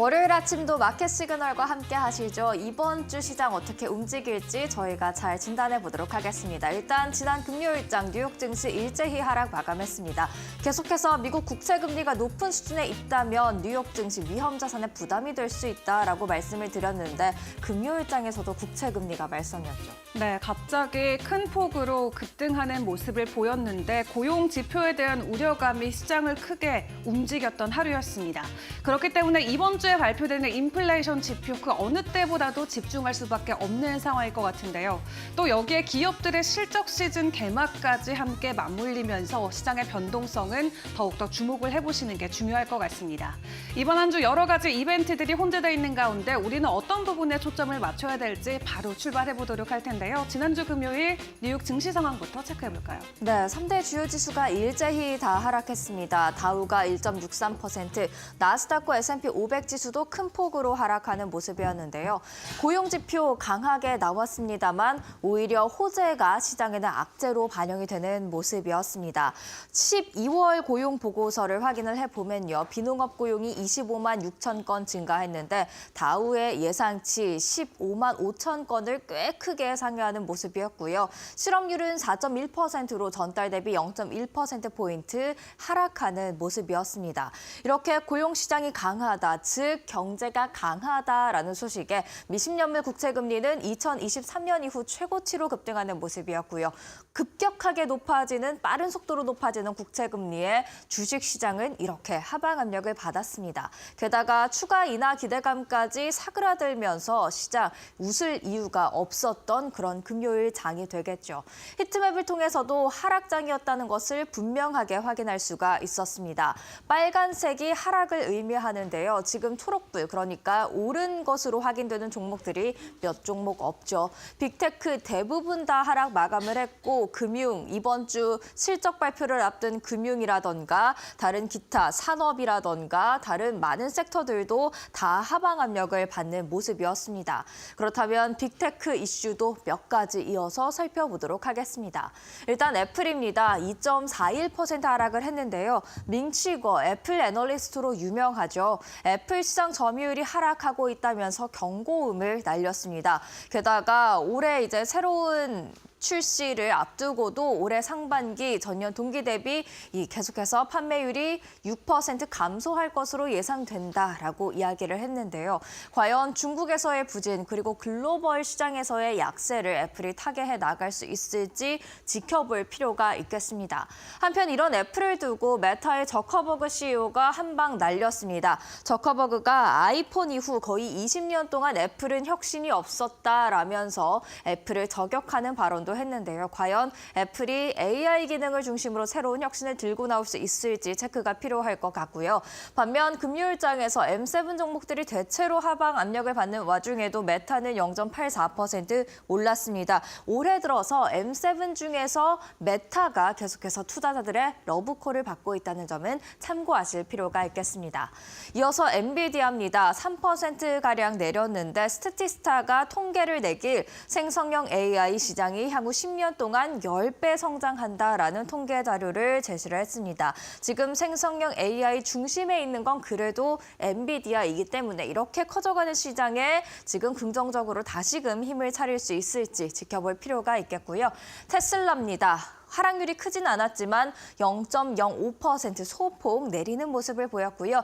월요일 아침도 마켓 시그널과 함께 하시죠. 이번 주 시장 어떻게 움직일지 저희가 잘 진단해 보도록 하겠습니다. 일단 지난 금요일장 뉴욕 증시 일제히 하락 마감했습니다. 계속해서 미국 국채 금리가 높은 수준에 있다면 뉴욕 증시 위험 자산에 부담이 될 수 있다라고 말씀을 드렸는데 금요일장에서도 국채 금리가 말썽이었죠. 네, 갑자기 큰 폭으로 급등하는 모습을 보였는데 고용 지표에 대한 우려감이 시장을 크게 움직였던 하루였습니다. 그렇기 때문에 이번 주에 발표되는 인플레이션 지표 그 어느 때보다도 집중할 수밖에 없는 상황일 것 같은데요. 또 여기에 기업들의 실적 시즌 개막까지 함께 맞물리면서 시장의 변동성은 더욱더 주목을 해보시는 게 중요할 것 같습니다. 이번 한 주 여러 가지 이벤트들이 혼재되어 있는 가운데 우리는 어떤 부분에 초점을 맞춰야 될지 바로 출발해보도록 할 텐데요. 지난주 금요일 뉴욕 증시 상황부터 체크해볼까요? 네, 3대 주요 지수가 일제히 다 하락했습니다. 다우가 1.63%, 나스닥과 S&P 500 지수도 큰 폭으로 하락하는 모습이었는데요. 고용 지표 강하게 나왔습니다만 오히려 호재가 시장에는 악재로 반영이 되는 모습이었습니다. 12월 고용 보고서를 확인을 해보면요. 비농업 고용이 25만 6천 건 증가했는데 다우의 예상치 15만 5천 건을 꽤 크게 상회하는 모습이었고요. 실업률은 4.1%로 전달 대비 0.1%포인트 하락하는 모습이었습니다. 이렇게 고용시장이 강하다, 즉 경제가 강하다라는 소식에 미 10년물 국채금리는 2023년 이후 최고치로 급등하는 모습이었고요. 급격하게 높아지는 빠른 속도로 높아지는 국채금리에 주식시장은 이렇게 하방 압력을 받았습니다. 게다가 추가 인하 기대감까지 사그라들면서 시장 웃을 이유가 없었던 그런 금요일 장이 되겠죠. 히트맵을 통해서도 하락장이었다는 것을 분명하게 확인할 수가 있었습니다. 빨간색이 하락을 의미하는데요. 지금 초록불, 그러니까 오른 것으로 확인되는 종목들이 몇 종목 없죠. 빅테크 대부분 다 하락 마감을 했고 금융, 이번 주 실적 발표를 앞둔 금융이라던가 다른 기타 산업이라던가 다른 많은 섹터들도 다 하방 압력을 받는 모습이었습니다. 그렇다면 빅테크 이슈도 몇 가지 이어서 살펴보도록 하겠습니다. 일단 애플입니다. 2.41% 하락을 했는데요. 밍치거 애플 애널리스트로 유명하죠. 애플 시장 점유율이 하락하고 있다면서 경고음을 날렸습니다. 게다가 올해 이제 새로운 출시를 앞두고도 올해 상반기 전년 동기 대비 계속해서 판매율이 6% 감소할 것으로 예상된다라고 이야기를 했는데요. 과연 중국에서의 부진 그리고 글로벌 시장에서의 약세를 애플이 타개해 나갈 수 있을지 지켜볼 필요가 있겠습니다. 한편 이런 애플을 두고 메타의 저커버그 CEO가 한 방 날렸습니다. 저커버그가 아이폰 이후 거의 20년 동안 애플은 혁신이 없었다라면서 애플을 저격하는 발언도 했는데요. 과연 애플이 AI 기능을 중심으로 새로운 혁신을 들고 나올 수 있을지 체크가 필요할 것 같고요. 반면 금요일장에서 M7 종목들이 대체로 하방 압력을 받는 와중에도 메타는 0.84% 올랐습니다. 올해 들어서 M7 중에서 메타가 계속해서 투자자들의 러브콜을 받고 있다는 점은 참고하실 필요가 있겠습니다. 이어서 엔비디아입니다. 3%가량 내렸는데 스태티스타가 통계를 내길 생성형 AI 시장이 향후 10년 동안 10배 성장한다라는 통계 자료를 제시를 했습니다. 지금 생성형 AI 중심에 있는 건 그래도 엔비디아이기 때문에 이렇게 커져가는 시장에 지금 긍정적으로 다시금 힘을 차릴 수 있을지 지켜볼 필요가 있겠고요. 테슬라입니다. 하락률이 크진 않았지만 0.05% 소폭 내리는 모습을 보였고요.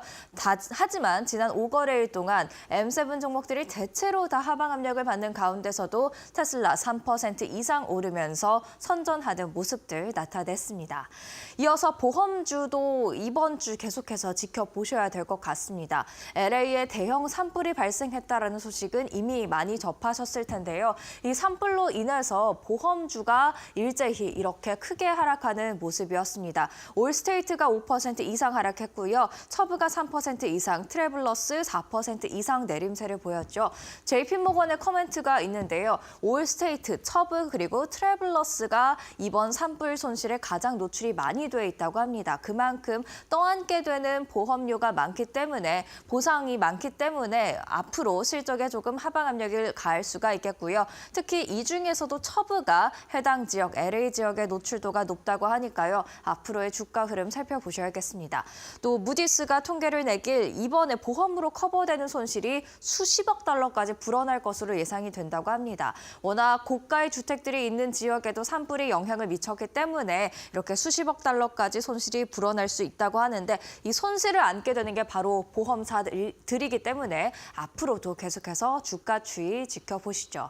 하지만 지난 5거래일 동안 M7 종목들이 대체로 다 하방 압력을 받는 가운데서도 테슬라 3% 이상 오르면서 선전하는 모습들 나타냈습니다. 이어서 보험주도 이번 주 계속해서 지켜보셔야 될 것 같습니다. LA에 대형 산불이 발생했다라는 소식은 이미 많이 접하셨을 텐데요. 이 산불로 인해서 보험주가 일제히 이렇게 크게 하락하는 모습이었습니다. 올스테이트가 5% 이상 하락했고요. 처브가 3% 이상, 트래블러스 4% 이상 내림세를 보였죠. JP모건의 커멘트가 있는데요. 올스테이트, 처브 그리고 트래블러스가 이번 산불 손실에 가장 노출이 많이 돼 있다고 합니다. 그만큼 떠안게 되는 보험료가 많기 때문에 보상이 많기 때문에 앞으로 실적에 조금 하방 압력을 가할 수가 있겠고요. 특히 이 중에서도 처브가 해당 지역, LA 지역에 노출 노출도가 높다고 하니까요. 앞으로의 주가 흐름 살펴보셔야겠습니다. 또 무디스가 통계를 내길 이번에 보험으로 커버되는 손실이 수십억 달러까지 불어날 것으로 예상이 된다고 합니다. 워낙 고가의 주택들이 있는 지역에도 산불이 영향을 미쳤기 때문에 이렇게 수십억 달러까지 손실이 불어날 수 있다고 하는데 이 손실을 안게 되는 게 바로 보험사들이기 때문에 앞으로도 계속해서 주가 추이 지켜보시죠.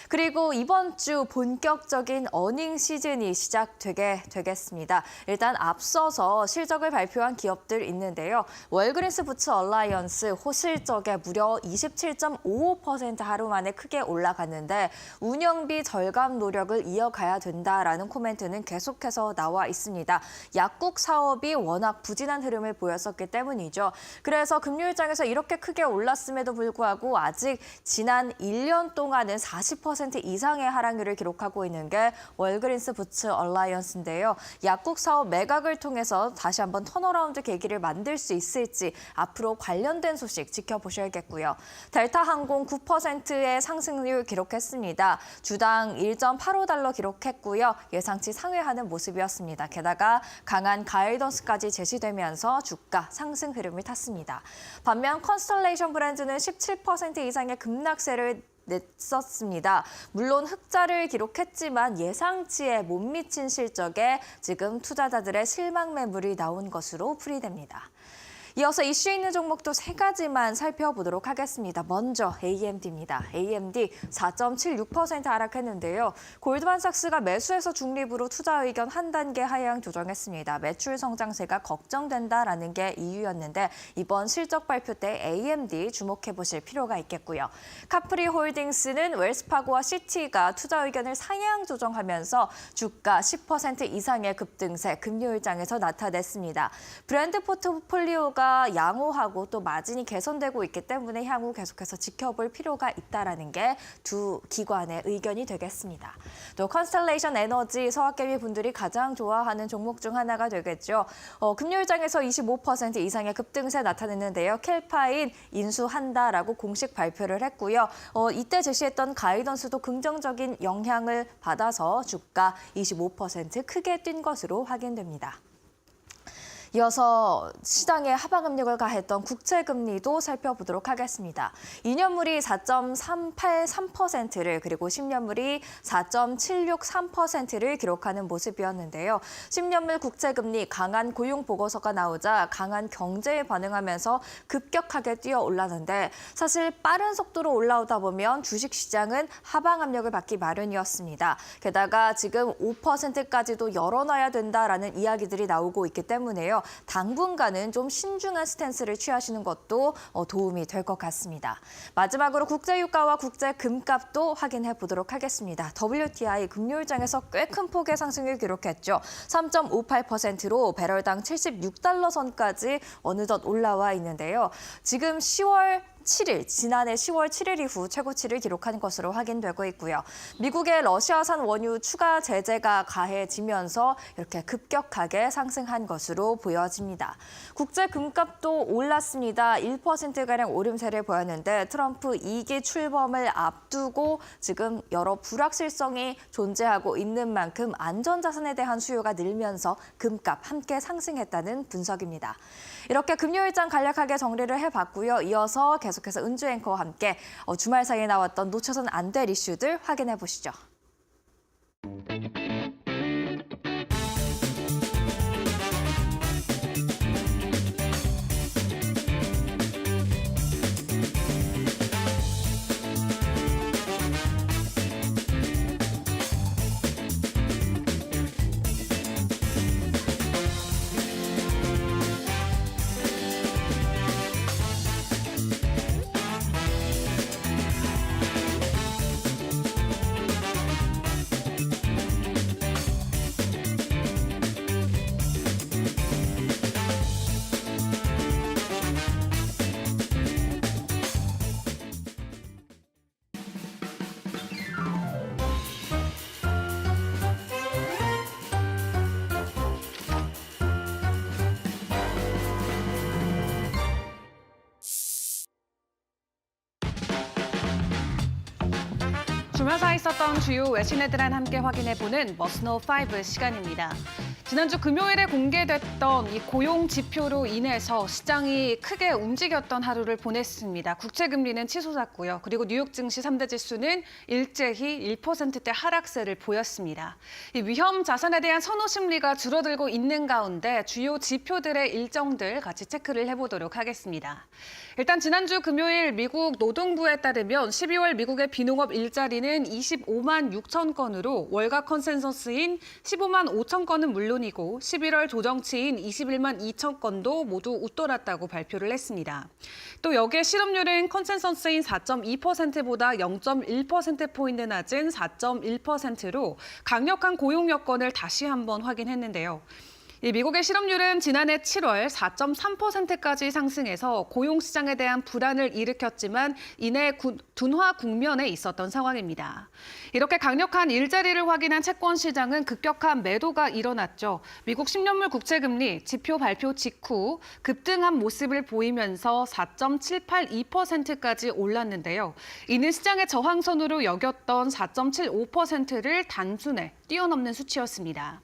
그리고 이번 주 본격적인 어닝 시즌이 시작되게 되겠습니다. 일단 앞서서 실적을 발표한 기업들 있는데요. 월그린스 부츠 얼라이언스 호실적에 무려 27.55% 하루 만에 크게 올라갔는데 운영비 절감 노력을 이어가야 된다라는 코멘트는 계속해서 나와 있습니다. 약국 사업이 워낙 부진한 흐름을 보였었기 때문이죠. 그래서 금요일장에서 이렇게 크게 올랐음에도 불구하고 아직 지난 1년 동안은 40% 이상의 하락률을 기록하고 있는 게 월그린스 부츠 얼라이언스인데요. 약국 사업 매각을 통해서 다시 한번 턴어라운드 계기를 만들 수 있을지 앞으로 관련된 소식 지켜보셔야겠고요. 델타 항공 9%의 상승률 기록했습니다. 주당 1.85달러 기록했고요. 예상치 상회하는 모습이었습니다. 게다가 강한 가이던스까지 제시되면서 주가 상승 흐름을 탔습니다. 반면 컨스텔레이션 브랜드는 17% 이상의 급락세를 냈었습니다. 물론 흑자를 기록했지만 예상치에 못 미친 실적에 지금 투자자들의 실망 매물이 나온 것으로 풀이됩니다. 이어서 이슈 있는 종목도 세 가지만 살펴보도록 하겠습니다. 먼저 AMD입니다. AMD 4.76% 하락했는데요. 골드만삭스가 매수해서 중립으로 투자 의견 한 단계 하향 조정했습니다. 매출 성장세가 걱정된다라는 게 이유였는데 이번 실적 발표 때 AMD 주목해 보실 필요가 있겠고요. 카프리 홀딩스는 웰스파고와 시티가 투자 의견을 상향 조정하면서 주가 10% 이상의 급등세 금요일장에서 나타냈습니다. 브랜드 포트폴리오가 양호하고 또 마진이 개선되고 있기 때문에 향후 계속해서 지켜볼 필요가 있다라는 게 두 기관의 의견이 되겠습니다. 또 컨스텔레이션 에너지 서학개미 분들이 가장 좋아하는 종목 중 하나가 되겠죠. 금요일장에서 25% 이상의 급등세 나타냈는데요. 켈파인 인수한다라고 공식 발표를 했고요. 이때 제시했던 가이던스도 긍정적인 영향을 받아서 주가 25% 크게 뛴 것으로 확인됩니다. 이어서 시장에 하방 압력을 가했던 국채금리도 살펴보도록 하겠습니다. 2년물이 4.383%를 그리고 10년물이 4.763%를 기록하는 모습이었는데요. 10년물 국채금리 강한 고용 보고서가 나오자 강한 경제에 반응하면서 급격하게 뛰어 올랐는데 사실 빠른 속도로 올라오다 보면 주식시장은 하방 압력을 받기 마련이었습니다. 게다가 지금 5%까지도 열어놔야 된다라는 이야기들이 나오고 있기 때문에요. 당분간은 좀 신중한 스탠스를 취하시는 것도 도움이 될 것 같습니다. 마지막으로 국제유가와 국제금값도 확인해 보도록 하겠습니다. WTI 금요일장에서 꽤 큰 폭의 상승을 기록했죠. 3.58%로 배럴당 76달러 선까지 어느덧 올라와 있는데요. 지금 10월 7일, 지난해 10월 7일 이후 최고치를 기록한 것으로 확인되고 있고요. 미국의 러시아산 원유 추가 제재가 가해지면서 이렇게 급격하게 상승한 것으로 보여집니다. 국제 금값도 올랐습니다. 1%가량 오름세를 보였는데 트럼프 2기 출범을 앞두고 지금 여러 불확실성이 존재하고 있는 만큼 안전자산에 대한 수요가 늘면서 금값 함께 상승했다는 분석입니다. 이렇게 금요일장 간략하게 정리를 해봤고요. 이어서 계속해서 은주 앵커와 함께 주말 사이에 나왔던 놓쳐선 안 될 이슈들 확인해 보시죠. 주말사에 있었던 주요 외신 헤드라인 함께 확인해보는 머스노5 시간입니다. 지난주 금요일에 공개됐던 이 고용 지표로 인해서 시장이 크게 움직였던 하루를 보냈습니다. 국채금리는 치솟았고요. 그리고 뉴욕 증시 3대 지수는 일제히 1%대 하락세를 보였습니다. 이 위험 자산에 대한 선호 심리가 줄어들고 있는 가운데 주요 지표들의 일정들 같이 체크를 해보도록 하겠습니다. 일단 지난주 금요일 미국 노동부에 따르면 12월 미국의 비농업 일자리는 25만 6천 건으로 월가 컨센서스인 15만 5천 건은 물론이고 11월 조정치인 21만 2천 건도 모두 웃돌았다고 발표를 했습니다. 또 여기에 실업률은 컨센서스인 4.2%보다 0.1%포인트 낮은 4.1%로 강력한 고용 여건을 다시 한번 확인했는데요. 미국의 실업률은 지난해 7월 4.3%까지 상승해서 고용시장에 대한 불안을 일으켰지만 이내 둔화 국면에 있었던 상황입니다. 이렇게 강력한 일자리를 확인한 채권시장은 급격한 매도가 일어났죠. 미국 10년물 국채금리 지표 발표 직후 급등한 모습을 보이면서 4.782%까지 올랐는데요. 이는 시장의 저항선으로 여겼던 4.75%를 단순에 뛰어넘는 수치였습니다.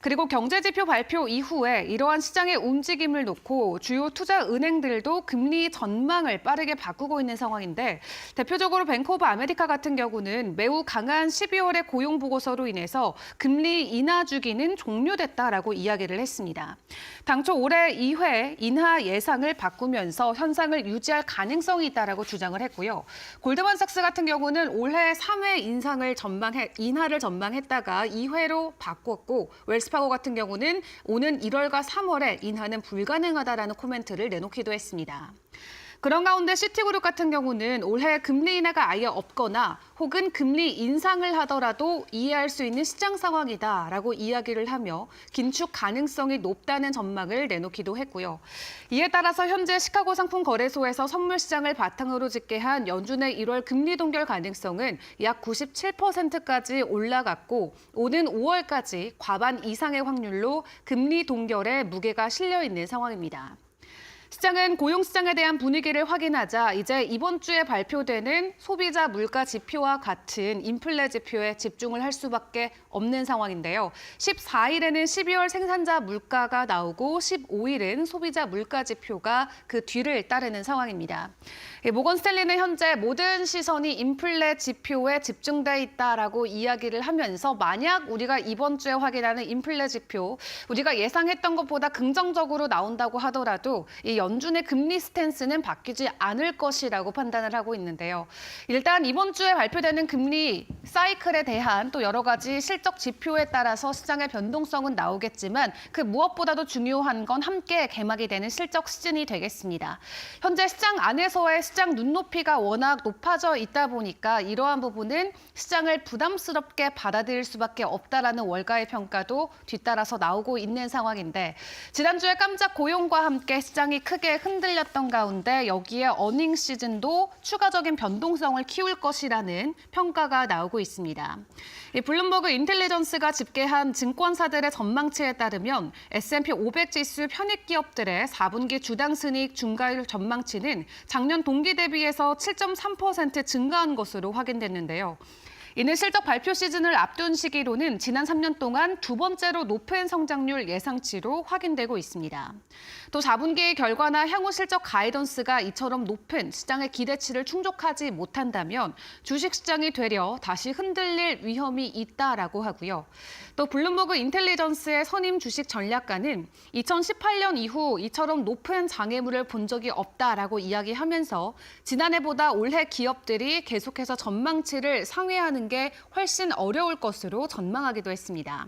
그리고 경제지표 발표 이후에 이러한 시장의 움직임을 놓고 주요 투자 은행들도 금리 전망을 빠르게 바꾸고 있는 상황인데 대표적으로 뱅크 오브 아메리카 같은 경우는 매우 강한 12월의 고용 보고서로 인해서 금리 인하 주기는 종료됐다라고 이야기를 했습니다. 당초 올해 2회 인하 예상을 바꾸면서 현상을 유지할 가능성이 있다라고 주장을 했고요. 골드만삭스 같은 경우는 올해 3회 인하를 전망했다가 2회로 바꿨고 웰스파고 같은 경우는 오는 1월과 3월에 인하는 불가능하다라는 코멘트를 내놓기도 했습니다. 그런 가운데 시티그룹 같은 경우는 올해 금리 인하가 아예 없거나 혹은 금리 인상을 하더라도 이해할 수 있는 시장 상황이다라고 이야기를 하며 긴축 가능성이 높다는 전망을 내놓기도 했고요. 이에 따라서 현재 시카고 상품거래소에서 선물 시장을 바탕으로 집계한 연준의 1월 금리 동결 가능성은 약 97%까지 올라갔고 오는 5월까지 과반 이상의 확률로 금리 동결에 무게가 실려 있는 상황입니다. 시장은 고용시장에 대한 분위기를 확인하자 이제 이번 주에 발표되는 소비자 물가 지표와 같은 인플레 지표에 집중을 할 수밖에 없는 상황인데요. 14일에는 12월 생산자 물가가 나오고 15일은 소비자 물가 지표가 그 뒤를 따르는 상황입니다. 모건 스탠리는 현재 모든 시선이 인플레 지표에 집중돼 있다라고 이야기를 하면서 만약 우리가 이번 주에 확인하는 인플레 지표, 우리가 예상했던 것보다 긍정적으로 나온다고 하더라도 이 연준의 금리 스탠스는 바뀌지 않을 것이라고 판단을 하고 있는데요. 일단 이번 주에 발표되는 금리 사이클에 대한 또 여러 가지 실적 지표에 따라서 시장의 변동성은 나오겠지만 그 무엇보다도 중요한 건 함께 개막이 되는 실적 시즌이 되겠습니다. 현재 시장 안에서의 시장 눈높이가 워낙 높아져 있다 보니까 이러한 부분은 시장을 부담스럽게 받아들일 수밖에 없다라는 월가의 평가도 뒤따라서 나오고 있는 상황인데 지난주에 깜짝 고용과 함께 시장이 크게 흔들렸던 가운데 여기에 어닝 시즌도 추가적인 변동성을 키울 것이라는 평가가 나오고 있습니다. 블룸버그 인텔리전스가 집계한 증권사들의 전망치에 따르면 S&P 500 지수 편입 기업들의 4분기 주당 순이익 중과율 전망치는 작년 동기 대비해서 7.3% 증가한 것으로 확인됐는데요. 이는 실적 발표 시즌을 앞둔 시기로는 지난 3년 동안 두 번째로 높은 성장률 예상치로 확인되고 있습니다. 또 4분기 결과나 향후 실적 가이던스가 이처럼 높은 시장의 기대치를 충족하지 못한다면 주식시장이 되려 다시 흔들릴 위험이 있다라고 하고요. 또 블룸버그 인텔리전스의 선임 주식 전략가는 2018년 이후 이처럼 높은 장애물을 본 적이 없다라고 이야기하면서 지난해보다 올해 기업들이 계속해서 전망치를 상회하는 게 훨씬 어려울 것으로 전망하기도 했습니다.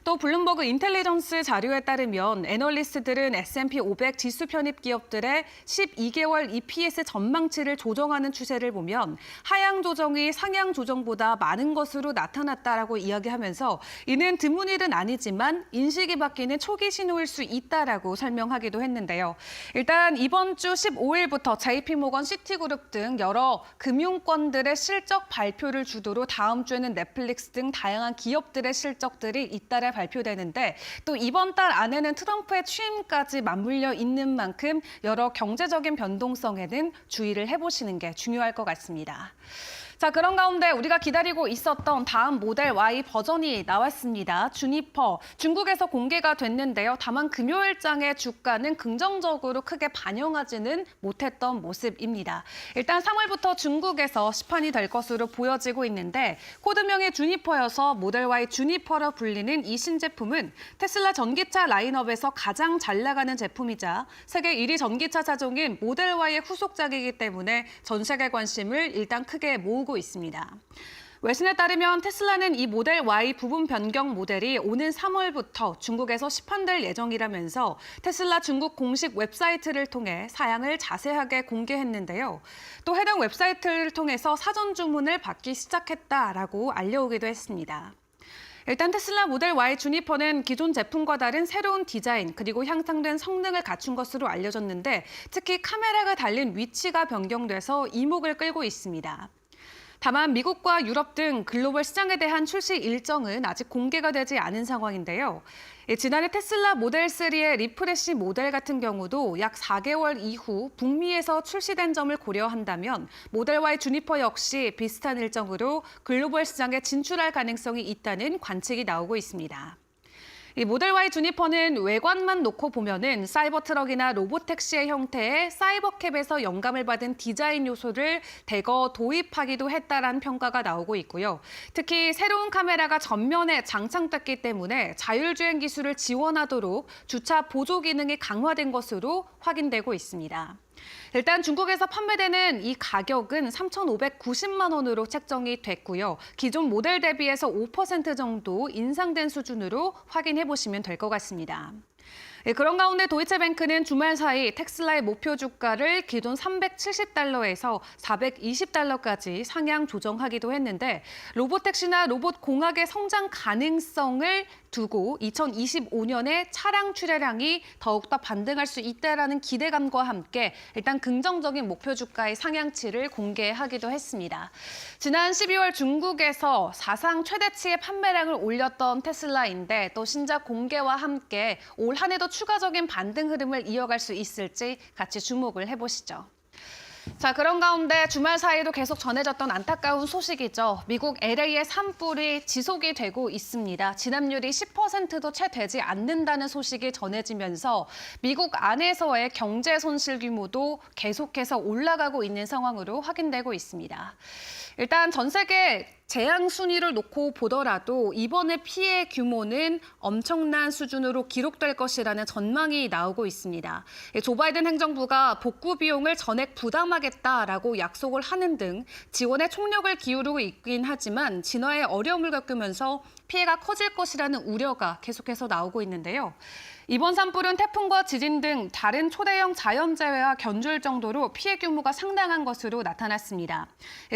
또 블룸버그 인텔리전스 자료에 따르면 애널리스트들은 S&P 500 지수 편입 기업들의 12개월 EPS 전망치를 조정하는 추세를 보면 하향 조정이 상향 조정보다 많은 것으로 나타났다라고 이야기하면서 이는 드문 일은 아니지만 인식이 바뀌는 초기 신호일 수 있다라고 설명하기도 했는데요. 일단 이번 주 15일부터 JP모건, 시티그룹 등 여러 금융권들의 실적 발표를 주도로 다음 주에는 넷플릭스 등 다양한 기업들의 실적들이 잇따라 발표되는데 또 이번 달 안에는 트럼프의 취임까지 맞물려 있는 만큼 여러 경제적인 변동성에는 주의를 해보시는 게 중요할 것 같습니다. 자, 그런 가운데 우리가 기다리고 있었던 다음 모델 Y 버전이 나왔습니다. 주니퍼, 중국에서 공개가 됐는데요. 다만 금요일장의 주가는 긍정적으로 크게 반영하지는 못했던 모습입니다. 일단 3월부터 중국에서 시판이 될 것으로 보여지고 있는데 코드명이 주니퍼여서 모델 Y 주니퍼로 불리는 이 신제품은 테슬라 전기차 라인업에서 가장 잘 나가는 제품이자 세계 1위 전기차 차종인 모델 Y의 후속작이기 때문에 전 세계 관심을 일단 크게 모으고 있습니다. 외신에 따르면 테슬라는 이 모델 Y 부분 변경 모델이 오는 3월부터 중국에서 시판될 예정이라면서 테슬라 중국 공식 웹사이트를 통해 사양을 자세하게 공개했는데요. 또 해당 웹사이트를 통해서 사전 주문을 받기 시작했다라고 알려오기도 했습니다. 일단 테슬라 모델 Y 주니퍼는 기존 제품과 다른 새로운 디자인 그리고 향상된 성능을 갖춘 것으로 알려졌는데 특히 카메라가 달린 위치가 변경돼서 이목을 끌고 있습니다. 다만 미국과 유럽 등 글로벌 시장에 대한 출시 일정은 아직 공개가 되지 않은 상황인데요. 지난해 테슬라 모델 3의 리프레시 모델 같은 경우도 약 4개월 이후 북미에서 출시된 점을 고려한다면 모델 Y 주니퍼 역시 비슷한 일정으로 글로벌 시장에 진출할 가능성이 있다는 관측이 나오고 있습니다. 이 모델 Y 주니퍼는 외관만 놓고 보면은 사이버 트럭이나 로보택시의 형태의 사이버캡에서 영감을 받은 디자인 요소를 대거 도입하기도 했다라는 평가가 나오고 있고요. 특히 새로운 카메라가 전면에 장착됐기 때문에 자율주행 기술을 지원하도록 주차 보조 기능이 강화된 것으로 확인되고 있습니다. 일단 중국에서 판매되는 이 가격은 3,590만 원으로 책정이 됐고요. 기존 모델 대비해서 5% 정도 인상된 수준으로 확인해 보시면 될 것 같습니다. 그런 가운데 도이체뱅크는 주말 사이 테슬라의 목표 주가를 기존 370달러에서 420달러까지 상향 조정하기도 했는데 로보택시나 로봇 공학의 성장 가능성을 두고 2025년에 차량 출하량이 더욱더 반등할 수 있다라는 기대감과 함께 일단 긍정적인 목표 주가의 상향치를 공개하기도 했습니다. 지난 12월 중국에서 사상 최대치의 판매량을 올렸던 테슬라인데 또 신작 공개와 함께 올 한 해도 추가적인 반등 흐름을 이어갈 수 있을지 같이 주목을 해보시죠. 자, 그런 가운데 주말 사이도 계속 전해졌던 안타까운 소식이죠. 미국 LA의 산불이 지속이 되고 있습니다. 진압률이 10%도 채 되지 않는다는 소식이 전해지면서 미국 안에서의 경제 손실 규모도 계속해서 올라가고 있는 상황으로 확인되고 있습니다. 일단 전 세계 재앙 순위를 놓고 보더라도 이번의 피해 규모는 엄청난 수준으로 기록될 것이라는 전망이 나오고 있습니다. 조 바이든 행정부가 복구 비용을 전액 부담하겠다라고 약속을 하는 등 지원에 총력을 기울이고 있긴 하지만 진화에 어려움을 겪으면서 피해가 커질 것이라는 우려가 계속해서 나오고 있는데요. 이번 산불은 태풍과 지진 등 다른 초대형 자연재해와 견줄 정도로 피해 규모가 상당한 것으로 나타났습니다.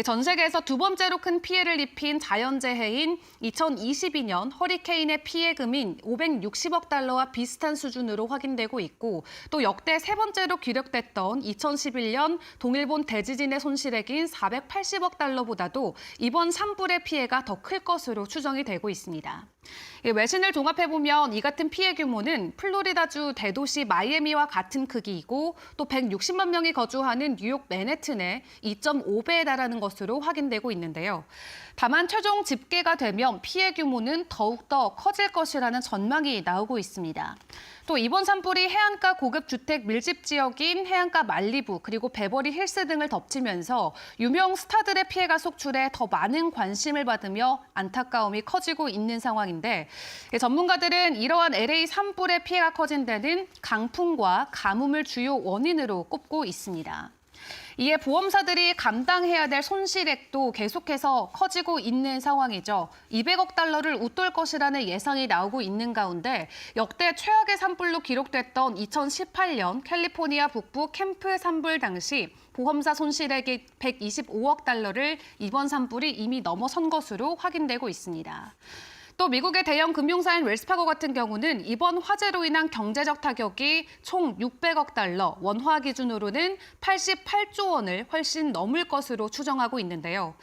전 세계에서 두 번째로 큰 피해를 입힌 자연재해인 2022년 허리케인의 피해금인 560억 달러와 비슷한 수준으로 확인되고 있고 또 역대 세 번째로 기록됐던 2011년 동일본 대지진의 손실액인 480억 달러보다도 이번 산불의 피해가 더 클 것으로 추정이 되고 있습니다. 외신을 종합해보면 이 같은 피해 규모는 플로리다주 대도시 마이애미와 같은 크기이고 또 160만 명이 거주하는 뉴욕 맨해튼의 2.5배에 달하는 것으로 확인되고 있는데요. 다만 최종 집계가 되면 피해 규모는 더욱더 커질 것이라는 전망이 나오고 있습니다. 또 이번 산불이 해안가 고급 주택 밀집 지역인 해안가 말리부 그리고 베버리 힐스 등을 덮치면서 유명 스타들의 피해가 속출해 더 많은 관심을 받으며 안타까움이 커지고 있는 상황인데 전문가들은 이러한 LA 산불의 피해가 커진 데는 강풍과 가뭄을 주요 원인으로 꼽고 있습니다. 이에 보험사들이 감당해야 될 손실액도 계속해서 커지고 있는 상황이죠. 200억 달러를 웃돌 것이라는 예상이 나오고 있는 가운데 역대 최악의 산불로 기록됐던 2018년 캘리포니아 북부 캠프 산불 당시 보험사 손실액이 125억 달러를 이번 산불이 이미 넘어선 것으로 확인되고 있습니다. 또 미국의 대형 금융사인 웰스파고 같은 경우는 이번 화재로 인한 경제적 타격이 총 600억 달러, 원화 기준으로는 88조 원을 훨씬 넘을 것으로 추정하고 있는데요.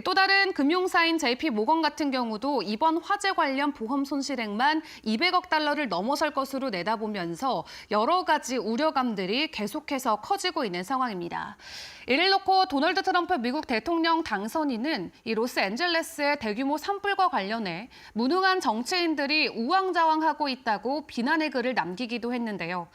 또 다른 금융사인 JP 모건 같은 경우도 이번 화재 관련 보험 손실액만 200억 달러를 넘어설 것으로 내다보면서 여러 가지 우려감들이 계속해서 커지고 있는 상황입니다. 이를 놓고 도널드 트럼프 미국 대통령 당선인은 이 로스앤젤레스의 대규모 산불과 관련해 무능한 정치인들이 우왕좌왕하고 있다고 비난의 글을 남기기도 했는데요.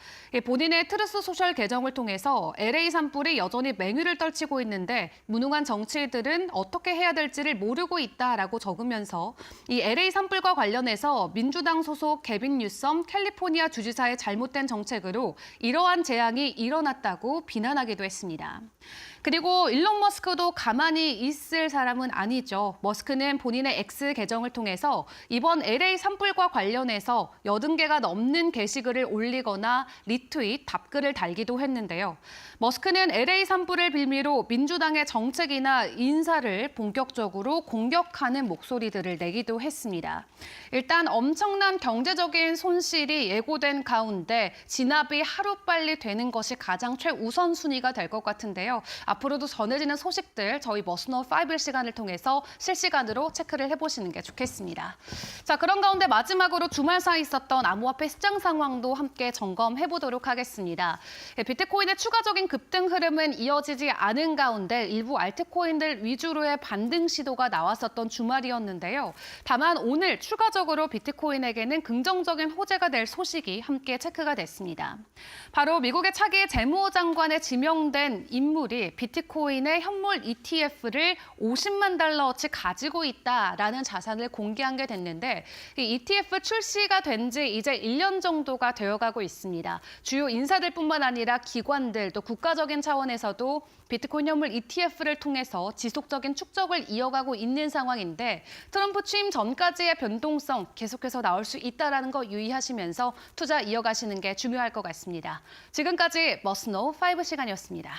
본인의 트루스 소셜 계정을 통해서 LA 산불이 여전히 맹위를 떨치고 있는데 무능한 정치인들은 어떻게 해야 될지를 모르고 있다라고 적으면서 이 LA 산불과 관련해서 민주당 소속 개빈 뉴섬 캘리포니아 주지사의 잘못된 정책으로 이러한 재앙이 일어났다고 비난하기도 했습니다. 그리고 일론 머스크도 가만히 있을 사람은 아니죠. 머스크는 본인의 X 계정을 통해서 이번 LA 산불과 관련해서 80개가 넘는 게시글을 올리거나 리트윗, 답글을 달기도 했는데요. 머스크는 LA 산불을 빌미로 민주당의 정책이나 인사를 본격적으로 공격하는 목소리들을 내기도 했습니다. 일단 엄청난 경제적인 손실이 예고된 가운데 진압이 하루빨리 되는 것이 가장 최우선 순위가 될 것 같은데요. 앞으로도 전해지는 소식들 저희 머스노 5일 시간을 통해서 실시간으로 체크를 해보시는 게 좋겠습니다. 자, 그런 가운데 마지막으로 주말 사이 있었던 암호화폐 시장 상황도 함께 점검해보도록 하겠습니다. 비트코인의 추가적인 급등 흐름은 이어지지 않은 가운데 일부 알트코인들 위주로의 반등 시도가 나왔었던 주말이었는데요. 다만 오늘 추가적으로 비트코인에게는 긍정적인 호재가 될 소식이 함께 체크가 됐습니다. 바로 미국의 차기 재무장관에 지명된 인물이 비트코인의 현물 ETF를 50만 달러어치 가지고 있다라는 자산을 공개한 게 됐는데 이 ETF 출시가 된 지 이제 1년 정도가 되어가고 있습니다. 주요 인사들뿐만 아니라 기관들 또 국가적인 차원에서도 비트코인 현물 ETF를 통해서 지속적인 축적을 이어가고 있는 상황인데 트럼프 취임 전까지의 변동성 계속해서 나올 수 있다는 거 유의하시면서 투자 이어가시는 게 중요할 것 같습니다. 지금까지 머스노 5 시간이었습니다.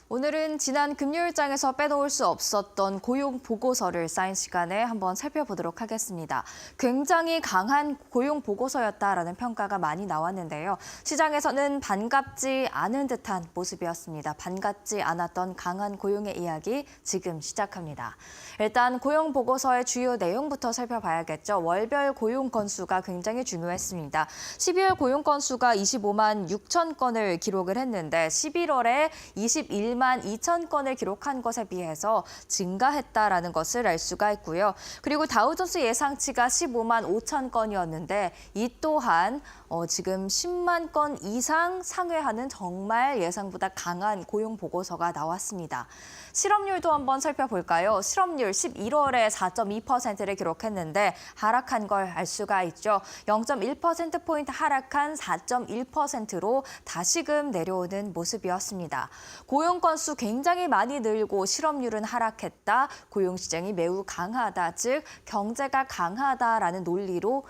오늘은 지난 금요일장에서 빼놓을 수 없었던 고용 보고서를 쌓인 시간에 한번 살펴보도록 하겠습니다. 굉장히 강한 고용 보고서였다라는 평가가 많이 나왔는데요. 시장에서는 반갑지 않은 듯한 모습이었습니다. 반갑지 않았던 강한 고용의 이야기 지금 시작합니다. 일단 고용 보고서의 주요 내용부터 살펴봐야겠죠. 월별 고용 건수가 굉장히 중요했습니다. 12월 고용 건수가 25만 6천 건을 기록을 했는데 11월에 21만 2천 건을 기록한 것에 비해서 증가했다라는 것을 알 수가 있고요. 그리고 다우존스 예상치가 15만 5천 건이었는데 이 또한 지금 10만 건 이상 상회하는 정말 예상보다 강한 고용 보고서가 나왔습니다. 실업률도 한번 살펴볼까요? 실업률 11월에 4.2%를 기록했는데 하락한 걸 알 수가 있죠. 0.1%포인트 하락한 4.1%로 다시금 내려오는 모습이었습니다. 고용 건수 굉장히 많이 늘고 실업률은 하락했다. 고용 시장이 매우 강하다. 즉 경제가 강하다라는 논리로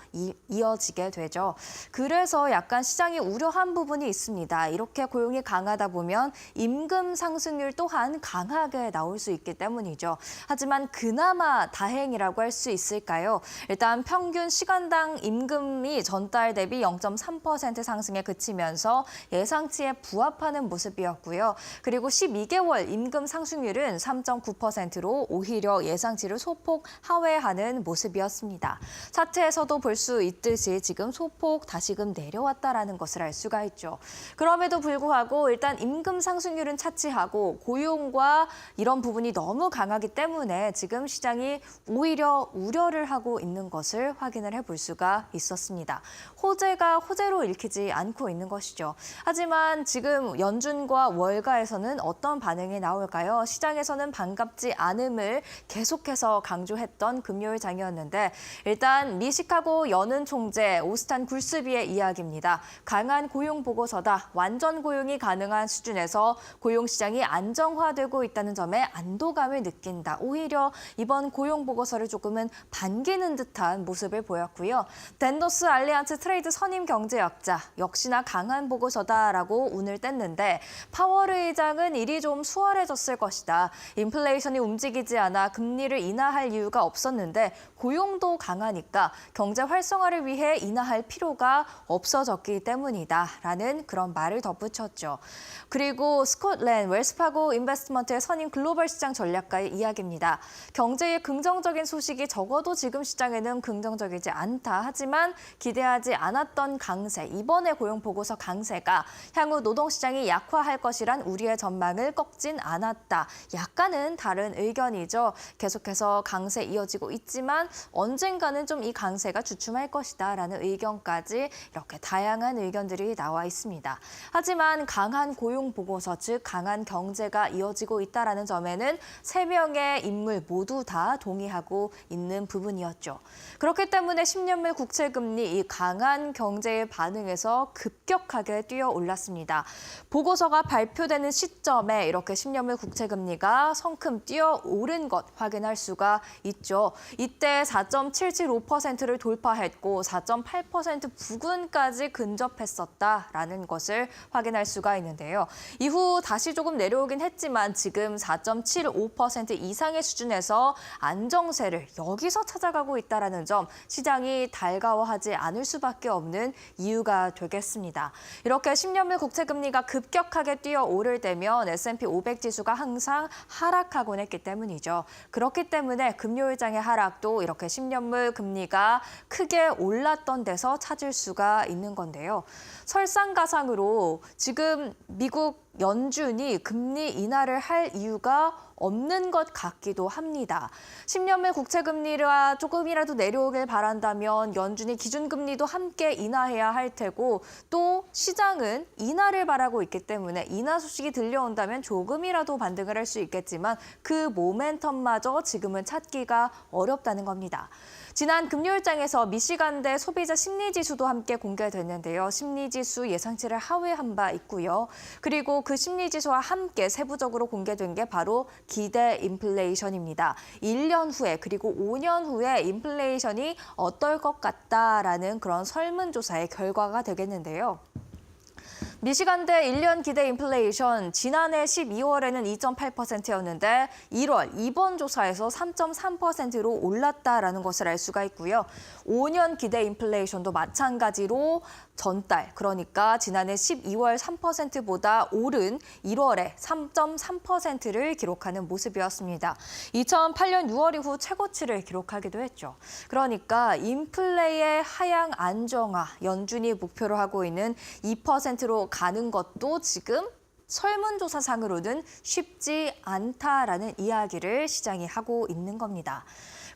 이어지게 되죠. 그래서 약간 시장이 우려한 부분이 있습니다. 이렇게 고용이 강하다 보면 임금 상승률 또한 강하게 나올 수 있기 때문이죠. 하지만 그나마 다행이라고 할 수 있을까요? 일단 평균 시간당 임금이 전달 대비 0.3% 상승에 그치면서 예상치에 부합하는 모습이었고요. 그리고 12 12개월 임금 상승률은 3.9%로 오히려 예상치를 소폭 하회하는 모습이었습니다. 차트에서도 볼 수 있듯이 지금 소폭 다시금 내려왔다라는 것을 알 수가 있죠. 그럼에도 불구하고 일단 임금 상승률은 차치하고 고용과 이런 부분이 너무 강하기 때문에 지금 시장이 오히려 우려를 하고 있는 것을 확인을 해볼 수가 있었습니다. 호재가 호재로 읽히지 않고 있는 것이죠. 하지만 지금 연준과 월가에서는 어떤 반응이 나올까요? 시장에서는 반갑지 않음을 계속해서 강조했던 금요일 장이었는데 일단 미 시카고 연은 총재 오스탄 굴스비의 이야기입니다. 강한 고용 보고서다. 완전 고용이 가능한 수준에서 고용 시장이 안정화되고 있다는 점에 안도감을 느낀다. 오히려 이번 고용 보고서를 조금은 반기는 듯한 모습을 보였고요. 댄더스 알리안츠 트레이드 선임 경제학자 역시나 강한 보고서다라고 운을 뗐는데 파월 의장은 일이 좀 수월해졌을 것이다. 인플레이션이 움직이지 않아 금리를 인하할 이유가 없었는데 고용도 강하니까 경제 활성화를 위해 인하할 필요가 없어졌기 때문이다라는 그런 말을 덧붙였죠. 그리고 스콧 렌 웰스파고 인베스트먼트의 선임 글로벌 시장 전략가의 이야기입니다. 경제의 긍정적인 소식이 적어도 지금 시장에는 긍정적이지 않다. 하지만 기대하지 않았던 강세, 이번에 고용 보고서 강세가 향후 노동시장이 약화할 것이란 우리의 전망을 꺾진 않았다. 약간은 다른 의견이죠. 계속해서 강세 이어지고 있지만 언젠가는 좀 이 강세가 주춤할 것이다라는 의견까지 이렇게 다양한 의견들이 나와 있습니다. 하지만 강한 고용 보고서, 즉 강한 경제가 이어지고 있다라는 점에는 3명의 인물 모두 다 동의하고 있는 부분이었죠. 그렇기 때문에 10년물 국채금리 이 강한 경제에 반응해서 급격하게 뛰어올랐습니다. 보고서가 발표되는 시점에 이렇게 10년물 국채금리가 성큼 뛰어오른 것 확인할 수가 있죠. 이때 4.775%를 돌파했고 4.8% 부근까지 근접했었다라는 것을 확인할 수가 있는데요. 이후 다시 조금 내려오긴 했지만 지금 4.75% 이상의 수준에서 안정세를 여기서 찾아가고 있다는 점 시장이 달가워하지 않을 수밖에 없는 이유가 되겠습니다. 이렇게 10년물 국채금리가 급격하게 뛰어오를 때면 S&P 500 지수가 항상 하락하곤 했기 때문이죠. 그렇기 때문에 금요일장의 하락도 이렇게 10년물 금리가 크게 올랐던 데서 찾을 수가 있는 건데요. 설상가상으로 지금 미국 연준이 금리 인하를 할 이유가 없는 것 같기도 합니다. 10년물 국채금리가 조금이라도 내려오길 바란다면 연준이 기준금리도 함께 인하해야 할 테고 또 시장은 인하를 바라고 있기 때문에 인하 소식이 들려온다면 조금이라도 반등을 할 수 있겠지만 그 모멘텀마저 지금은 찾기가 어렵다는 겁니다. 지난 금요일장에서 미시간대 소비자 심리지수도 함께 공개됐는데요. 심리지수 예상치를 하회한 바 있고요. 그리고 그 심리지수와 함께 세부적으로 공개된 게 바로 기대 인플레이션입니다. 1년 후에 그리고 5년 후에 인플레이션이 어떨 것 같다라는 그런 설문조사의 결과가 되겠는데요. 미시간대 1년 기대 인플레이션 지난해 12월에는 2.8%였는데 1월 이번 조사에서 3.3%로 올랐다라는 것을 알 수가 있고요. 5년 기대 인플레이션도 마찬가지로 전달, 그러니까 지난해 12월 3%보다 오른 1월에 3.3%를 기록하는 모습이었습니다. 2008년 6월 이후 최고치를 기록하기도 했죠. 그러니까 인플레의 하향 안정화, 연준이 목표로 하고 있는 2%로 가는 것도 지금 설문조사상으로는 쉽지 않다라는 이야기를 시장이 하고 있는 겁니다.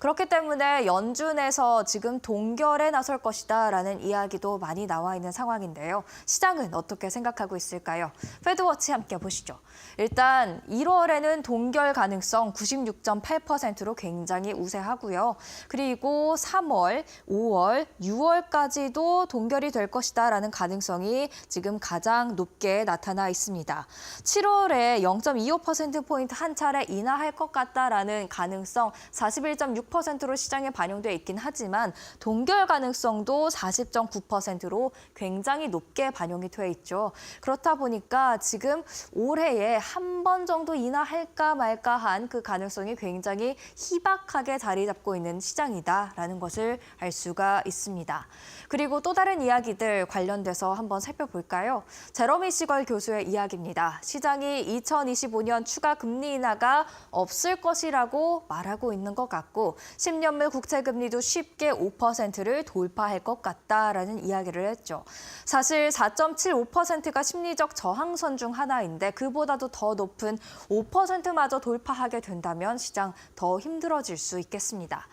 그렇기 때문에 연준에서 지금 동결에 나설 것이다라는 이야기도 많이 나와 있는 상황인데요. 시장은 어떻게 생각하고 있을까요? 패드워치 함께 보시죠. 일단 1월에는 동결 가능성 96.8%로 굉장히 우세하고요. 그리고 3월, 5월, 6월까지도 동결이 될 것이다라는 가능성이 지금 가장 높게 나타나 있습니다. 7월에 0.25%포인트 한 차례 인하할 것 같다라는 가능성 41.6% 42%로 시장에 반영돼 있긴 하지만 동결 가능성도 40.9%로 굉장히 높게 반영이 돼 있죠. 그렇다 보니까 지금 올해에 한 번 정도 인하할까 말까 한 그 가능성이 굉장히 희박하게 자리 잡고 있는 시장이다라는 것을 알 수가 있습니다. 그리고 또 다른 이야기들 관련돼서 한번 살펴볼까요? 제러미 시걸 교수의 이야기입니다. 시장이 2025년 추가 금리 인하가 없을 것이라고 말하고 있는 것 같고 10년물 국채 금리도 쉽게 5%를 돌파할 것 같다라는 이야기를 했죠. 사실 4.75%가 심리적 저항선 중 하나인데 그보다도 더 높은 5%마저 돌파하게 된다면 시장 더 힘들어질 수 있겠습니다.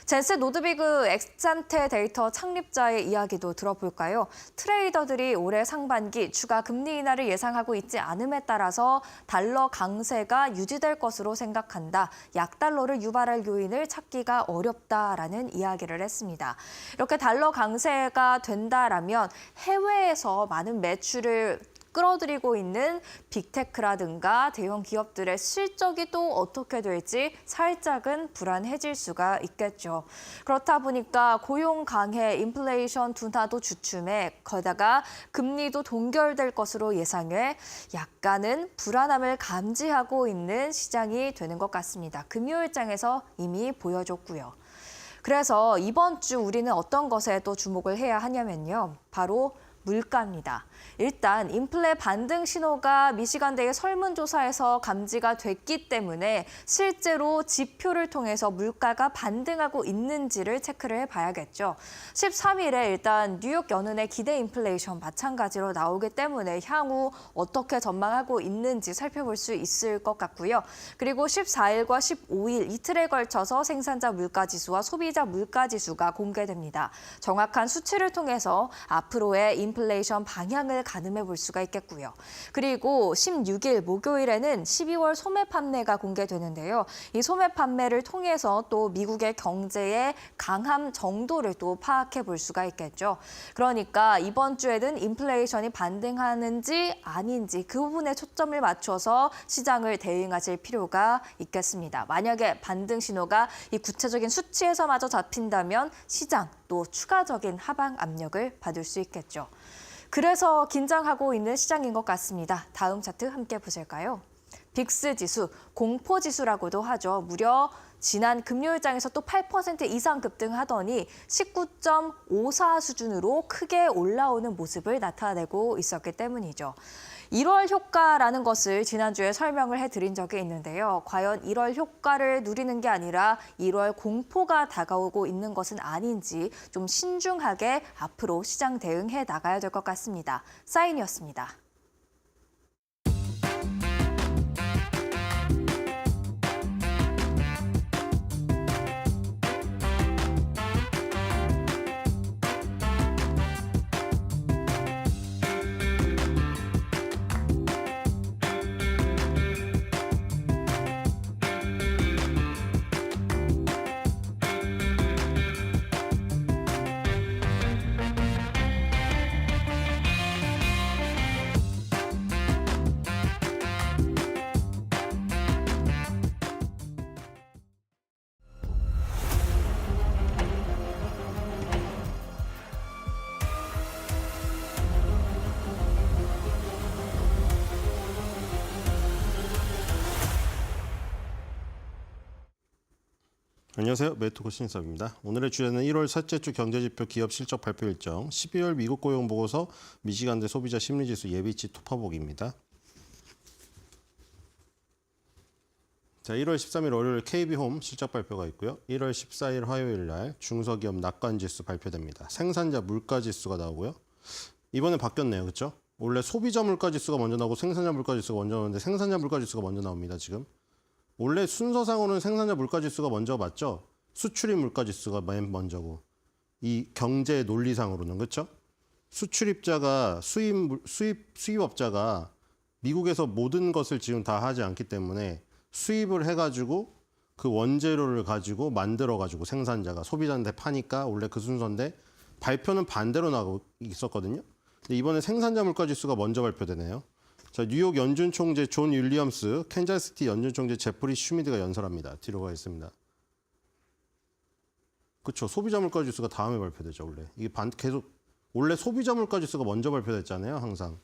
젠스 노드비그 엑산테 데이터 창립자의 이야기도 들어볼까요? 트레이더들이 올해 상반기 추가 금리 인하를 예상하고 있지 않음에 따라서 달러 강세가 유지될 것으로 생각한다. 약달러를 유발할 요인을 찾기가 어렵다라는 이야기를 했습니다. 이렇게 달러 강세가 된다라면 해외에서 많은 매출을 끌어들이고 있는 빅테크라든가 대형 기업들의 실적이 또 어떻게 될지 살짝은 불안해질 수가 있겠죠. 그렇다 보니까 고용 강해, 인플레이션 둔화도 주춤해 거기다가 금리도 동결될 것으로 예상해 약간은 불안함을 감지하고 있는 시장이 되는 것 같습니다. 금요일장에서 이미 보여줬고요. 그래서 이번 주 우리는 어떤 것에 또 주목을 해야 하냐면요. 바로 물가입니다. 일단 인플레 반등 신호가 미시간대의 설문조사에서 감지가 됐기 때문에 실제로 지표를 통해서 물가가 반등하고 있는지를 체크를 해봐야겠죠. 13일에 일단 뉴욕 연은의 기대 인플레이션 마찬가지로 나오기 때문에 향후 어떻게 전망하고 있는지 살펴볼 수 있을 것 같고요. 그리고 14일과 15일 이틀에 걸쳐서 생산자 물가지수와 소비자 물가지수가 공개됩니다. 정확한 수치를 통해서 앞으로의 인플레이션 방향을 가늠해 볼 수가 있겠고요. 그리고 16일 목요일에는 12월 소매 판매가 공개되는데요. 이 소매 판매를 통해서 또 미국의 경제의 강함 정도를 또 파악해 볼 수가 있겠죠. 그러니까 이번 주에는 인플레이션이 반등하는지 아닌지 그 부분에 초점을 맞춰서 시장을 대응하실 필요가 있겠습니다. 만약에 반등 신호가 이 구체적인 수치에서마저 잡힌다면 시장 또 추가적인 하방 압력을 받을 수 있겠죠. 그래서 긴장하고 있는 시장인 것 같습니다. 다음 차트 함께 보실까요? 빅스 지수, 공포 지수라고도 하죠. 무려 지난 금요일장에서 또 8% 이상 급등하더니 19.54 수준으로 크게 올라오는 모습을 나타내고 있었기 때문이죠. 1월 효과라는 것을 지난주에 설명을 해드린 적이 있는데요. 과연 1월 효과를 누리는 게 아니라 1월 공포가 다가오고 있는 것은 아닌지 좀 신중하게 앞으로 시장 대응해 나가야 될 것 같습니다. 사인이었습니다. 안녕하세요. 메이트고 신인섭입니다. 오늘의 주제는 1월 셋째 주 경제지표 기업 실적 발표 일정, 12월 미국 고용 보고서, 미시간대 소비자 심리지수 예비치 투파보기입니다. 자, 1월 13일 월요일 KB홈 실적 발표가 있고요. 1월 14일 화요일 날 중소기업 낙관지수 발표됩니다. 생산자 물가지수가 나오고요. 이번에 바뀌었네요. 그렇죠? 원래 소비자 물가지수가 먼저 나오고 생산자 물가지수가 먼저 나오는데 생산자 물가지수가 먼저 나옵니다. 지금. 원래 순서상으로는 생산자 물가지수가 먼저 맞죠? 수출입 물가지수가 맨 먼저고. 이 경제 논리상으로는 그렇죠? 수출입자가 수입업자가 미국에서 모든 것을 지금 다 하지 않기 때문에 수입을 해가지고 그 원재료를 가지고 만들어가지고 생산자가 소비자한테 파니까 원래 그 순서인데 발표는 반대로 나오고 있었거든요. 근데 이번에 생산자 물가지수가 먼저 발표되네요. 자, 뉴욕 연준 총재 존 윌리엄스, 캔자스시티 연준 총재 제프리 슈미드가 연설합니다. 뒤로 가겠습니다. 그렇죠. 소비자 물가 지수가 다음에 발표되죠, 원래. 이게 계속 원래 소비자 물가 지수가 먼저 발표됐잖아요, 항상.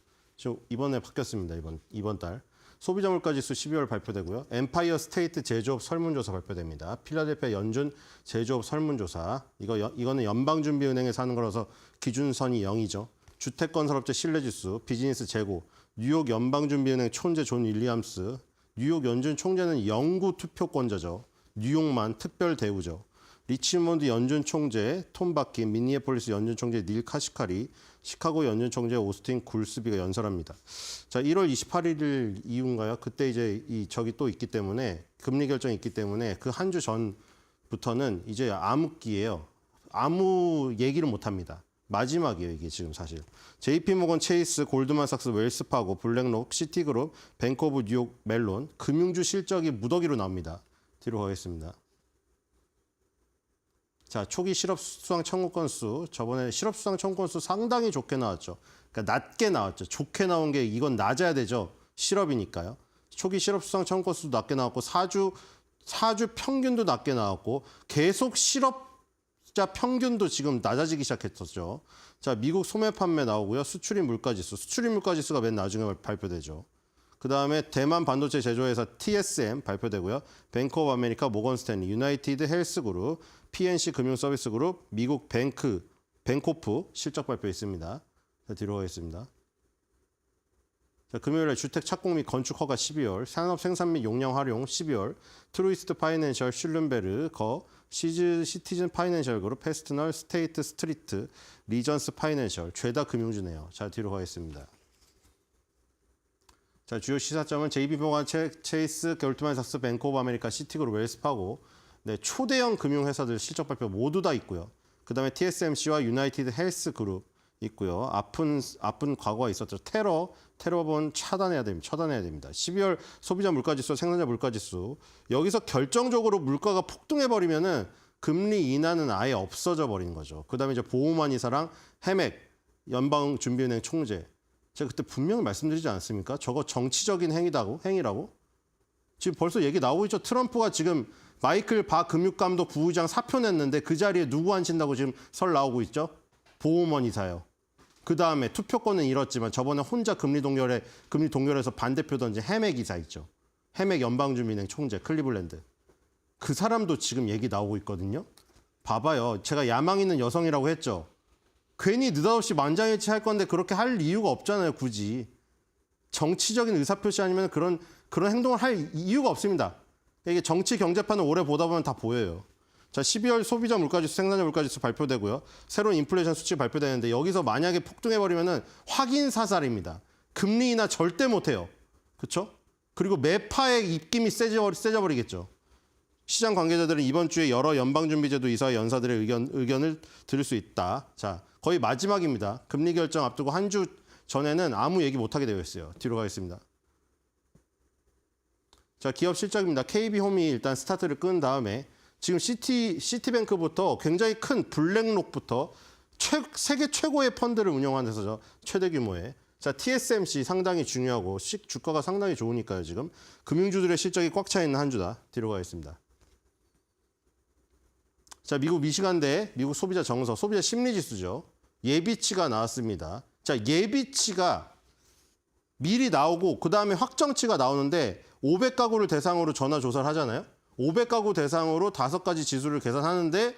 이번에 바뀌었습니다, 이번 달. 소비자 물가 지수 12월 발표되고요. 엠파이어 스테이트 제조업 설문조사 발표됩니다. 필라델피아 연준 제조업 설문조사. 이거는 연방준비은행에서 하는 거라서 기준선이 0이죠. 주택건설업체 신뢰지수, 비즈니스 재고, 뉴욕 연방준비은행 총재 존 윌리엄스, 뉴욕 연준 총재는 영구 투표권자죠. 뉴욕만 특별 대우죠. 리치몬드 연준 총재 톰 바킨, 미니애폴리스 연준 총재 닐 카시카리, 시카고 연준 총재 오스틴 굴스비가 연설합니다. 자, 1월 28일 이후인가요? 그때 이제 저기 또 있기 때문에 금리 결정이 있기 때문에 그 한 주 전부터는 이제 암흑기예요. 아무 얘기를 못 합니다. 마지막이에요, 이게 지금 사실. JP모건 체이스, 골드만삭스, 웰스파고, 블랙록, 시티그룹, 뱅크 오브 뉴욕 멜론, 금융주 실적이 무더기로 나옵니다. 뒤로 가겠습니다. 자, 초기 실업수당 청구 건수, 저번에 실업수당 청구 건수 상당히 좋게 나왔죠. 그러니까 낮게 나왔죠. 좋게 나온 게 이건 낮아야 되죠. 실업이니까요. 초기 실업수당 청구 건수도 낮게 나왔고 4주 평균도 낮게 나왔고 계속 실업자 평균도 지금 낮아지기 시작했었죠. 자, 미국 소매 판매 나오고요. 수출입 물가지수. 수출입 물가지수가 맨 나중에 발표되죠. 그다음에 대만 반도체 제조회사 TSM 발표되고요. 뱅크 오브 아메리카, 모건 스탠리, 유나이티드 헬스그룹, PNC 금융서비스그룹, 미국 뱅코프 실적 발표 있습니다. 자, 뒤로 가겠습니다. 자, 금요일에 주택 착공 및 건축 허가 12월, 산업 생산 및 용량 활용 12월, 트루이스트 파이낸셜, 슐른베르, 시티즌 파이낸셜 그룹, 페스트널, 스테이트 스트리트, 리전스 파이낸셜, 죄다 금융주네요. 자, 뒤로 가겠습니다. 자, 주요 시사점은 JP모건 체이스, 골드만삭스, 뱅크 오브 아메리카, 시티그룹, 웰스파고, 네, 초대형 금융회사들 실적 발표 모두 다 있고요. 그다음에 TSMC와 유나이티드 헬스그룹 있고요. 아픈 과거가 있었죠. 테러본 차단해야 됩니다. 12월 소비자 물가지수, 생산자 물가지수. 여기서 결정적으로 물가가 폭등해버리면은 금리 인하는 아예 없어져 버리는 거죠. 그다음에 이제 보호만 이사랑 해맥 연방준비은행 총재. 제가 그때 분명히 말씀드리지 않았습니까? 저거 정치적인 행위라고? 지금 벌써 얘기 나오고 있죠. 트럼프가 지금 마이클 바 금융감독 부의장 사표 냈는데 그 자리에 누구 앉힌다고 지금 설 나오고 있죠? 보호먼 이사요. 그 다음에 투표권은 잃었지만 저번에 혼자 금리 동결해서 반대표 던진 해맥 이사 있죠. 해맥 연방준비은행 총재 클리블랜드. 그 사람도 지금 얘기 나오고 있거든요. 봐봐요. 제가 야망 있는 여성이라고 했죠. 괜히 느닷없이 만장일치 할 건데 그렇게 할 이유가 없잖아요, 굳이. 정치적인 의사표시 아니면 그런 행동을 할 이유가 없습니다. 이게 정치 경제판을 오래 보다 보면 다 보여요. 자, 12월 소비자 물가지수, 생산자 물가지수 발표되고요. 새로운 인플레이션 수치 발표되는데 여기서 만약에 폭등해버리면은 확인 사살입니다. 금리 인하 절대 못해요. 그렇죠? 그리고 매파의 입김이 세져버리겠죠. 시장 관계자들은 이번 주에 여러 연방준비제도 이사와 연사들의 의견을 들을 수 있다. 자, 거의 마지막입니다. 금리 결정 앞두고 한 주 전에는 아무 얘기 못하게 되어 있어요. 뒤로 가겠습니다. 자, 기업 실적입니다. KB홈이 일단 스타트를 끈 다음에 지금 시티뱅크부터 굉장히 큰 블랙록부터 세계 최고의 펀드를 운영하는 데서 최대 규모의 자, TSMC 상당히 중요하고 주가가 상당히 좋으니까요. 지금 금융주들의 실적이 꽉 차 있는 한 주다. 뒤로 가겠습니다. 자, 미국 미시간대 미국 소비자 정서, 소비자 심리지수죠. 예비치가 나왔습니다. 자, 예비치가 미리 나오고 그다음에 확정치가 나오는데 500가구를 대상으로 전화조사를 하잖아요. 500가구 대상으로 5가지 지수를 계산하는데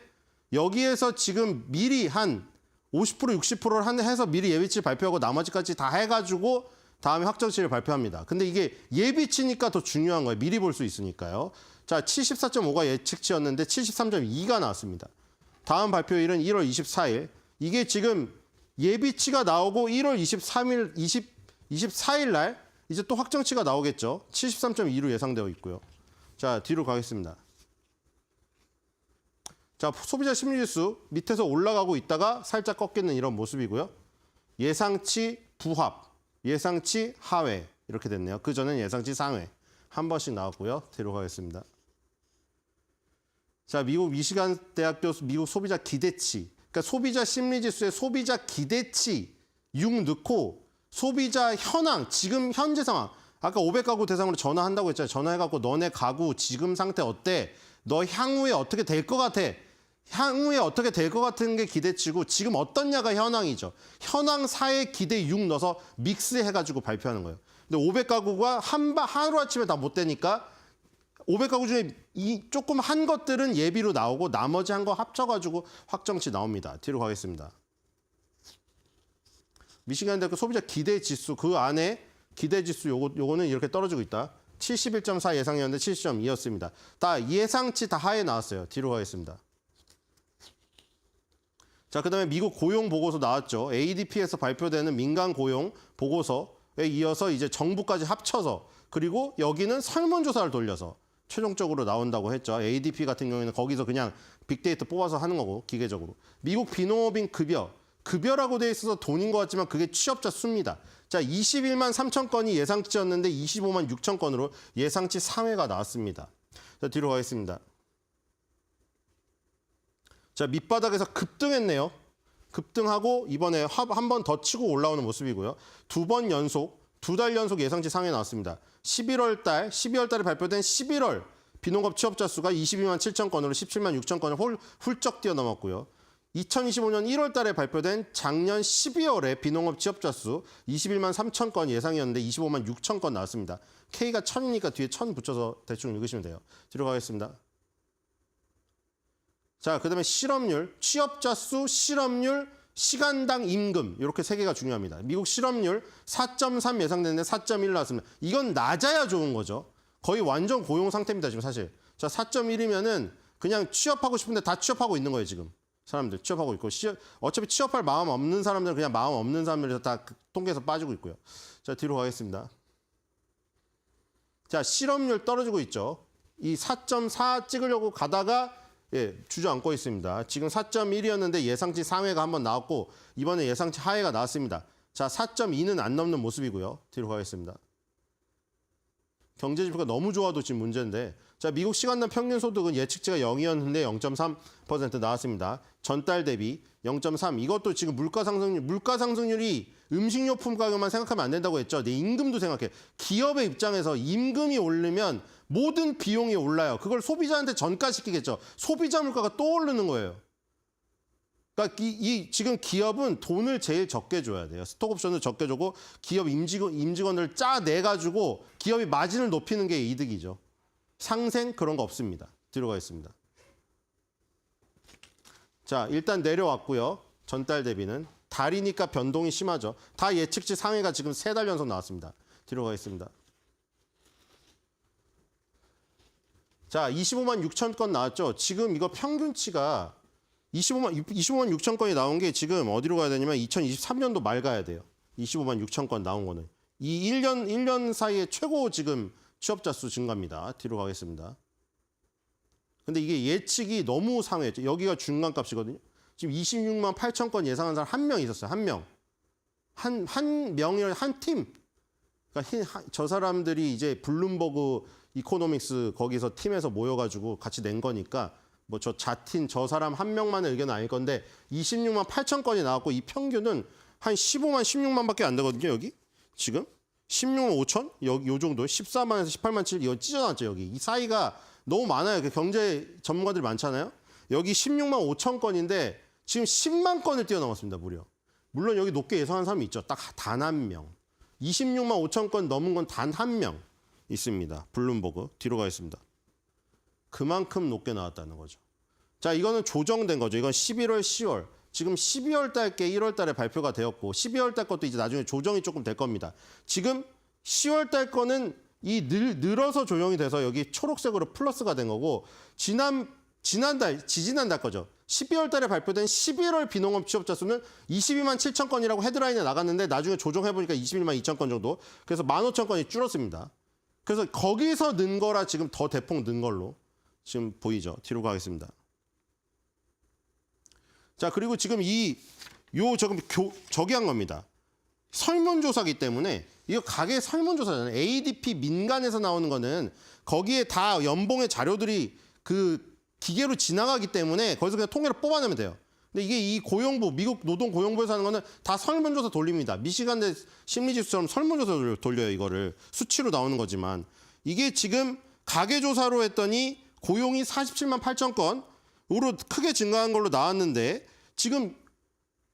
여기에서 지금 미리 한 50%, 60%를 해서 미리 예비치 발표하고 나머지까지 다 해가지고 다음에 확정치를 발표합니다. 근데 이게 예비치니까 더 중요한 거예요. 미리 볼 수 있으니까요. 자, 74.5가 예측치였는데 73.2가 나왔습니다. 다음 발표일은 1월 24일. 이게 지금 예비치가 나오고 1월 24일 날 이제 또 확정치가 나오겠죠. 73.2로 예상되어 있고요. 자, 뒤로 가겠습니다. 자, 소비자 심리지수 밑에서 올라가고 있다가 살짝 꺾이는 이런 모습이고요. 예상치 부합, 예상치 하회 이렇게 됐네요. 그전엔 예상치 상회 한 번씩 나왔고요. 뒤로 가겠습니다. 자, 미국 미시간 대학교 미국 소비자 기대치, 그러니까 소비자 심리지수에 소비자 기대치 6 넣고 소비자 현황, 지금 현재 상황. 아까 500가구 대상으로 전화한다고 했잖아요. 전화해갖고 너네 가구 지금 상태 어때? 너 향후에 어떻게 될 것 같아? 향후에 어떻게 될 것 같은 게 기대치고 지금 어떻냐가 현황이죠. 현황 4에 기대 6 넣어서 믹스해가지고 발표하는 거예요. 근데 500가구가 하루아침에 다 못 되니까 500가구 중에 조금 한 것들은 예비로 나오고 나머지 한 거 합쳐가지고 확정치 나옵니다. 뒤로 가겠습니다. 미시간 대학교 소비자 기대 지수 그 안에 기대 지수 요거는 이렇게 떨어지고 있다. 71.4 예상이었는데 70.2였습니다. 다 예상치 다 하에 나왔어요. 뒤로 가겠습니다. 자, 그다음에 미국 고용 보고서 나왔죠. ADP에서 발표되는 민간 고용 보고서에 이어서 이제 정부까지 합쳐서 그리고 여기는 설문조사를 돌려서 최종적으로 나온다고 했죠. ADP 같은 경우에는 거기서 그냥 빅데이터 뽑아서 하는 거고 기계적으로. 미국 비농업인 급여라고 돼 있어서 돈인 것 같지만 그게 취업자 수입니다. 자, 21만 3천 건이 예상치였는데 25만 6천 건으로 예상치 3회가 나왔습니다. 자, 뒤로 가겠습니다. 자, 밑바닥에서 급등했네요. 급등하고 이번에 한 번 더 치고 올라오는 모습이고요. 두 달 연속 예상치 상회 나왔습니다. 12월 달에 발표된 11월 비농업 취업자 수가 22만 7천 건으로 17만 6천 건을 훌쩍 뛰어넘었고요. 2025년 1월 달에 발표된 작년 12월에 비농업 취업자 수 21만 3천 건 예상이었는데 25만 6천 건 나왔습니다. K가 1000이니까 뒤에 1000 붙여서 대충 읽으시면 돼요. 뒤로 가겠습니다. 자, 그다음에 실업률, 취업자 수, 실업률, 시간당 임금 이렇게 세 개가 중요합니다. 미국 실업률 4.3 예상되는데 4.1 나왔습니다. 이건 낮아야 좋은 거죠. 거의 완전 고용 상태입니다, 지금 사실. 자, 4.1이면은 그냥 취업하고 싶은데 다 취업하고 있는 거예요, 지금. 사람들 취업하고 있고 어차피 취업할 마음 없는 사람들은 그냥 마음 없는 사람들에서 다 통계에서 빠지고 있고요. 자, 뒤로 가겠습니다. 자, 실업률 떨어지고 있죠. 이 4.4 찍으려고 가다가 주저앉고 있습니다. 지금 4.1이었는데 예상치 상회가 한번 나왔고 이번에 예상치 하회가 나왔습니다. 자, 4.2는 안 넘는 모습이고요. 뒤로 가겠습니다. 경제 지표가 너무 좋아도 지금 문제인데 자, 미국 시간당 평균 소득은 예측치가 0이었는데 0.3% 나왔습니다. 전달 대비 0.3. 이것도 지금 물가 상승률이 음식료품 가격만 생각하면 안 된다고 했죠. 내 임금도 생각해. 기업의 입장에서 임금이 오르면 모든 비용이 올라요. 그걸 소비자한테 전가시키겠죠. 소비자 물가가 또 오르는 거예요. 그러니까 지금 기업은 돈을 제일 적게 줘야 돼요. 스톡옵션을 적게 주고 기업 임직원들 짜내가지고 기업이 마진을 높이는 게 이득이죠. 상생 그런 거 없습니다. 뒤로 가겠습니다. 자, 일단 내려왔고요. 전달 대비는. 달이니까 변동이 심하죠. 다 예측치 상회가 지금 3달 연속 나왔습니다. 뒤로 가겠습니다. 자, 25만 6천 건 나왔죠. 지금 이거 평균치가 25만 6천 건이 나온 게 지금 어디로 가야 되냐면 2023년도 말 가야 돼요. 25만 6천 건 나온 거는. 이 1년 사이에 최고 지금 취업자 수 증가입니다. 뒤로 가겠습니다. 근데 이게 예측이 너무 상회했죠. 여기가 중간값이거든요. 지금 26만 8천 건 예상한 사람 한 명 있었어요. 한 명. 한 명이랑 한 팀. 그러니까 저 사람들이 이제 블룸버그 이코노믹스 거기서 팀에서 모여가지고 같이 낸 거니까 뭐 저 자틴 저 사람 한 명만의 의견은 아닐 건데 26만 8천 건이 나왔고 이 평균은 한 15만 16만밖에 안 되거든요. 여기 지금 16만 5천 여기 요 정도 14만에서 18만 7 이거 찢어놨죠. 여기 이 사이가 너무 많아요. 그 경제 전문가들이 많잖아요. 여기 16만 5천 건인데 지금 10만 건을 뛰어넘었습니다. 무려. 물론 여기 높게 예상한 사람이 있죠. 딱 단 한 명. 26만 5천 건 넘은 건 단 한 명 있습니다. 블룸버그. 뒤로 가겠습니다. 그만큼 높게 나왔다는 거죠. 자, 이거는 조정된 거죠. 이건 11월, 10월. 지금 12월 달께 1월 달에 발표가 되었고 12월 달 것도 이제 나중에 조정이 조금 될 겁니다. 지금 10월 달 거는 늘어서 조정이 돼서 여기 초록색으로 플러스가 된 거고 지지난달 거죠. 12월 달에 발표된 11월 비농업 취업자 수는 22만 7천 건이라고 헤드라인에 나갔는데 나중에 조정해보니까 21만 2천 건 정도. 그래서 15,000 건이 줄었습니다. 그래서 거기서 는 거라 지금 더 대폭 는 걸로 지금 보이죠. 뒤로 가겠습니다. 자, 그리고 지금 저기 한 겁니다. 설문조사기 때문에 이거 가계 설문조사잖아요. ADP 민간에서 나오는 거는 거기에 다 연봉의 자료들이 그 기계로 지나가기 때문에 거기서 그냥 통계를 뽑아내면 돼요. 근데 이게 이 고용부, 미국 노동고용부에서 하는 거는 다 설문조사 돌립니다. 미시간대 심리지수처럼 설문조사 돌려요, 이거를. 수치로 나오는 거지만. 이게 지금 가계조사로 했더니 고용이 47만 8천 건, 으로 크게 증가한 걸로 나왔는데 지금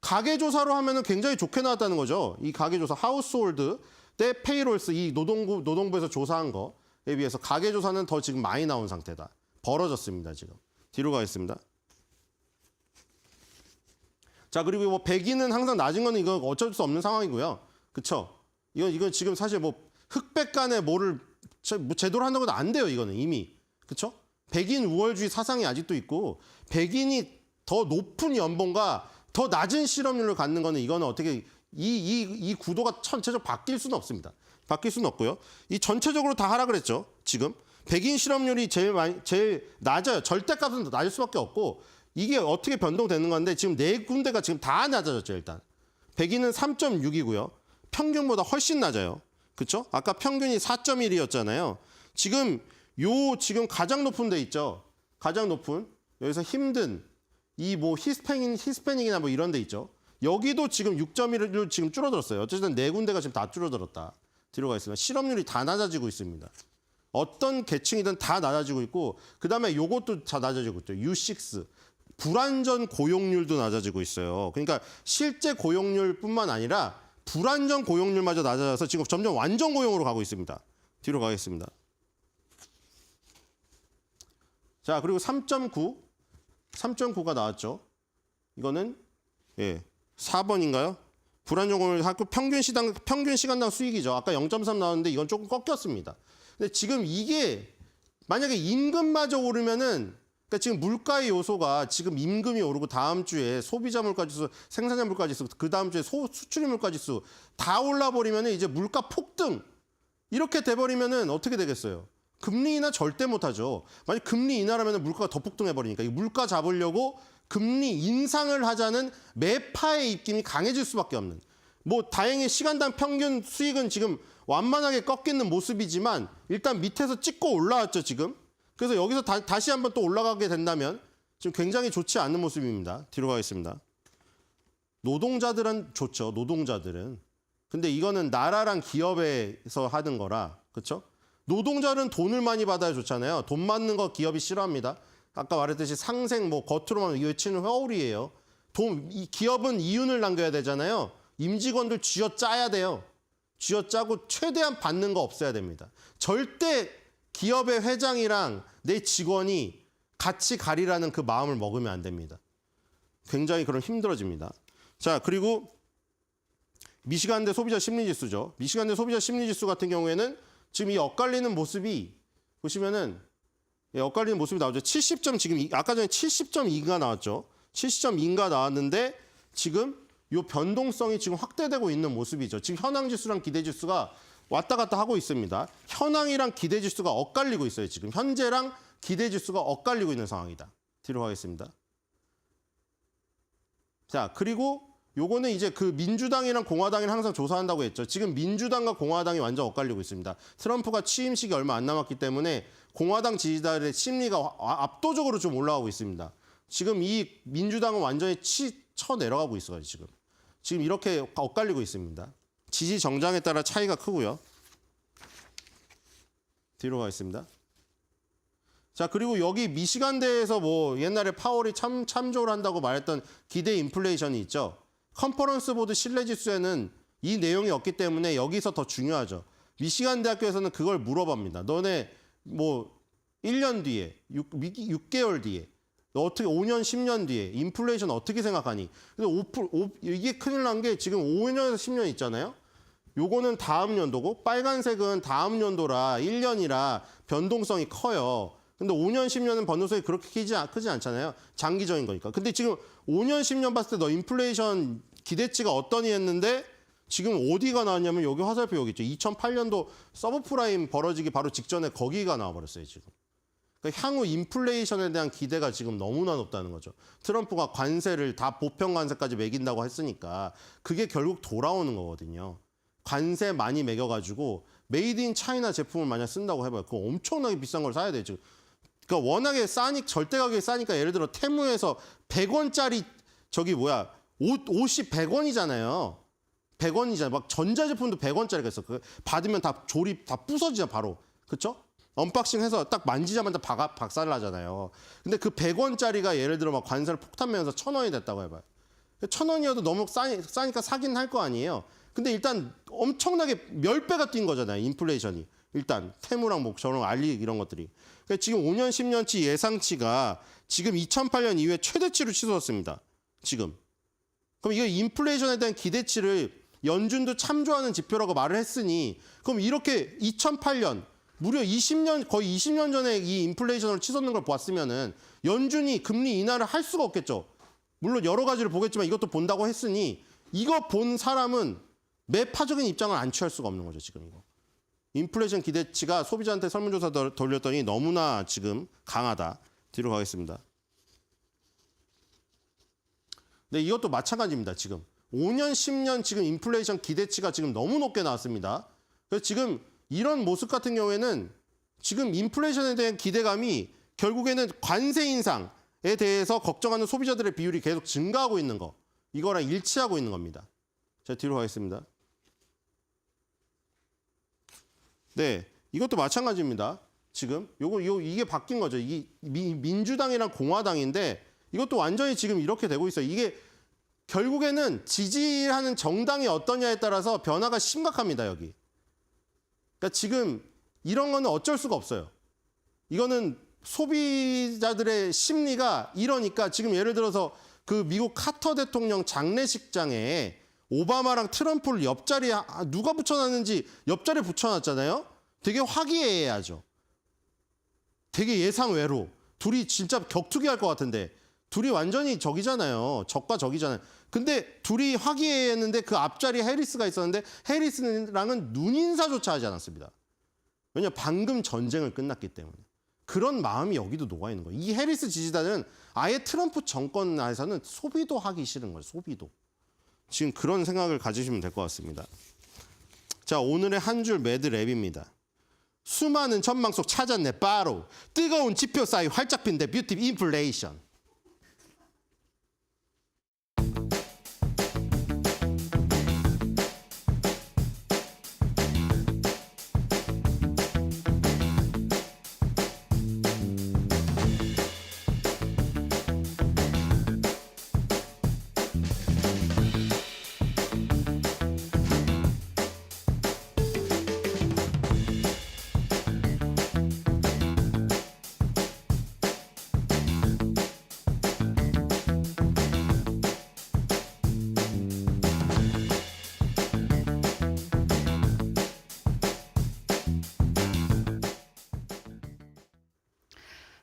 가계조사로 하면은 굉장히 좋게 나왔다는 거죠. 이 가계조사 하우스홀드 대 페이롤스 이 노동부에서 조사한 거에 비해서 가계조사는 더 지금 많이 나온 상태다. 벌어졌습니다. 지금. 뒤로 가겠습니다. 자, 그리고 뭐 백인은 항상 낮은 거는 이거 어쩔 수 없는 상황이고요. 그렇죠? 이건 지금 사실 뭐 흑백 간에 뭐를 제대로 한다고 해도 안 돼요. 이거는 이미. 그렇죠? 백인 우월주의 사상이 아직도 있고 백인이 더 높은 연봉과 더 낮은 실업률을 갖는 거는 이거는 어떻게 이 구도가 전체적으로 바뀔 수는 없습니다. 바뀔 수는 없고요. 이 전체적으로 다 하락을 했죠. 지금 백인 실업률이 제일 낮아요. 절대값은 더 낮을 수밖에 없고 이게 어떻게 변동되는 건데 지금 네 군데가 지금 다 낮아졌죠. 일단 백인은 3.6이고요. 평균보다 훨씬 낮아요. 그렇죠? 아까 평균이 4.1이었잖아요. 지금 지금 가장 높은 데 있죠. 가장 높은 여기서 힘든 이 뭐 히스패닉이나 뭐 이런 데 있죠. 여기도 지금 6.1로 지금 줄어들었어요. 어쨌든 네 군데가 지금 다 줄어들었다. 뒤로 가겠습니다. 실업률이 다 낮아지고 있습니다. 어떤 계층이든 다 낮아지고 있고 그다음에 요것도 다 낮아지고 있죠. U6 불안전 고용률도 낮아지고 있어요. 그러니까 실제 고용률뿐만 아니라 불안전 고용률마저 낮아져서 지금 점점 완전 고용으로 가고 있습니다. 뒤로 가겠습니다. 자, 그리고 3.9가 나왔죠. 이거는 4번인가요? 불안전 고용률 학교 평균 시간당 수익이죠. 아까 0.3 나왔는데 이건 조금 꺾였습니다. 근데 지금 이게 만약에 임금마저 오르면은 그러니까 지금 물가의 요소가 지금 임금이 오르고 다음 주에 소비자 물가지수, 생산자 물가지수, 그 다음 주에 수출입 물가지수 다 올라버리면은 이제 물가 폭등 이렇게 돼버리면은 어떻게 되겠어요? 금리 인하 절대 못하죠. 만약 금리 인하라면 물가가 더 폭등해버리니까 이 물가 잡으려고 금리 인상을 하자는 매파의 입김이 강해질 수밖에 없는. 뭐 다행히 시간당 평균 수익은 지금 완만하게 꺾이는 모습이지만 일단 밑에서 찍고 올라왔죠 지금. 그래서 여기서 다시 한번 또 올라가게 된다면 지금 굉장히 좋지 않은 모습입니다. 뒤로 가겠습니다. 노동자들은 좋죠. 노동자들은. 근데 이거는 나라랑 기업에서 하는 거라. 그렇죠? 노동자는 돈을 많이 받아야 좋잖아요. 돈 받는 거 기업이 싫어합니다. 아까 말했듯이 상생 뭐 겉으로만 외치는 회오리예요. 이 기업은 이윤을 남겨야 되잖아요. 임직원들 쥐어짜야 돼요. 쥐어짜고 최대한 받는 거 없애야 됩니다. 절대 기업의 회장이랑 내 직원이 같이 가리라는 그 마음을 먹으면 안 됩니다. 굉장히 그럼 힘들어집니다. 자, 그리고 미시간대 소비자 심리지수죠. 미시간대 소비자 심리지수 같은 경우에는 지금 이 엇갈리는 모습이 보시면은 엇갈리는 모습이 나오죠. 70점 지금 아까 전에 70.2가 나왔죠. 70.2가 나왔는데 지금 이 변동성이 지금 확대되고 있는 모습이죠. 지금 현황지수랑 기대지수가 왔다 갔다 하고 있습니다. 현황이랑 기대지수가 엇갈리고 있어요. 지금 현재랑 기대지수가 엇갈리고 있는 상황이다. 뒤로 가겠습니다. 자, 그리고 요거는 이제 그 민주당이랑 공화당이랑 항상 조사한다고 했죠. 지금 민주당과 공화당이 완전 엇갈리고 있습니다. 트럼프가 취임식이 얼마 안 남았기 때문에 공화당 지지자들의 심리가 압도적으로 좀 올라가고 있습니다. 지금 이 민주당은 완전히 쳐 내려가고 있어요. 지금 이렇게 엇갈리고 있습니다. 지지 정당에 따라 차이가 크고요. 뒤로 가겠습니다. 자, 그리고 여기 미시간대에서 뭐 옛날에 파월이 참조를 한다고 말했던 기대 인플레이션이 있죠. 컨퍼런스 보드 신뢰지수에는 이 내용이 없기 때문에 여기서 더 중요하죠. 미시간 대학교에서는 그걸 물어봅니다. 너네 뭐 1년 뒤에, 6개월 뒤에, 너 어떻게 5년, 10년 뒤에 인플레이션 어떻게 생각하니? 근데 이게 큰일 난 게 지금 5년에서 10년 있잖아요. 요거는 다음 연도고 빨간색은 다음 연도라 1년이라 변동성이 커요. 근데 5년, 10년은 변동성이 그렇게 크지 않잖아요. 장기적인 거니까. 근데 지금 5년, 10년 봤을 때 너 인플레이션 기대치가 어떠니 했는데 지금 어디가 나왔냐면 여기 화살표 여기 있죠. 2008년도 서브프라임 벌어지기 바로 직전에 거기가 나와버렸어요. 지금. 그러니까 향후 인플레이션에 대한 기대가 지금 너무나 높다는 거죠. 트럼프가 관세를 다 보편 관세까지 매긴다고 했으니까 그게 결국 돌아오는 거거든요. 관세 많이 매겨가지고 메이드 인 차이나 제품을 만약 쓴다고 해봐요. 그거 엄청나게 비싼 걸 사야 돼요. 지금. 그러니까 워낙에 절대 가격이 싸니까 예를 들어 테무에서 100원짜리 옷이 100원이잖아요. 100원이잖아요. 막 전자제품도 100원짜리가 있어. 받으면 다 조립 다 부서지잖아 바로. 그렇죠? 언박싱해서 딱 만지자마자 박살나잖아요. 근데 그 100원짜리가 예를 들어 막 관세를 폭탄면서 1,000원이 됐다고 해봐요. 1,000원이어도 너무 싸니까 사긴 할 거 아니에요. 근데 일단 엄청나게 몇 배가 뛴 거잖아요. 인플레이션이. 일단 태무랑 뭐 저런 알리 이런 것들이. 그러니까 지금 5년, 10년치 예상치가 지금 2008년 이후에 최대치로 치솟았습니다. 지금. 그럼 이거 인플레이션에 대한 기대치를 연준도 참조하는 지표라고 말을 했으니 그럼 이렇게 2008년 무려 20년 거의 20년 전에 이 인플레이션을 치솟는 걸 보았으면은 연준이 금리 인하를 할 수가 없겠죠. 물론 여러 가지를 보겠지만 이것도 본다고 했으니 이거 본 사람은 매파적인 입장을 안 취할 수가 없는 거죠, 지금 이거. 인플레이션 기대치가 소비자한테 설문조사 돌렸더니 너무나 지금 강하다. 뒤로 가겠습니다. 네, 이것도 마찬가지입니다, 지금. 5년, 10년 지금 인플레이션 기대치가 지금 너무 높게 나왔습니다. 그래서 지금 이런 모습 같은 경우에는 지금 인플레이션에 대한 기대감이 결국에는 관세 인상에 대해서 걱정하는 소비자들의 비율이 계속 증가하고 있는 거. 이거랑 일치하고 있는 겁니다. 자, 뒤로 가겠습니다. 네, 이것도 마찬가지입니다. 지금 이게 바뀐 거죠. 이게 민주당이랑 공화당인데 이것도 완전히 지금 이렇게 되고 있어요. 이게 결국에는 지지하는 정당이 어떠냐에 따라서 변화가 심각합니다, 여기. 그러니까 지금 이런 거는 어쩔 수가 없어요. 이거는 소비자들의 심리가 이러니까 지금 예를 들어서 그 미국 카터 대통령 장례식장에 오바마랑 트럼프를 옆자리에 누가 붙여놨는지 옆자리에 붙여놨잖아요. 되게 화기애애하죠. 되게 예상외로. 둘이 진짜 격투기 할 것 같은데 둘이 완전히 적이잖아요. 적과 적이잖아요. 근데 둘이 화기애애했는데 그 앞자리에 해리스가 있었는데 해리스랑은 눈인사조차 하지 않았습니다. 왜냐 방금 전쟁을 끝났기 때문에. 그런 마음이 여기도 녹아있는 거예요. 이 해리스 지지단은 아예 트럼프 정권 안에서는 소비도 하기 싫은 거예요. 소비도. 지금 그런 생각을 가지시면 될 것 같습니다. 자, 오늘의 한 줄 매드랩입니다. 수많은 전망 속 찾았네 바로 뜨거운 지표 사이 활짝 핀 뷰티 인플레이션.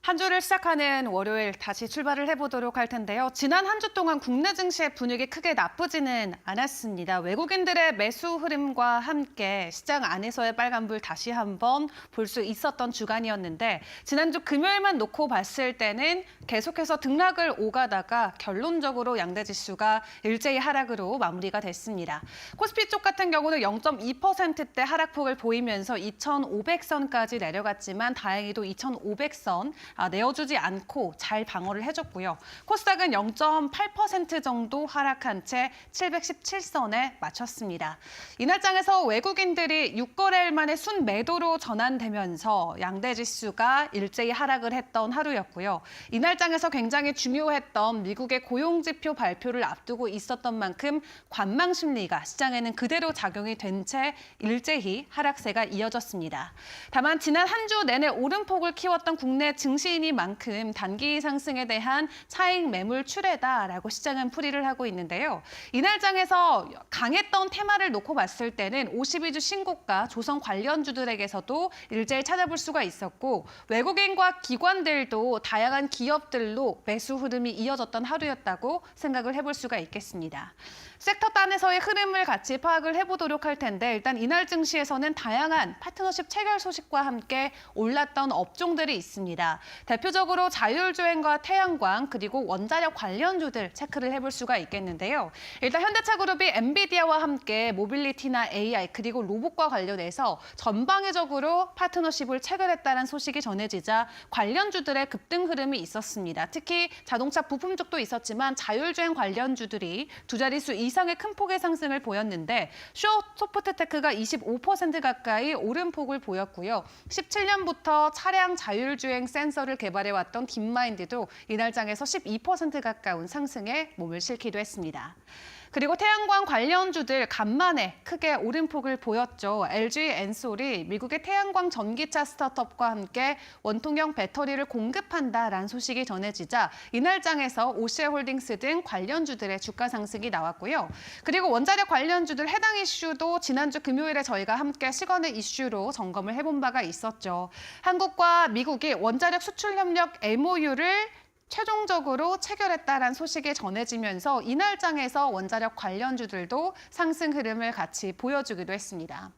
한 주를 시작하는 월요일 다시 출발을 해보도록 할 텐데요. 지난 한 주 동안 국내 증시의 분위기 크게 나쁘지는 않았습니다. 외국인들의 매수 흐름과 함께 시장 안에서의 빨간불 다시 한번 볼 수 있었던 주간이었는데 지난주 금요일만 놓고 봤을 때는 계속해서 등락을 오가다가 결론적으로 양대 지수가 일제히 하락으로 마무리가 됐습니다. 코스피 쪽 같은 경우는 0.2%대 하락폭을 보이면서 2,500선까지 내려갔지만 다행히도 2,500선 내어주지 않고 잘 방어를 해줬고요. 코스닥은 0.8% 정도 하락한 채 717선에 마쳤습니다. 이날장에서 외국인들이 6거래일 만에 순매도로 전환되면서 양대 지수가 일제히 하락을 했던 하루였고요. 이날장에서 굉장히 중요했던 미국의 고용지표 발표를 앞두고 있었던 만큼 관망 심리가 시장에는 그대로 작용이 된 채 일제히 하락세가 이어졌습니다. 다만 지난 한 주 내내 오름폭을 키웠던 국내 증시이니만큼 단기 상승에 대한 차익 매물 출회다라고 시장은 풀이를 하고 있는데요. 이날장에서 강했던 테마를 놓고 봤을 때는 52주 신고가 조선 관련주들에게서도 일제히 찾아볼 수가 있었고 외국인과 기관들도 다양한 기업들로 매수 흐름이 이어졌던 하루였다고 생각을 해볼 수가 있겠습니다. 섹터 단에서의 흐름을 같이 파악을 해보도록 할 텐데 일단 이날 증시에서는 다양한 파트너십 체결 소식과 함께 올랐던 업종들이 있습니다. 대표적으로 자율주행과 태양광 그리고 원자력 관련주들 체크를 해볼 수가 있겠는데요. 일단 현대차그룹이 엔비디아와 함께 모빌리티나 AI 그리고 로봇과 관련해서 전방위적으로 파트너십을 체결했다는 소식이 전해지자 관련주들의 급등 흐름이 있었습니다. 특히 자동차 부품 쪽도 있었지만 자율주행 관련주들이 두 자릿수 이상의 큰 폭의 상승을 보였는데 소프트테크가 25% 가까이 오름폭을 보였고요. 17년부터 차량 자율주행 센서를 개발해왔던 딥마인드도 이날 장에서 12% 가까운 상승에 몸을 실기도 했습니다. 그리고 태양광 관련주들 간만에 크게 오름폭을 보였죠. LG 엔솔이 미국의 태양광 전기차 스타트업과 함께 원통형 배터리를 공급한다라는 소식이 전해지자 이날 장에서 오시아홀딩스 등 관련주들의 주가 상승이 나왔고요. 그리고 원자력 관련주들 해당 이슈도 지난주 금요일에 저희가 함께 시간의 이슈로 점검을 해본 바가 있었죠. 한국과 미국이 원자력 수출 협력 MOU를 최종적으로 체결했다라는 소식이 전해지면서 이날 장에서 원자력 관련주들도 상승 흐름을 같이 보여주기도 했습니다.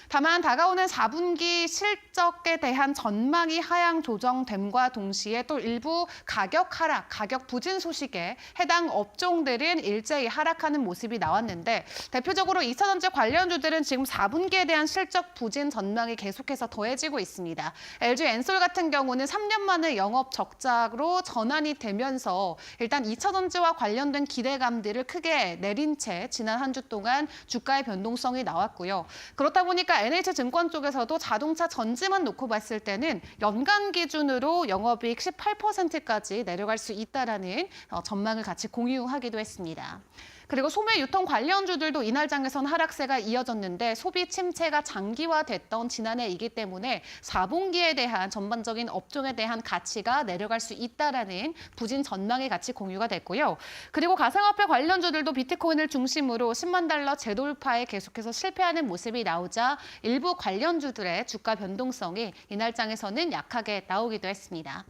다만 다가오는 4분기 실적에 대한 전망이 하향 조정됨과 동시에 또 일부 가격 하락, 가격 부진 소식에 해당 업종들은 일제히 하락하는 모습이 나왔는데 대표적으로 2차전지 관련주들은 지금 4분기에 대한 실적 부진 전망이 계속해서 더해지고 있습니다. LG 엔솔 같은 경우는 3년 만에 영업 적자로 전환이 되면서 일단 2차전지와 관련된 기대감들을 크게 내린 채 지난 한 주 동안 주가의 변동성이 나왔고요. 그렇다 보니까 NH증권 쪽에서도 자동차 전지만 놓고 봤을 때는 연간 기준으로 영업이익 18%까지 내려갈 수 있다라는 전망을 같이 공유하기도 했습니다. 그리고 소매 유통 관련주들도 이날 장에선 하락세가 이어졌는데 소비 침체가 장기화됐던 지난해이기 때문에 4분기에 대한 전반적인 업종에 대한 가치가 내려갈 수 있다라는 부진 전망이 같이 공유가 됐고요. 그리고 가상화폐 관련주들도 비트코인을 중심으로 10만 달러 재돌파에 계속해서 실패하는 모습이 나오자 일부 관련주들의 주가 변동성이 이날 장에서는 약하게 나오기도 했습니다.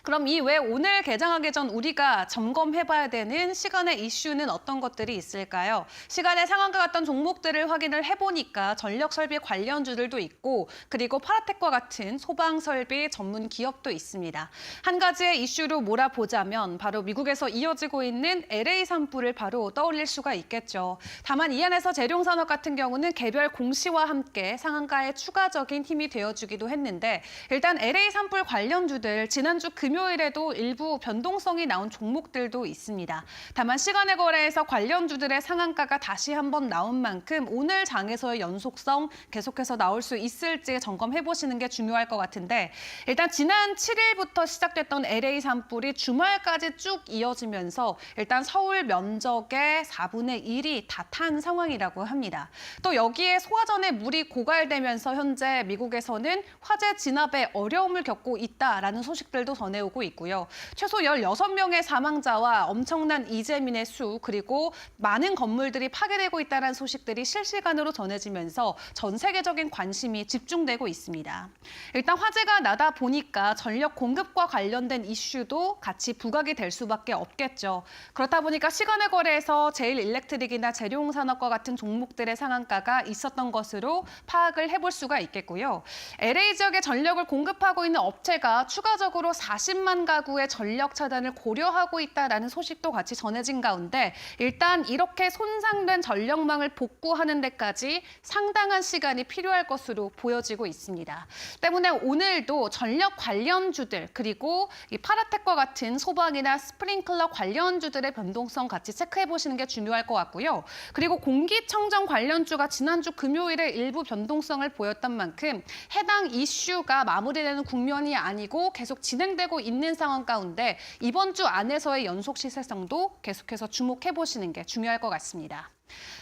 그럼 이 외 오늘 개장하기 전 우리가 점검해봐야 되는 시간의 이슈는 어떤 것들이 있을까요? 시간의 상한가 같던 종목들을 확인을 해보니까 전력설비 관련주들도 있고 그리고 파라텍과 같은 소방설비 전문 기업도 있습니다. 한 가지의 이슈로 몰아보자면 바로 미국에서 이어지고 있는 LA 산불을 바로 떠올릴 수가 있겠죠. 다만 이 안에서 재룡산업 같은 경우는 개별 공시와 함께 상한가의 추가적인 힘이 되어주기도 했는데 일단 LA 산불 관련주들 지난주 금요일에도 일부 변동성이 나온 종목들도 있습니다. 다만 시간의 거래에서 관련주들의 상한가가 다시 한번 나온 만큼 오늘 장에서의 연속성 계속해서 나올 수 있을지 점검해보시는 게 중요할 것 같은데 일단 지난 7일부터 시작됐던 LA 산불이 주말까지 쭉 이어지면서 일단 서울 면적의 4분의 1이 다 탄 상황이라고 합니다. 또 여기에 소화전에 물이 고갈되면서 현재 미국에서는 화재 진압에 어려움을 겪고 있다라는 소식들도 전해오고 있고요. 최소 16명의 사망자와 엄청난 이재민의 수 그리고 많은 건물들이 파괴되고 있다는 소식들이 실시간으로 전해지면서 전 세계적인 관심이 집중되고 있습니다. 일단 화재가 나다 보니까 전력 공급과 관련된 이슈도 같이 부각이 될 수밖에 없겠죠. 그렇다 보니까 시간의 거래에서 제일일렉트릭이나 재룡산업과 같은 종목들의 상한가가 있었던 것으로 파악을 해볼 수가 있겠고요. LA 지역에 전력을 공급하고 있는 업체가 추가적으로 40만 가구의 전력 차단을 고려하고 있다는 소식도 같이 전해진 가운데 일단 이렇게 손상된 전력망을 복구하는 데까지 상당한 시간이 필요할 것으로 보여지고 있습니다. 때문에 오늘도 전력 관련주들 그리고 이 파라텍과 같은 소방이나 스프링클러 관련주들의 변동성 같이 체크해 보시는 게 중요할 것 같고요. 그리고 공기청정 관련주가 지난주 금요일에 일부 변동성을 보였던 만큼 해당 이슈가 마무리되는 국면이 아니고 계속 진행되고 있는 상황 가운데 이번 주 안에서의 연속 시세성도 계속해서 주목해 보시는 게 중요할 것 같습니다.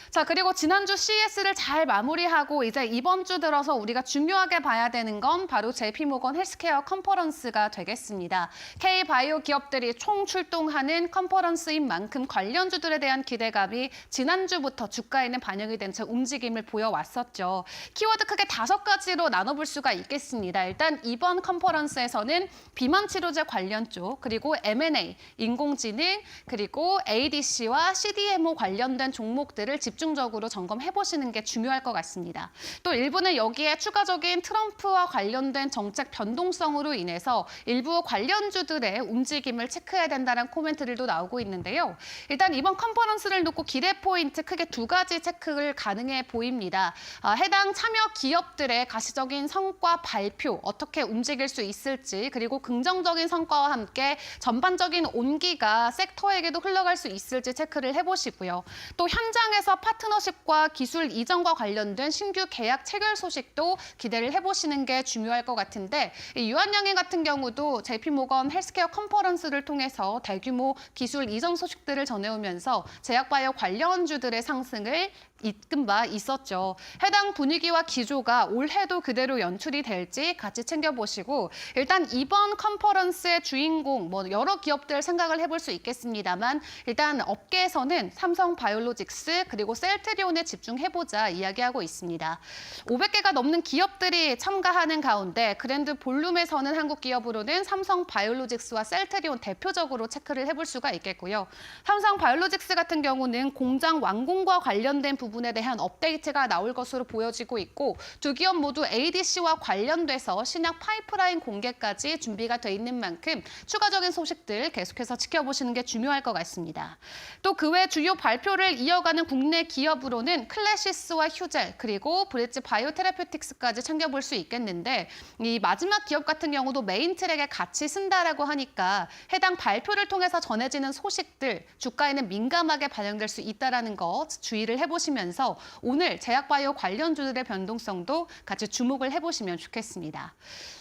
자, 그리고 지난주 CES를 잘 마무리하고 이제 이번 주 들어서 우리가 중요하게 봐야 되는 건 바로 JP모건 헬스케어 컨퍼런스가 되겠습니다. K바이오 기업들이 총 출동하는 컨퍼런스인 만큼 관련주들에 대한 기대감이 지난주부터 주가에는 반영이 된 채 움직임을 보여왔었죠. 키워드 크게 5가지로 나눠볼 수가 있겠습니다. 일단 이번 컨퍼런스에서는 비만 치료제 관련 쪽, 그리고 M&A, 인공지능, 그리고 ADC와 CDMO 관련된 종목들 기업들을 집중적으로 점검해 보시는 게 중요할 것 같습니다. 또 일부는 여기에 추가적인 트럼프와 관련된 정책 변동성으로 인해서 일부 관련주들의 움직임을 체크해야 된다는 코멘트들도 나오고 있는데요. 일단 이번 컨퍼런스를 놓고 기대 포인트 크게 두 가지 체크를 가능해 보입니다. 해당 참여 기업들의 가시적인 성과 발표, 어떻게 움직일 수 있을지, 그리고 긍정적인 성과와 함께 전반적인 온기가 섹터에게도 흘러갈 수 있을지 체크를 해보시고요. 또 현장에서 파트너십과 기술 이전과 관련된 신규 계약 체결 소식도 기대를 해보시는 게 중요할 것 같은데, 유한양행 같은 경우도 JP모건 헬스케어 컨퍼런스를 통해서 대규모 기술 이전 소식들을 전해오면서 제약바이오 관련주들의 상승을 이끈 바 있었죠. 해당 분위기와 기조가 올해도 그대로 연출이 될지 같이 챙겨보시고, 일단 이번 컨퍼런스의 주인공 여러 기업들 생각을 해볼 수 있겠습니다만, 일단 업계에서는 삼성바이오로직스 그리고 셀트리온에 집중해보자 이야기하고 있습니다. 500개가 넘는 기업들이 참가하는 가운데 그랜드 볼룸에서는 한국 기업으로는 삼성바이오로직스와 셀트리온 대표적으로 체크를 해볼 수가 있겠고요. 삼성바이오로직스 같은 경우는 공장 완공과 관련된 부분에 대한 업데이트가 나올 것으로 보여지고 있고, 두 기업 모두 ADC와 관련돼서 신약 파이프라인 공개까지 준비가 돼 있는 만큼 추가적인 소식들 계속해서 지켜보시는 게 중요할 것 같습니다. 또 그 외 주요 발표를 이어가는 국내 기업으로는 클래시스와 휴젤 그리고 브릿지 바이오테라퓨틱스까지 챙겨볼 수 있겠는데, 이 마지막 기업 같은 경우도 메인 트랙에 같이 쓴다라고 하니까 해당 발표를 통해서 전해지는 소식들 주가에는 민감하게 반영될 수 있다는 거 주의를 해보시면서 오늘 제약바이오 관련주들의 변동성도 같이 주목을 해보시면 좋겠습니다.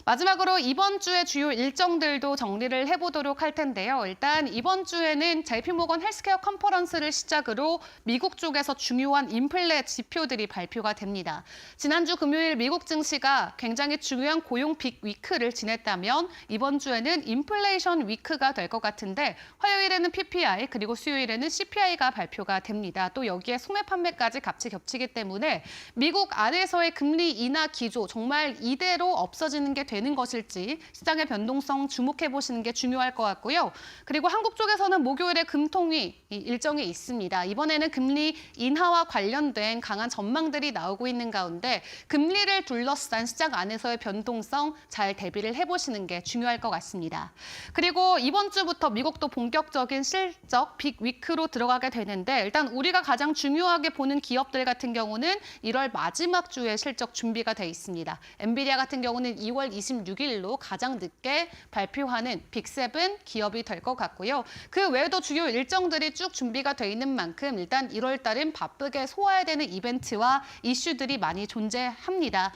마지막으로 이번 주의 주요 일정들도 정리를 해보도록 할 텐데요. 일단 이번 주에는 JP모건 헬스케어 컨퍼런스를 시작으로 미국 쪽에서 중요한 인플레 지표들이 발표가 됩니다. 지난주 금요일 미국 증시가 굉장히 중요한 고용 빅 위크를 지냈다면 이번 주에는 인플레이션 위크가 될 것 같은데, 화요일에는 PPI 그리고 수요일에는 CPI가 발표가 됩니다. 또 여기에 소매 판매까지 같이 겹치기 때문에 미국 안에서의 금리 인하 기조 정말 이대로 없어지는 게 되는 것일지 시장의 변동성 주목해 보시는 게 중요할 것 같고요. 그리고 한국 쪽에서는 목요일에 금통위 일정이 있습니다. 이번에는 금리 인하와 관련된 강한 전망들이 나오고 있는 가운데 금리를 둘러싼 시장 안에서의 변동성 잘 대비를 해보시는 게 중요할 것 같습니다. 그리고 이번 주부터 미국도 본격적인 실적 빅 위크로 들어가게 되는데, 일단 우리가 가장 중요하게 보는 기업들 같은 경우는 1월 마지막 주에 실적 준비가 돼 있습니다. 엔비디아 같은 경우는 2월 26일로 가장 늦게 발표하는 빅7 기업이 될 것 같고요. 그 외에도 주요 일정들이 쭉 준비가 돼 있는 만큼 일단 1월 달은 바쁘게 소화해야 되는 이벤트와 이슈들이 많이 존재합니다.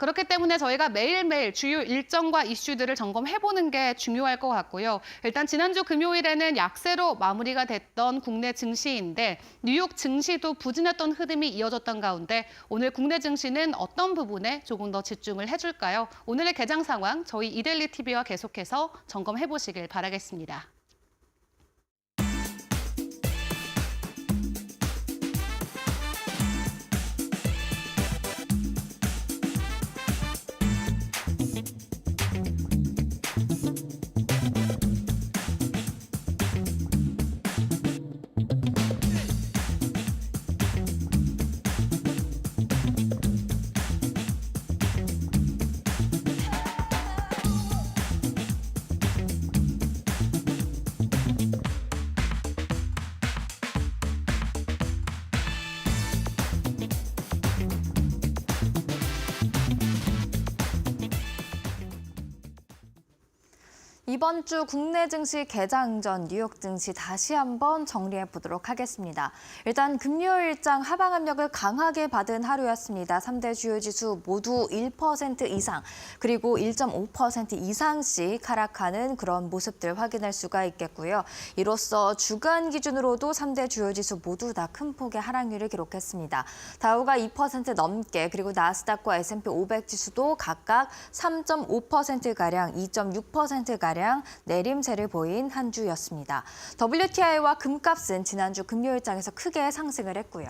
그렇기 때문에 저희가 매일매일 주요 일정과 이슈들을 점검해보는 게 중요할 것 같고요. 일단 지난주 금요일에는 약세로 마무리가 됐던 국내 증시인데, 뉴욕 증시도 부진했던 흐름이 이어졌던 가운데 오늘 국내 증시는 어떤 부분에 조금 더 집중을 해줄까요? 오늘의 개장 상황 저희 이데일리 TV와 계속해서 점검해 보시길 바라겠습니다. 이번 주 국내 증시 개장 전 뉴욕 증시 다시 한번 정리해 보도록 하겠습니다. 일단 금요일장 하방 압력을 강하게 받은 하루였습니다. 3대 주요 지수 모두 1% 이상, 그리고 1.5% 이상씩 하락하는 그런 모습들 확인할 수가 있겠고요. 이로써 주간 기준으로도 3대 주요 지수 모두 다 큰 폭의 하락률을 기록했습니다. 다우가 2% 넘게, 그리고 나스닥과 S&P 500 지수도 각각 3.5%가량, 2.6%가량 마냥 내림세를 보인 한 주였습니다. WTI와 금값은 지난주 금요일장에서 크게 상승을 했고요.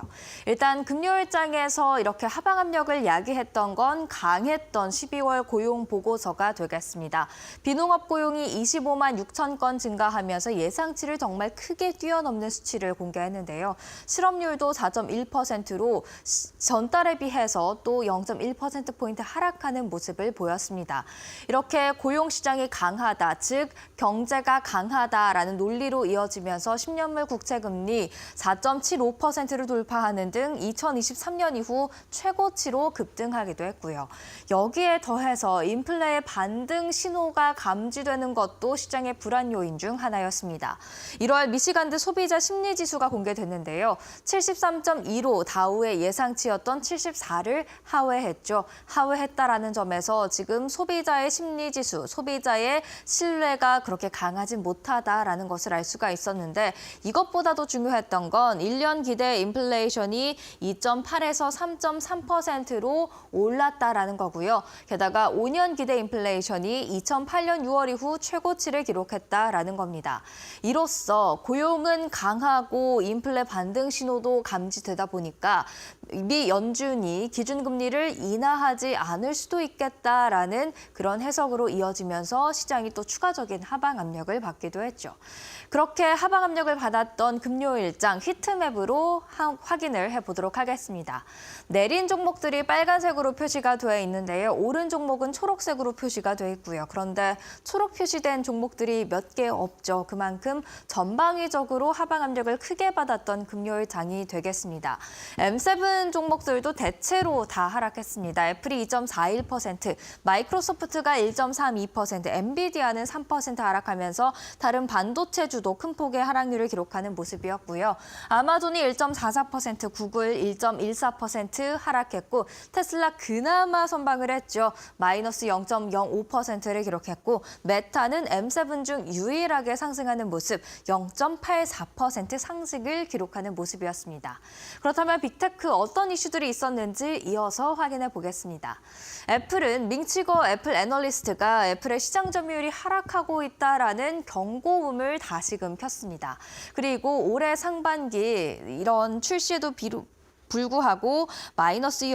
일단 금요일장에서 이렇게 하방 압력을 야기했던 건 강했던 12월 고용 보고서가 되겠습니다. 비농업 고용이 25만 6천 건 증가하면서 예상치를 정말 크게 뛰어넘는 수치를 공개했는데요. 실업률도 4.1%로 전달에 비해서 또 0.1%포인트 하락하는 모습을 보였습니다. 이렇게 고용시장이 강하다, 즉 경제가 강하다라는 논리로 이어지면서 10년물 국채금리 4.75%를 돌파하는 등 2023년 이후 최고치로 급등하기도 했고요. 여기에 더해서 인플레의 반등 신호가 감지되는 것도 시장의 불안 요인 중 하나였습니다. 1월 미시간드 소비자 심리지수가 공개됐는데요. 73.2로 다우의 예상치였던 74를 하회했죠. 하회했다라는 점에서 지금 소비자의 심리지수, 소비자의 신뢰가 그렇게 강하진 못하다라는 것을 알 수가 있었는데 이것보다도 중요했던 건 1년 기대 인플레이션이 2.8에서 3.3%로 올랐다라는 거고요. 게다가 5년 기대 인플레이션이 2008년 6월 이후 최고치를 기록했다라는 겁니다. 이로써 고용은 강하고 인플레 반등 신호도 감지되다 보니까 미 연준이 기준금리를 인하하지 않을 수도 있겠다라는 그런 해석으로 이어지면서 시장이 또 추가적인 하방 압력을 받기도 했죠. 그렇게 하방 압력을 받았던 금요일장 히트맵으로 확인을 해보도록 하겠습니다. 내린 종목들이 빨간색으로 표시가 되어 있는데요. 오른 종목은 초록색으로 표시가 되어 있고요. 그런데 초록 표시된 종목들이 몇 개 없죠. 그만큼 전방위적으로 하방 압력을 크게 받았던 금요일장이 되겠습니다. M7 종목들도 대체로 다 하락했습니다. 애플이 2.41%, 마이크로소프트가 1.32%, 엔비디아는 3% 하락하면서 다른 반도체주도 큰 폭의 하락률을 기록하는 모습이었고요. 아마존이 1.44%, 구글 1.14% 하락했고 테슬라 그나마 선방을 했죠. 마이너스 0.05%를 기록했고 메타는 M7 중 유일하게 상승하는 모습 0.84% 상승을 기록하는 모습이었습니다. 그렇다면 빅테크 어떤 이슈들이 있었는지 이어서 확인해 보겠습니다. 애플은 밍치거 애플 애널리스트가 애플의 시장 점유율이 하락하고 있다라는 경고음을 다시금 켰습니다. 그리고 올해 상반기 이런 출시에도 불구하고 마이너스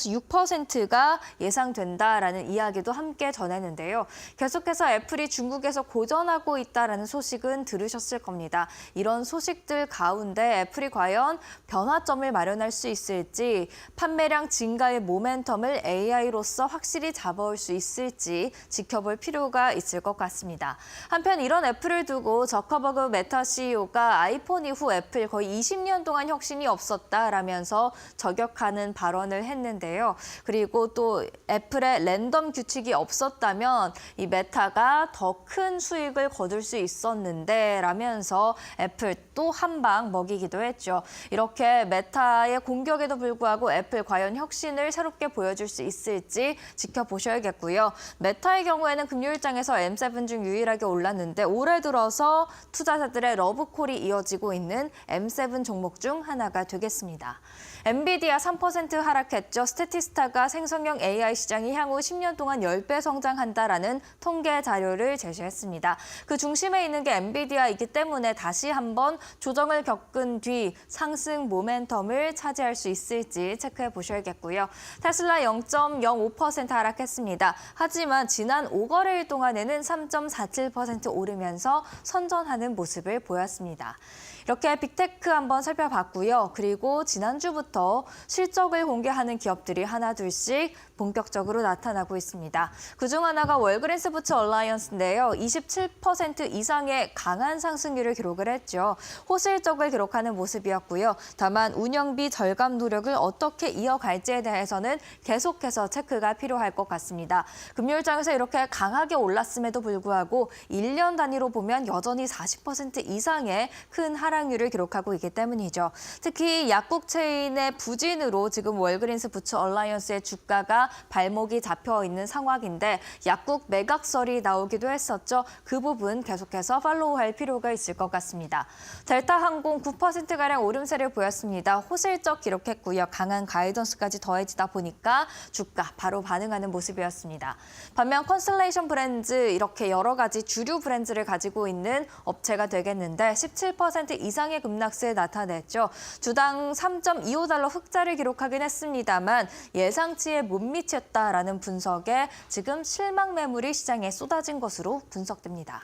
6%가 예상된다라는 이야기도 함께 전했는데요. 계속해서 애플이 중국에서 고전하고 있다라는 소식은 들으셨을 겁니다. 이런 소식들 가운데 애플이 과연 변화점을 마련할 수 있을지, 판매량 증가의 모멘텀을 AI로서 확실히 잡아올 수 있을지 지켜볼 필요가 있을 것 같습니다. 한편 이런 애플을 두고 저커버그 메타 CEO가 아이폰 이후 애플 거의 20년 동안 혁신이 없었다라면서 저격하는 발언을 했는데요. 그리고 또 애플의 랜덤 규칙이 없었다면 이 메타가 더 큰 수익을 거둘 수 있었는데 라면서 애플 또 한 방 먹이기도 했죠. 이렇게 메타의 공격에도 불구하고 애플 과연 혁신을 새롭게 보여줄 수 있을지 지켜보셔야겠고요. 메타의 경우에는 금요일장에서 M7 중 유일하게 올랐는데 올해 들어서 투자자들의 러브콜이 이어지고 있는 M7 종목 중 하나가 되겠습니다. 엔비디아 3% 하락했죠. 스태티스타가 생성형 AI 시장이 향후 10년 동안 10배 성장한다라는 통계 자료를 제시했습니다. 그 중심에 있는 게 엔비디아이기 때문에 다시 한번 조정을 겪은 뒤 상승 모멘텀을 차지할 수 있을지 체크해 보셔야겠고요. 테슬라 0.05% 하락했습니다. 하지만 지난 5거래일 동안에는 3.47% 오르면서 선전하는 모습을 보였습니다. 이렇게 빅테크 한번 살펴봤고요. 그리고 지난주부터 실적을 공개하는 기업들이 하나둘씩 본격적으로 나타나고 있습니다. 그중 하나가 월그린스 부츠 얼라이언스인데요. 27% 이상의 강한 상승률을 기록을 했죠. 호실적을 기록하는 모습이었고요. 다만 운영비 절감 노력을 어떻게 이어갈지에 대해서는 계속해서 체크가 필요할 것 같습니다. 금요일장에서 이렇게 강하게 올랐음에도 불구하고 1년 단위로 보면 여전히 40% 이상의 큰 하락 하락률을 기록하고 있기 때문이죠. 특히 약국 체인의 부진으로 지금 월그린스 부츠 얼라이언스의 주가가 발목이 잡혀 있는 상황인데 약국 매각설이 나오기도 했었죠. 그 부분 계속해서 팔로우할 필요가 있을 것 같습니다. 델타항공 9%가량 오름세를 보였습니다. 호실적 기록했고요. 강한 가이던스까지 더해지다 보니까 주가 바로 반응하는 모습이었습니다. 반면 컨스텔레이션 브랜드 이렇게 여러 가지 주류 브랜드를 가지고 있는 업체가 되겠는데 17% 이상의 급락세 나타냈죠. 주당 3.25달러 흑자를 기록하긴 했습니다만 예상치에 못 미쳤다라는 분석에 지금 실망 매물이 시장에 쏟아진 것으로 분석됩니다.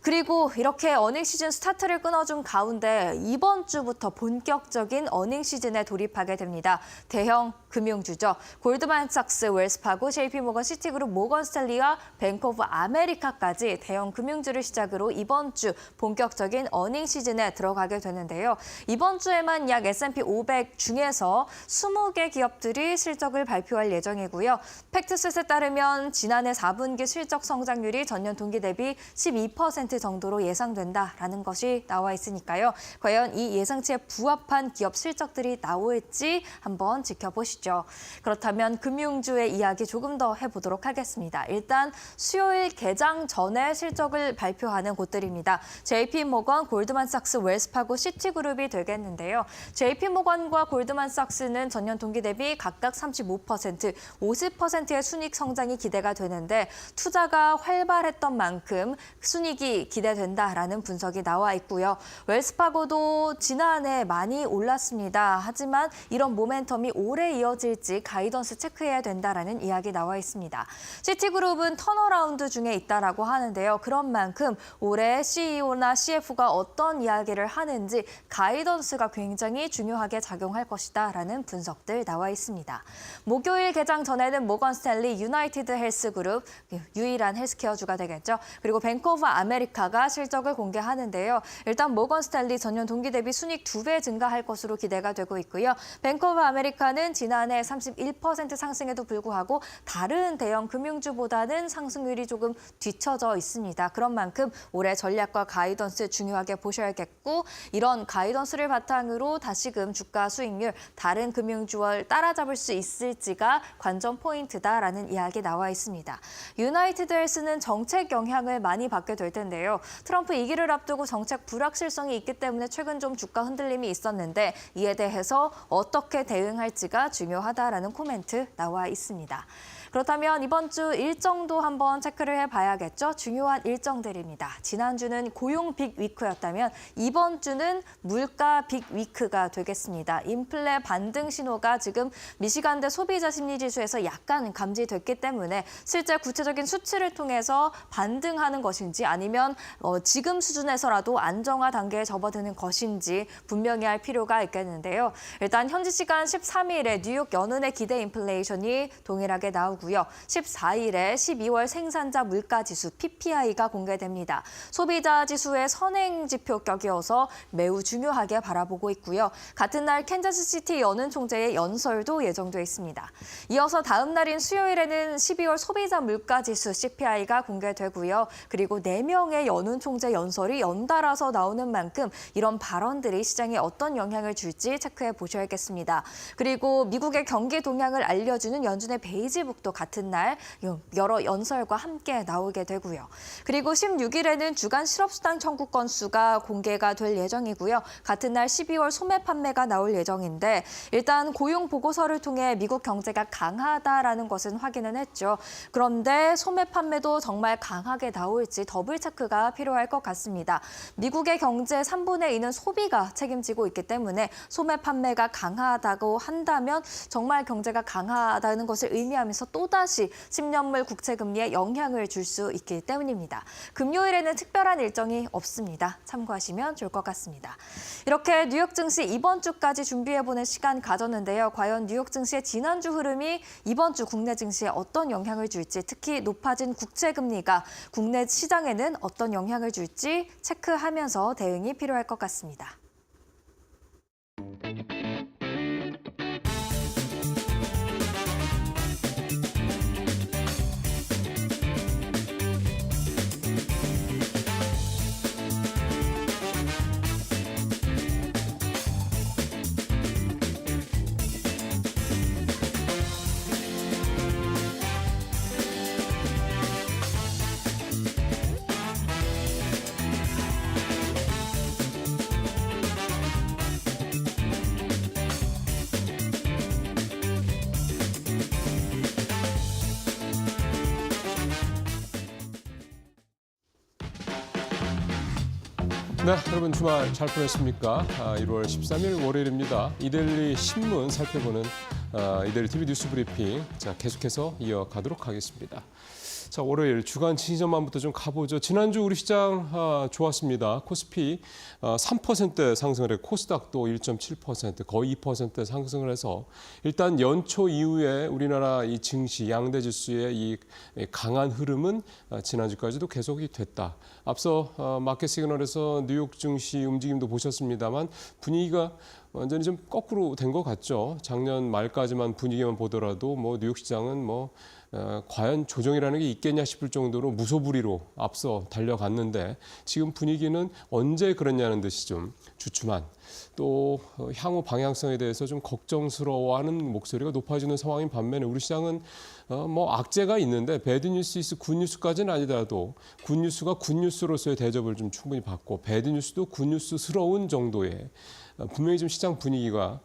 그리고 이렇게 어닝 시즌 스타트를 끊어준 가운데 이번 주부터 본격적인 어닝 시즌에 돌입하게 됩니다. 대형 금융주죠. 골드만삭스, 웰스파고, JP모건, 시티그룹, 모건스탠리와 뱅크 오브 아메리카까지 대형 금융주를 시작으로 이번 주 본격적인 어닝 시즌에 들어가게 되는데요. 이번 주에만 약 S&P 500 중에서 20개 기업들이 실적을 발표할 예정이고요. 팩트셋에 따르면 지난해 4분기 실적 성장률이 전년 동기 대비 12% 정도로 예상된다라는 것이 나와 있으니까요. 과연 이 예상치에 부합한 기업 실적들이 나올지 한번 지켜보시죠. 그렇다면 금융주의 이야기 조금 더 해보도록 하겠습니다. 일단 수요일 개장 전에 실적을 발표하는 곳들입니다. JP모건, 골드만삭스, 웰스파고, 시티그룹이 되겠는데요. JP모건과 골드만삭스는 전년 동기 대비 각각 35%, 50%의 순이익 성장이 기대가 되는데 투자가 활발했던 만큼 순이익이 기대된다라는 분석이 나와 있고요. 웰스파고도 지난해 많이 올랐습니다. 하지만 이런 모멘텀이 오래 이어질지 가이던스 체크해야 된다라는 이야기 나와 있습니다. 시티그룹은 턴어라운드 중에 있다라고 하는데요. 그런 만큼 올해 CEO나 CF가 어떤 이야기를 하는지 가이던스가 굉장히 중요하게 작용할 것이다라는 분석들 나와 있습니다. 목요일 개장 전에는 모건스탠리, 유나이티드 헬스그룹, 유일한 헬스케어주가 되겠죠. 그리고 뱅크 오브 아메리카가 실적을 공개하는데요. 일단 모건스탠리 전년 동기 대비 순이익 2배 증가할 것으로 기대가 되고 있고요. 뱅크 오브 아메리카는 지난해 31% 상승에도 불구하고 다른 대형 금융주보다는 상승률이 조금 뒤처져 있습니다. 그런 만큼 올해 전략과 가이던스 중요하게 보셔야겠고 이런 가이던스를 바탕으로 다시금 주가 수익률 다른 금융주를 따라잡을 수 있을지가 관전 포인트다라는 이야기 나와 있습니다. 유나이티드 헬스는 정책 영향을 많이 받게 될 텐데요. 트럼프 2기를 앞두고 정책 불확실성이 있기 때문에 최근 좀 주가 흔들림이 있었는데 이에 대해서 어떻게 대응할지가 중요하다라는 코멘트 나와 있습니다. 그렇다면 이번 주 일정도 한번 체크를 해봐야겠죠. 중요한 일정들입니다. 지난주는 고용 빅 위크였다면 이번 주는 물가 빅 위크가 되겠습니다. 인플레 반등 신호가 지금 미시간대 소비자 심리지수에서 약간 감지됐기 때문에 실제 구체적인 수치를 통해서 반등하는 것인지 아니면 지금 수준에서라도 안정화 단계에 접어드는 것인지 분명히 할 필요가 있겠는데요. 일단 현지 시간 13일에 뉴욕 연은의 기대 인플레이션이 동일하게 나오고 14일에 12월 생산자 물가지수 PPI가 공개됩니다. 소비자 지수의 선행 지표격이어서 매우 중요하게 바라보고 있고요. 같은 날 캔자스시티 연은 총재의 연설도 예정돼 있습니다. 이어서 다음 날인 수요일에는 12월 소비자 물가지수 CPI가 공개되고요. 그리고 4명의 연은 총재 연설이 연달아서 나오는 만큼 이런 발언들이 시장에 어떤 영향을 줄지 체크해 보셔야겠습니다. 그리고 미국의 경기 동향을 알려주는 연준의 베이지북도 같은 날 여러 연설과 함께 나오게 되고요. 그리고 16일에는 주간 실업수당 청구 건수가 공개가 될 예정이고요. 같은 날 12월 소매 판매가 나올 예정인데 일단 고용 보고서를 통해 미국 경제가 강하다라는 것은 확인은 했죠. 그런데 소매 판매도 정말 강하게 나올지 더블 체크가 필요할 것 같습니다. 미국의 경제 3분의 2는 소비가 책임지고 있기 때문에 소매 판매가 강하다고 한다면 정말 경제가 강하다는 것을 의미하면서 또다시 10년물 국채금리에 영향을 줄 수 있기 때문입니다. 금요일에는 특별한 일정이 없습니다. 참고하시면 좋을 것 같습니다. 이렇게 뉴욕 증시 이번 주까지 준비해보는 시간 가졌는데요. 과연 뉴욕 증시의 지난주 흐름이 이번 주 국내 증시에 어떤 영향을 줄지, 특히 높아진 국채금리가 국내 시장에는 어떤 영향을 줄지 체크하면서 대응이 필요할 것 같습니다. 네, 여러분 주말 잘 보냈습니까? 1월 13일 월요일입니다. 이데일리 신문 살펴보는 이데일리 TV 뉴스 브리핑. 자, 계속해서 이어가도록 하겠습니다. 자, 월요일 주간 지지전망부터 좀 가보죠. 지난주 우리 시장 좋았습니다. 코스피 3% 상승을 했고 코스닥도 1.7% 거의 2% 상승을 해서 일단 연초 이후에 우리나라 이 증시 양대 지수의 이 강한 흐름은 지난주까지도 계속이 됐다. 앞서 마켓 시그널에서 뉴욕 증시 움직임도 보셨습니다만 분위기가 완전히 좀 거꾸로 된 것 같죠. 작년 말까지만 분위기만 보더라도 뭐 뉴욕 시장은 과연 조정이라는 게 있겠냐 싶을 정도로 무소불위로 앞서 달려갔는데 지금 분위기는 언제 그랬냐는 듯이 좀 주춤한 또 향후 방향성에 대해서 좀 걱정스러워하는 목소리가 높아지는 상황인 반면에 우리 시장은 악재가 있는데 배드뉴스 이스 굿뉴스까지는 아니더라도 굿뉴스가 굿뉴스로서의 대접을 좀 충분히 받고 배드뉴스도 굿뉴스스러운 정도의 분명히 좀 시장 분위기가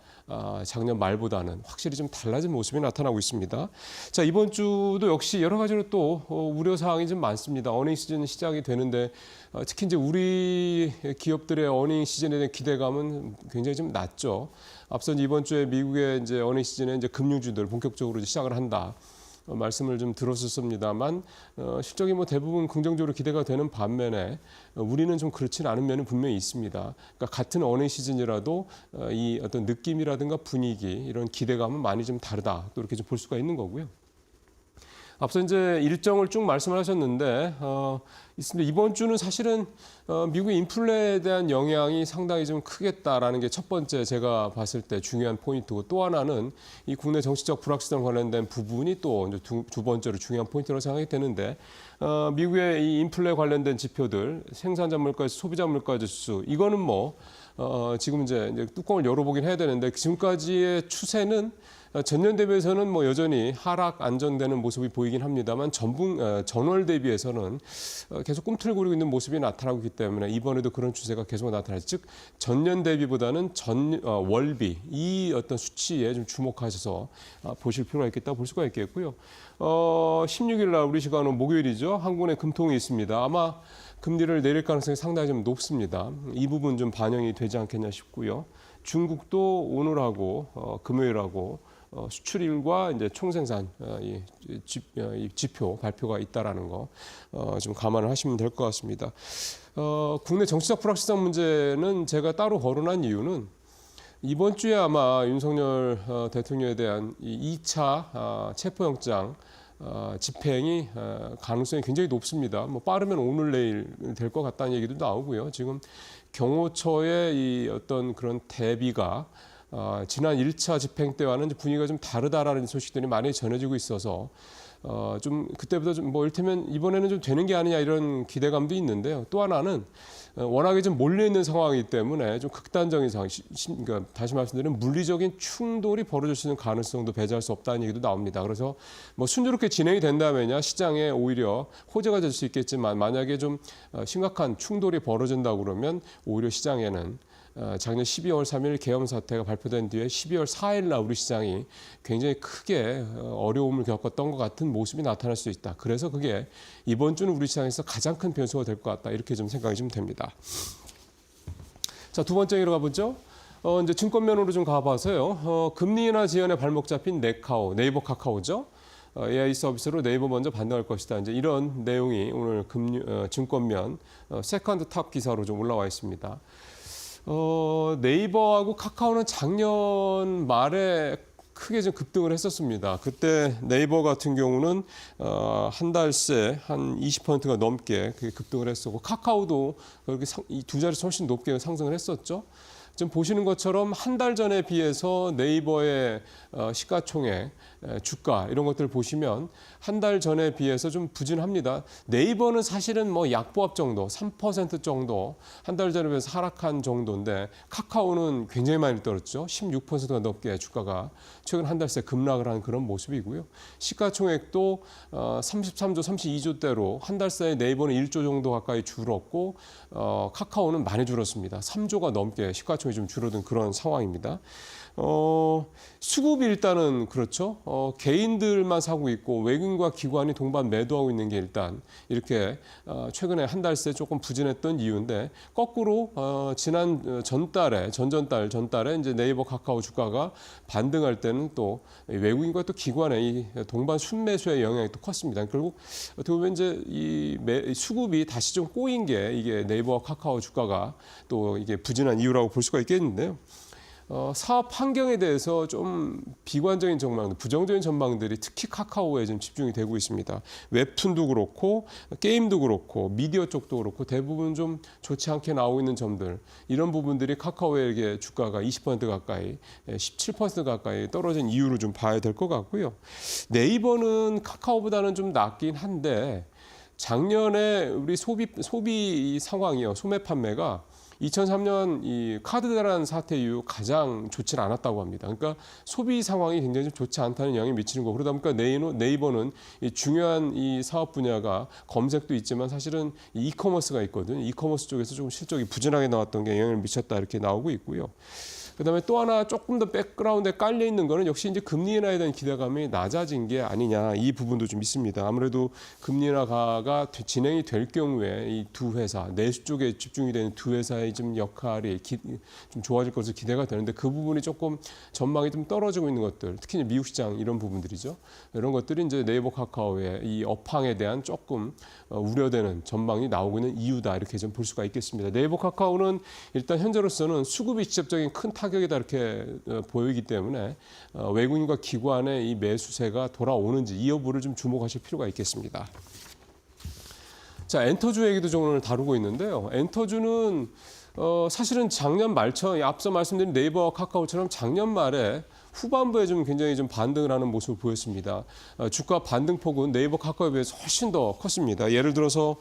작년 말보다는 확실히 좀 달라진 모습이 나타나고 있습니다. 자, 이번 주도 역시 여러 가지로 또 우려 사항이 좀 많습니다. 어닝 시즌 시작이 되는데 특히 이제 우리 기업들의 어닝 시즌에 대한 기대감은 굉장히 좀 낮죠. 앞서 이번 주에 미국의 이제 어닝 시즌에 이제 금융주들 본격적으로 시작을 한다. 말씀을 좀 들었었습니다만 실적이 대부분 긍정적으로 기대가 되는 반면에 우리는 좀 그렇지는 않은 면은 분명히 있습니다. 그러니까 같은 어닝 시즌이라도 이 어떤 느낌이라든가 분위기 이런 기대감은 많이 좀 다르다. 또 이렇게 좀 볼 수가 있는 거고요. 앞서 이제 일정을 쭉 말씀을 하셨는데 있습니다. 이번 주는 사실은 미국의 인플레에 대한 영향이 상당히 좀 크겠다라는 게 첫 번째 제가 봤을 때 중요한 포인트고 또 하나는 이 국내 정치적 불확실성 관련된 부분이 또 이제 두 번째로 중요한 포인트로 생각이 되는데 미국의 이 인플레 관련된 지표들 생산자 물가지수, 소비자 물가지수 이거는 지금 이제 뚜껑을 열어보긴 해야 되는데 지금까지의 추세는 전년 대비해서는 여전히 하락 안정되는 모습이 보이긴 합니다만 전월 대비해서는 계속 꿈틀거리고 있는 모습이 나타나고 있기 때문에 이번에도 그런 추세가 계속 나타나죠. 즉 전년 대비보다는 월비 이 어떤 수치에 좀 주목하셔서 보실 필요가 있겠다고 볼 수가 있겠고요. 16일 날 우리 시간은 목요일이죠. 한국은행 금통이 있습니다. 아마 금리를 내릴 가능성이 상당히 좀 높습니다. 이 부분 좀 반영이 되지 않겠냐 싶고요. 중국도 오늘하고 금요일하고 수출일과 이제 총생산 이 지표 발표가 있다라는 거 좀 감안을 하시면 될 것 같습니다. 국내 정치적 불확실성 문제는 제가 따로 거론한 이유는 이번 주에 아마 윤석열 대통령에 대한 이 2차 체포영장 집행이 가능성이 굉장히 높습니다. 빠르면 오늘 내일 될 것 같다는 얘기도 나오고요. 지금 경호처의 이 어떤 그런 대비가 지난 1차 집행 때와는 분위기가 좀 다르다라는 소식들이 많이 전해지고 있어서 좀 그때보다 좀 이를테면 이번에는 좀 되는 게 아니냐 이런 기대감도 있는데요. 또 하나는 워낙에 좀 몰려있는 상황이기 때문에 좀 극단적인 상황, 그러니까 다시 말씀드리면 물리적인 충돌이 벌어질 수 있는 가능성도 배제할 수 없다는 얘기도 나옵니다. 그래서 순조롭게 진행이 된다면야 시장에 오히려 호재가 될 수 있겠지만 만약에 좀 심각한 충돌이 벌어진다고 그러면 오히려 시장에는 작년 12월 3일 계엄 사태가 발표된 뒤에 12월 4일 날 우리 시장이 굉장히 크게 어려움을 겪었던 것 같은 모습이 나타날 수 있다. 그래서 그게 이번 주는 우리 시장에서 가장 큰 변수가 될 것 같다. 이렇게 좀 생각이 좀 됩니다. 자, 두 번째로 가보죠. 이제 증권면으로 좀 가봐서요. 금리 인하 지연에 발목 잡힌 네이버 카카오죠. AI 서비스로 네이버 먼저 반등할 것이다. 이제 이런 내용이 오늘 증권면 세컨드 탑 기사로 좀 올라와 있습니다. 네이버하고 카카오는 작년 말에 크게 좀 급등을 했었습니다. 그때 네이버 같은 경우는 한 달 새 한 20%가 넘게 급등을 했었고 카카오도 그렇게 이 두 자릿수 훨씬 높게 상승을 했었죠. 지금 보시는 것처럼 한 달 전에 비해서 네이버의 시가총액, 주가 이런 것들 보시면 한 달 전에 비해서 좀 부진합니다. 네이버는 사실은 약보합 정도, 3% 정도 한 달 전에 비해서 하락한 정도인데 카카오는 굉장히 많이 떨어졌죠. 16%가 넘게 주가가 최근 한 달 새 급락을 한 그런 모습이고요. 시가총액도 33조, 32조대로 한 달 사이 네이버는 1조 정도 가까이 줄었고 카카오는 많이 줄었습니다. 3조가 넘게 시가총액이 좀 줄어든 그런 상황입니다. 수급이 일단은 그렇죠. 개인들만 사고 있고 외국인과 기관이 동반 매도하고 있는 게 일단 이렇게 최근에 한 달 새 조금 부진했던 이유인데 거꾸로 지난 전달에 이제 네이버 카카오 주가가 반등할 때는 또 외국인과 또 기관의 이 동반 순매수의 영향이 또 컸습니다. 결국 어떻게 보면 이제 이 수급이 다시 좀 꼬인 게 이게 네이버 카카오 주가가 또 이게 부진한 이유라고 볼 수가 있겠는데요. 사업 환경에 대해서 좀 비관적인 전망, 부정적인 전망들이 특히 카카오에 좀 집중이 되고 있습니다. 웹툰도 그렇고 게임도 그렇고 미디어 쪽도 그렇고 대부분 좀 좋지 않게 나오고 있는 점들, 이런 부분들이 카카오에게 주가가 20% 가까이, 17% 가까이 떨어진 이유로 좀 봐야 될 것 같고요. 네이버는 카카오보다는 좀 낫긴 한데 작년에 우리 소비 상황이요, 소매 판매가 2003년 이 카드 대란 사태 이후 가장 좋지 않았다고 합니다. 그러니까 소비 상황이 굉장히 좀 좋지 않다는 영향이 미치는 거고, 그러다 보니까 네이버는 이 중요한 이 사업 분야가 검색도 있지만 사실은 이커머스가 있거든요. 이커머스 쪽에서 조금 실적이 부진하게 나왔던 게 영향을 미쳤다 이렇게 나오고 있고요. 그다음에 또 하나 조금 더 백그라운드에 깔려 있는 거는 역시 이제 금리 인하에 대한 기대감이 낮아진 게 아니냐, 이 부분도 좀 있습니다. 아무래도 금리 인하가 진행이 될 경우에 이 두 회사, 내수 쪽에 집중이 되는 두 회사의 좀 역할이 좀 좋아질 것으로 기대가 되는데 그 부분이 조금 전망이 좀 떨어지고 있는 것들, 특히 이제 미국 시장 이런 부분들이죠. 이런 것들이 이제 네이버 카카오의 이 업황에 대한 조금 우려되는 전망이 나오고 있는 이유다, 이렇게 좀 볼 수가 있겠습니다. 네이버 카카오는 일단 현재로서는 수급이 직접적인 큰 타격이다 이렇게 보이기 때문에 외국인과 기관의 이 매수세가 돌아오는지 이 여부를 좀 주목하실 필요가 있겠습니다. 자, 엔터주 얘기도 좀 오늘 다루고 있는데요. 엔터주는 사실은 작년 말처럼 앞서 말씀드린 네이버 카카오처럼 작년 말에 후반부에 좀 굉장히 좀 반등을 하는 모습을 보였습니다. 주가 반등폭은 네이버 카카오에 비해서 훨씬 더 컸습니다. 예를 들어서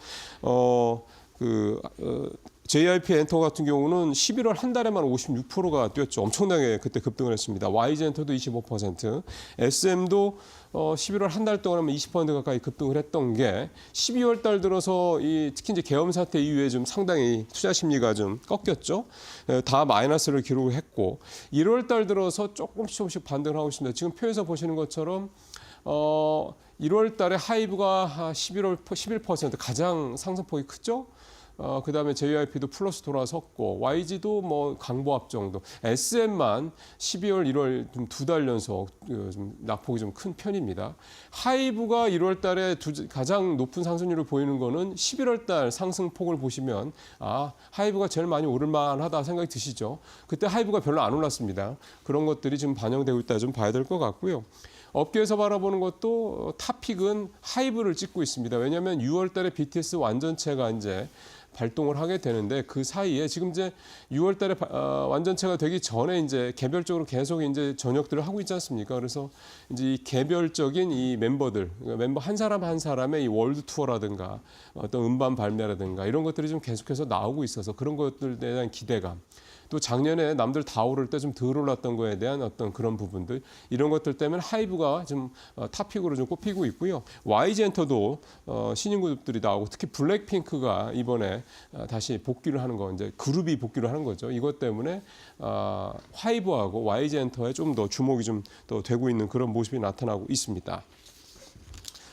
JYP 엔터 같은 경우는 11월 한 달에만 56%가 뛰었죠. 엄청나게 그때 급등을 했습니다. YG엔터도 25%, SM도 11월 한 달 동안 하면 20% 가까이 급등을 했던 게 12월 달 들어서 특히 이제 계엄 사태 이후에 좀 상당히 투자 심리가 좀 꺾였죠. 다 마이너스를 기록을 했고 1월 달 들어서 조금씩 반등을 하고 있습니다. 지금 표에서 보시는 것처럼 1월 달에 하이브가 11% 가장 상승폭이 크죠. 그다음에 JYP도 플러스 돌아섰고 YG도 뭐 강보합 정도, SM만 12월, 1월 좀 두 달 연속 좀 낙폭이 좀 큰 편입니다. 하이브가 1월 달에 가장 높은 상승률을 보이는 거는 11월 달 상승폭을 보시면 하이브가 제일 많이 오를 만하다 생각이 드시죠. 그때 하이브가 별로 안 올랐습니다. 그런 것들이 지금 반영되고 있다 좀 봐야 될 것 같고요. 업계에서 바라보는 것도 탑픽은 하이브를 찍고 있습니다. 왜냐하면 6월 달에 BTS 완전체가 이제 발동을 하게 되는데 그 사이에 지금 이제 6월 달에 완전체가 되기 전에 이제 개별적으로 계속 이제 전역들을 하고 있지 않습니까? 그래서 이제 이 개별적인 이 멤버들, 멤버 한 사람 한 사람의 이 월드 투어라든가 어떤 음반 발매라든가 이런 것들이 좀 계속해서 나오고 있어서 그런 것들에 대한 기대감. 또 작년에 남들 다 오를 때 좀 덜 올랐던 거에 대한 어떤 그런 부분들, 이런 것들 때문에 하이브가 좀 탑픽으로 좀 꼽히고 있고요. YG엔터도 신인 그룹들이 나오고 특히 블랙핑크가 이번에 다시 복귀를 하는 거, 이제 그룹이 복귀를 하는 거죠. 이것 때문에 하이브하고 YG엔터에 좀 더 주목이 좀 더 되고 있는 그런 모습이 나타나고 있습니다.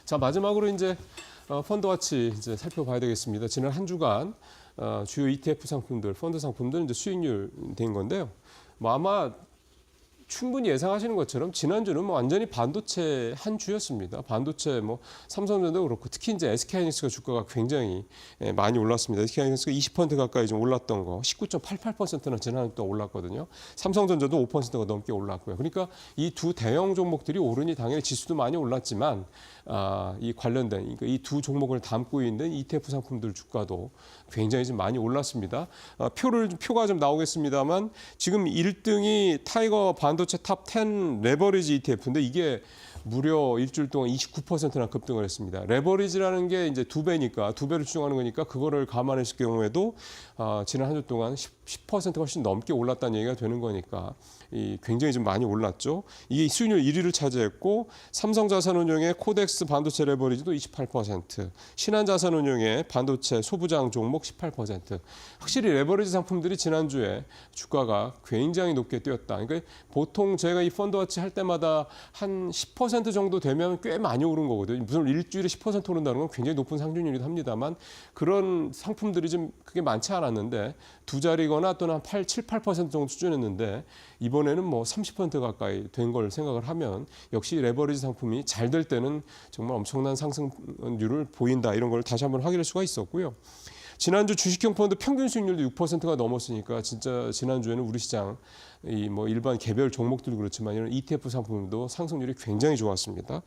자, 마지막으로 이제 펀드와치 이제 살펴봐야 되겠습니다. 지난 한 주간 주요 ETF 상품들, 펀드 상품들 이제 수익률 된 건데요. 아마 충분히 예상하시는 것처럼 지난주는 완전히 반도체 한 주였습니다. 반도체 삼성전자도 그렇고 특히 이제 SK하이닉스가 주가가 굉장히 많이 올랐습니다. SK하이닉스가 20% 가까이 좀 올랐던 거, 19.88%나 지난주 또 올랐거든요. 삼성전자도 5%가 넘게 올랐고요. 그러니까 이 두 대형 종목들이 오르니 당연히 지수도 많이 올랐지만 이 관련된 이 두 종목을 담고 있는 ETF 상품들 주가도 굉장히 좀 많이 올랐습니다. 표가 좀 나오겠습니다만 지금 1등이 타이거 반도체 탑 10 레버리지 ETF인데 이게 무려 일주일 동안 29%나 급등을 했습니다. 레버리지라는 게 이제 두 배니까 두 배를 추정하는 거니까 그거를 감안했을 경우에도 지난 한 주 동안 10%가 훨씬 넘게 올랐다는 얘기가 되는 거니까 굉장히 좀 많이 올랐죠. 이게 수익률 1위를 차지했고 삼성자산운용의 코덱스 반도체 레버리지도 28%, 신한자산운용의 반도체 소부장 종목 18%. 확실히 레버리지 상품들이 지난주에 주가가 굉장히 높게 뛰었다. 그러니까 보통 제가 이 펀드워치 할 때마다 한 10% 정도 되면 꽤 많이 오른 거거든요. 무슨 일주일에 10% 오른다는 건 굉장히 높은 상승률이기도 합니다만 그런 상품들이 좀 그게 많지 않았는데 두 자리거나 또는 한 7, 8% 정도 수준이었는데 이번에는 뭐 30% 가까이 된 걸 생각을 하면 역시 레버리지 상품이 잘 될 때는 정말 엄청난 상승률을 보인다. 이런 걸 다시 한번 확인할 수가 있었고요. 지난주 주식형 펀드 평균 수익률도 6%가 넘었으니까 진짜 지난주에는 우리 시장 뭐 일반 개별 종목들도 그렇지만 이런 ETF 상품도 상승률이 굉장히 좋았습니다.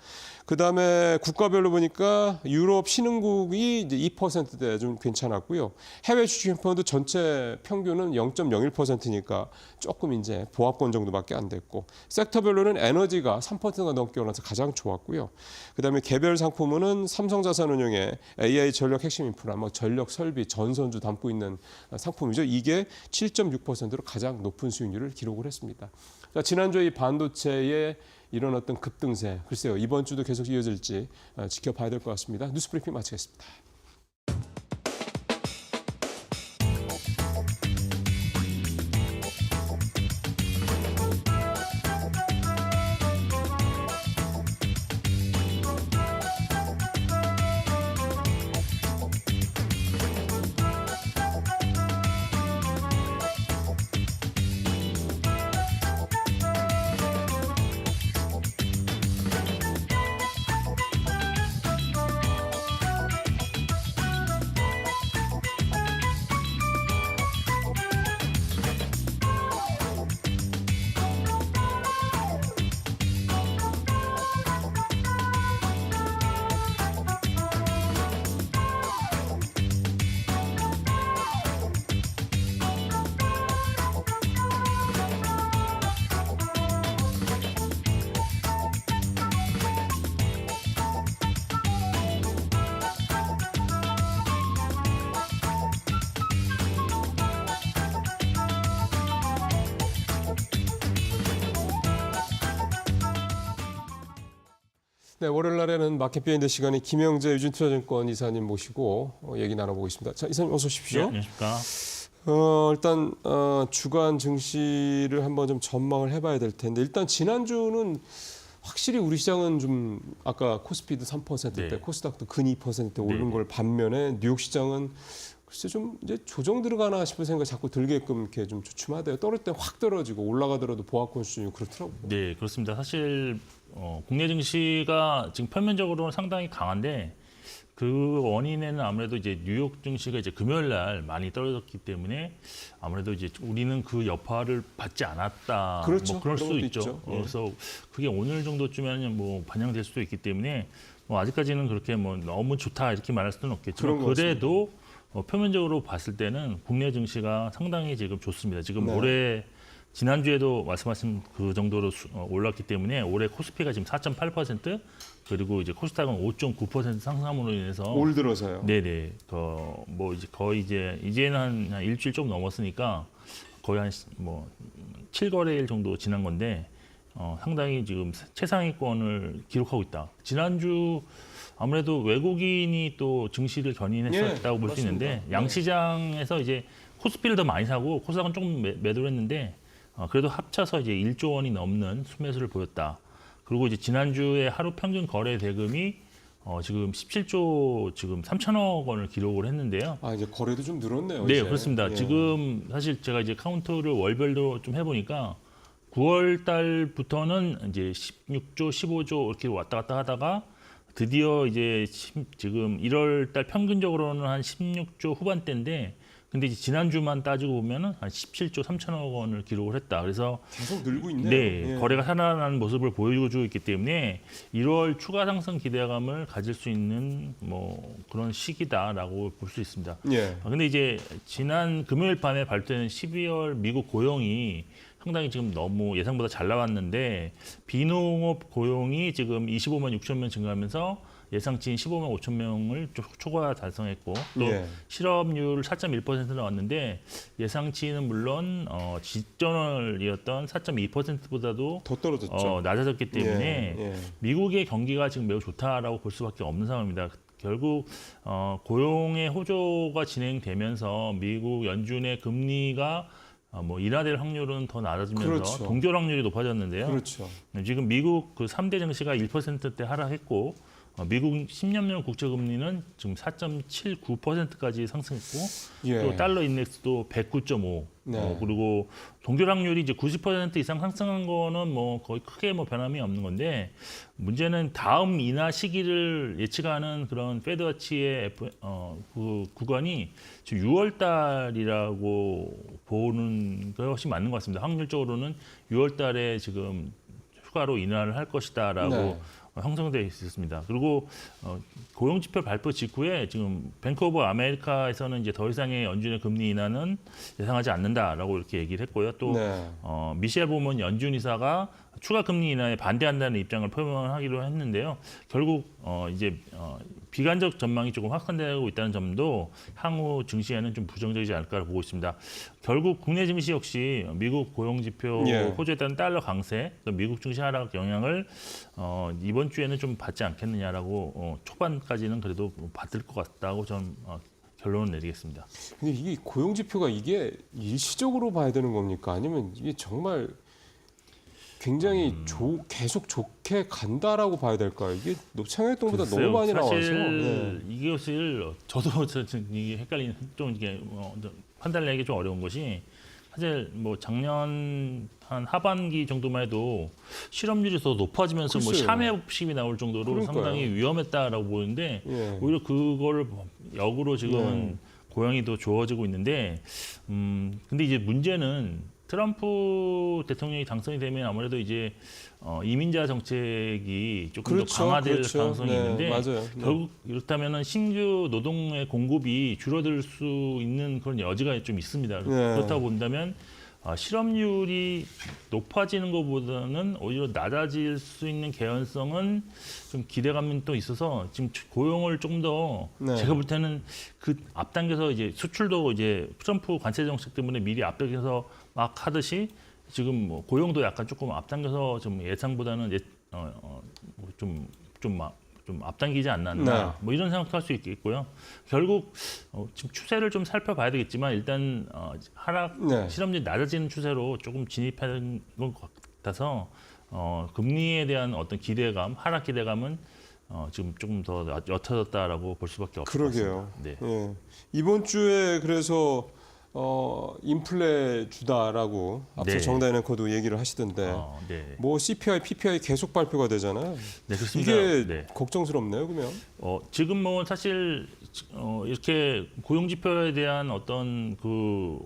그다음에 국가별로 보니까 유럽 신흥국이 이제 2%대 좀 괜찮았고요. 해외 주식형 펀드 전체 평균은 0.01%니까 조금 이제 보합권 정도밖에 안 됐고 섹터별로는 에너지가 3%가 넘게 올라서 가장 좋았고요. 그다음에 개별 상품은 삼성자산운용의 AI 전력 핵심 인프라, 뭐 전력 설비, 전선주 담고 있는 상품이죠. 이게 7.6%로 가장 높은 수익률을 기록을 했습니다. 자, 지난주에 이 반도체의 이런 어떤 급등세, 글쎄요 이번 주도 계속 이어질지 지켜봐야 될 것 같습니다. 뉴스브리핑 마치겠습니다. 네, 월요일 날에는 마켓 비하인드 시간에 김영재 유진투자증권 이사님 모시고 얘기 나눠보고 있습니다. 자, 이사님 어서 오십시오. 네, 안녕하십니까. 일단 주간 증시를 한번 좀 전망을 해봐야 될 텐데 일단 지난주는 확실히 우리 시장은 좀 아까 코스피도 3%대, 네. 코스닥도 근 2%대 오른 네. 걸 반면에 뉴욕 시장은 글쎄 좀 이제 조정 들어가나 싶은 생각이 자꾸 들게끔 이렇게 좀 주춤하대요. 떨어질 때 확 떨어지고 올라가더라도 보합권 수준이 그렇더라고요. 네, 그렇습니다. 사실 국내 증시가 지금 표면적으로는 상당히 강한데 그 원인에는 아무래도 이제 뉴욕 증시가 이제 금요일 날 많이 떨어졌기 때문에 아무래도 이제 우리는 그 여파를 받지 않았다. 그렇죠. 뭐 그럴 그런 수도 것도 있죠. 있죠. 예. 그래서 그게 오늘 정도쯤에는 뭐 반영될 수도 있기 때문에 뭐 아직까지는 그렇게 뭐 너무 좋다 이렇게 말할 수는 없겠지만 그런 것 그래도 표면적으로 봤을 때는 국내 증시가 상당히 지금 좋습니다. 지금 네. 올해 지난주에도 말씀하신 그 정도로 올랐기 때문에 올해 코스피가 지금 4.8% 그리고 이제 코스닥은 5.9% 상승함으로 인해서 올 들어서요. 네네 뭐 이제 거의 이제는 한 일주일 좀 넘었으니까 거의 한 뭐 7거래일 정도 지난 건데 상당히 지금 최상위권을 기록하고 있다. 지난주 아무래도 외국인이 또 증시를 견인했었다고 볼 수 있는데 맞습니다. 양시장에서 이제 코스피를 더 많이 사고 코스닥은 조금 매도를 했는데 그래도 합쳐서 이제 1조 원이 넘는 순매수를 보였다. 그리고 이제 지난주에 하루 평균 거래 대금이 지금 17조 지금 3천억 원을 기록을 했는데요. 아 이제 거래도 좀 늘었네요. 네, 이제. 그렇습니다. 예. 지금 사실 제가 이제 카운트를 월별로 좀 해보니까 9월 달부터는 이제 16조, 15조 이렇게 왔다 갔다 하다가 드디어 이제 지금 1월 달 평균적으로는 한 16조 후반대인데 근데 이제 지난주만 따지고 보면은 한 17조 3천억 원을 기록을 했다. 그래서 계속 늘고 있네요. 네, 예. 거래가 살아나는 모습을 보여주고 있기 때문에 1월 추가 상승 기대감을 가질 수 있는 뭐 그런 시기다라고 볼 수 있습니다. 예. 근데 이제 지난 금요일 밤에 발표된 12월 미국 고용이 상당히 지금 너무 예상보다 잘 나왔는데 비농업 고용이 지금 25만 6천 명 증가하면서 예상치인 15만 5천 명을 초과 달성했고 또 예. 실업률 4.1% 나왔는데 예상치는 물론 직전월이었던 4.2%보다도 더 떨어졌죠. 낮아졌기 때문에 예. 미국의 경기가 지금 매우 좋다라고 볼 수밖에 없는 상황입니다. 결국 고용의 호조가 진행되면서 미국 연준의 금리가 인하될 확률은 더 낮아지면서 그렇죠. 동결 확률이 높아졌는데요. 그렇죠. 지금 미국 그 3대 증시가 1%대 하락했고 미국 10년물 국채금리는 지금 4.79%까지 상승했고 예. 또 달러 인덱스도 109.5 네. 그리고 동결 확률이 이제 90% 이상 상승한 거는 거의 크게 변함이 없는 건데 문제는 다음 인하 시기를 예측하는 그런 페드워치의 그 구간이 지금 6월 달이라고 보는 것이 맞는 것 같습니다. 확률적으로는 6월 달에 지금 추가로 인하를 할 것이다라고 네. 형성되어 있었습니다. 그리고 고용지표 발표 직후에 지금 뱅크 오브 아메리카에서는 이제 더 이상의 연준의 금리 인하는 예상하지 않는다라고 이렇게 얘기를 했고요. 또 네. 미셸 보먼 연준 이사가 추가 금리 인하에 반대한다는 입장을 표명하기로 했는데요. 결국 이제 비관적 전망이 조금 확산되고 있다는 점도 향후 증시에는 좀 부정적이지 않을까 보고 있습니다. 결국 국내 증시 역시 미국 고용지표 예. 호조에 따른 달러 강세, 미국 증시 하락 영향을 이번 주에는 좀 받지 않겠느냐라고 초반까지는 그래도 받을 것 같다고 저는 결론을 내리겠습니다. 근데 이게 고용 지표가 이게 일시적으로 봐야 되는 겁니까? 아니면 이게 정말 굉장히 계속 좋게 간다라고 봐야 될까요? 이게 생각했던 것보다 너무 많이 나와서. 사실 이것을 저도 이게 헷갈리는 좀 이게 판단을 내기 좀 어려운 것이 사실 작년 한 하반기 정도만 해도 실업률이 더 높아지면서 글쎄요. 샤메 없심이 나올 정도로 그러니까요. 상당히 위험했다라고 보는데 예. 오히려 그거를 역으로 지금은 고용이 더 좋아지고 있는데 근데 이제 문제는 트럼프 대통령이 당선이 되면 아무래도 이제 이민자 정책이 조금 그렇죠, 더 강화될 그렇죠. 가능성이 네, 있는데 맞아요. 네. 결국 이렇다면은 신규 노동의 공급이 줄어들 수 있는 그런 여지가 좀 있습니다. 그렇다고 본다면 실업률이 높아지는 것보다는 오히려 낮아질 수 있는 개연성은 좀 기대감이 또 있어서 지금 고용을 조금 더 네. 제가 볼 때는 그 앞당겨서 이제 수출도 이제 트럼프 관세 정책 때문에 미리 앞당겨서 막 하듯이 지금 고용도 약간 조금 앞당겨서 좀 예상보다는 좀 앞당기지 않았나 네. 이런 생각도 할 수 있겠고요. 결국 지금 추세를 좀 살펴봐야 되겠지만 일단 하락 네. 실업률이 낮아지는 추세로 조금 진입하는 것 같아서 금리에 대한 어떤 기대감, 하락 기대감은 지금 조금 더 옅어졌다라고 볼 수밖에 없을 것 그러게요. 같습니다. 네. 예. 이번 주에 그래서 인플레 주다라고 앞서 네. 정다인 앵커도 얘기를 하시던데 네. CPI, PPI 계속 발표가 되잖아요. 네, 그렇습니다. 이게 네. 걱정스럽네요, 그러면. 지금 사실 이렇게 고용 지표에 대한 어떤 그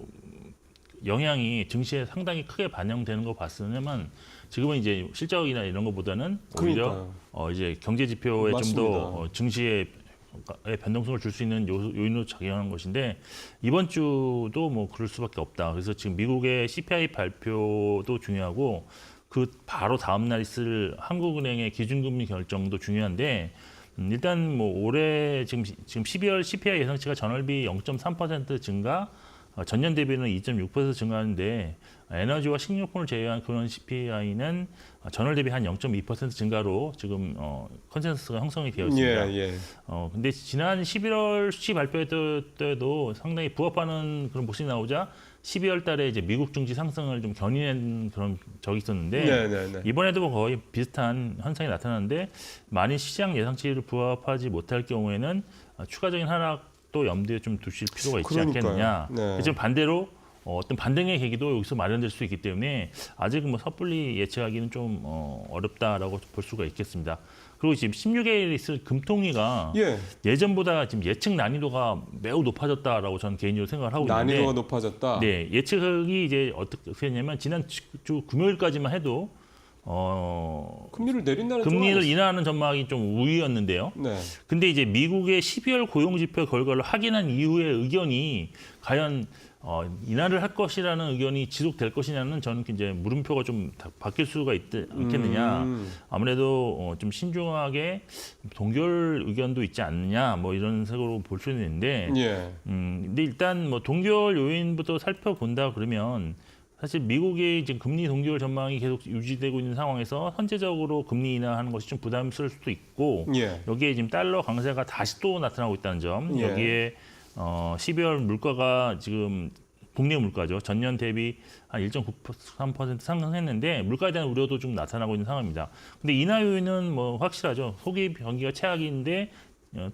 영향이 증시에 상당히 크게 반영되는 거 봤으면 지금은 이제 실적이나 이런 것보다는 오히려 이제 경제 지표에 좀 더 증시에 변동성을 줄 수 있는 요인으로 작용하는 것인데 이번 주도 그럴 수밖에 없다. 그래서 지금 미국의 CPI 발표도 중요하고 그 바로 다음 날 있을 한국은행의 기준금리 결정도 중요한데 일단 올해 지금 12월 CPI 예상치가 전월비 0.3% 증가, 전년 대비는 2.6% 증가하는데 에너지와 식료품을 제외한 그런 CPI는 전월 대비 한 0.2% 증가로 지금 컨센서스가 형성이 되어 있습니다. 예. 근데 지난 11월 수치 발표 때도 상당히 부합하는 그런 모습이 나오자 12월 달에 이제 미국 증시 상승을 좀 견인한 그런 적이 있었는데 네. 이번에도 거의 비슷한 현상이 나타나는데 만일 시장 예상치를 부합하지 못할 경우에는 추가적인 하락도 염두에 좀 두실 필요가 있지 않겠느냐. 네. 지금 반대로 어떤 반등의 계기도 여기서 마련될 수 있기 때문에 아직은 섣불리 예측하기는 좀 어렵다라고 볼 수가 있겠습니다. 그리고 지금 16일에 있을 금통위가 예전보다 지금 예측 난이도가 매우 높아졌다라고 저는 개인적으로 생각을 하고 있는데 난이도가 높아졌다. 네, 예측이 이제 어떻게 했냐면 지난 주 금요일까지만 해도 금리를 내린다는 금리를 인하하는 전망이 좀 우위였는데요. 네. 근데 이제 미국의 12월 고용 지표 결과를 확인한 이후의 의견이 과연 인하를 할 것이라는 의견이 지속될 것이냐는 저는 이제 물음표가 좀 바뀔 수가 있겠느냐. 아무래도 좀 신중하게 동결 의견도 있지 않느냐. 뭐 이런 식으로 볼 수는 있는데, 예. 근데 일단 뭐 동결 요인부터 살펴본다 그러면 사실 미국의 이제 금리 동결 전망이 계속 유지되고 있는 상황에서 선제적으로 금리 인하하는 것이 좀 부담스러울 수도 있고, 예. 여기에 지금 달러 강세가 다시 또 나타나고 있다는 점, 예. 여기에 12월 물가가 지금 국내 물가죠. 전년 대비 한 1.93% 상승했는데 물가에 대한 우려도 좀 나타나고 있는 상황입니다. 근데 인하 요인은 뭐 확실하죠. 소비 경기가 최악인데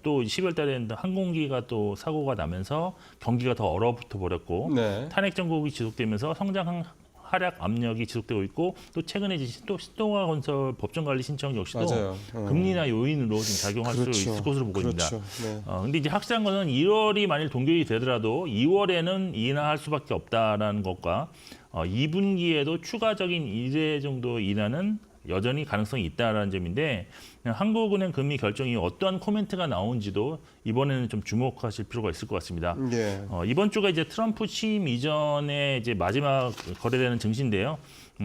또 12월 달에 항공기가 또 사고가 나면서 경기가 더 얼어붙어 버렸고 네. 탄핵 정국이 지속되면서 성장 하락 압력이 지속되고 있고 또 최근에 이제 또 신동아 건설 법정관리 신청 역시도 맞아요. 금리나 요인으로 좀 작용할 그렇죠. 수 있을 것으로 보고 있습니다. 그렇죠. 네. 근데 이제 확실한 것은 1월이 만일 동결이 되더라도 2월에는 인하할 수밖에 없다라는 것과 2분기에도 추가적인 1회 정도 인하는 여전히 가능성이 있다라는 점인데 한국은행 금리 결정이 어떠한 코멘트가 나온지도 이번에는 좀 주목하실 필요가 있을 것 같습니다. 예. 이번 주가 이제 트럼프 취임 이전에 이제 마지막 거래되는 증시인데요.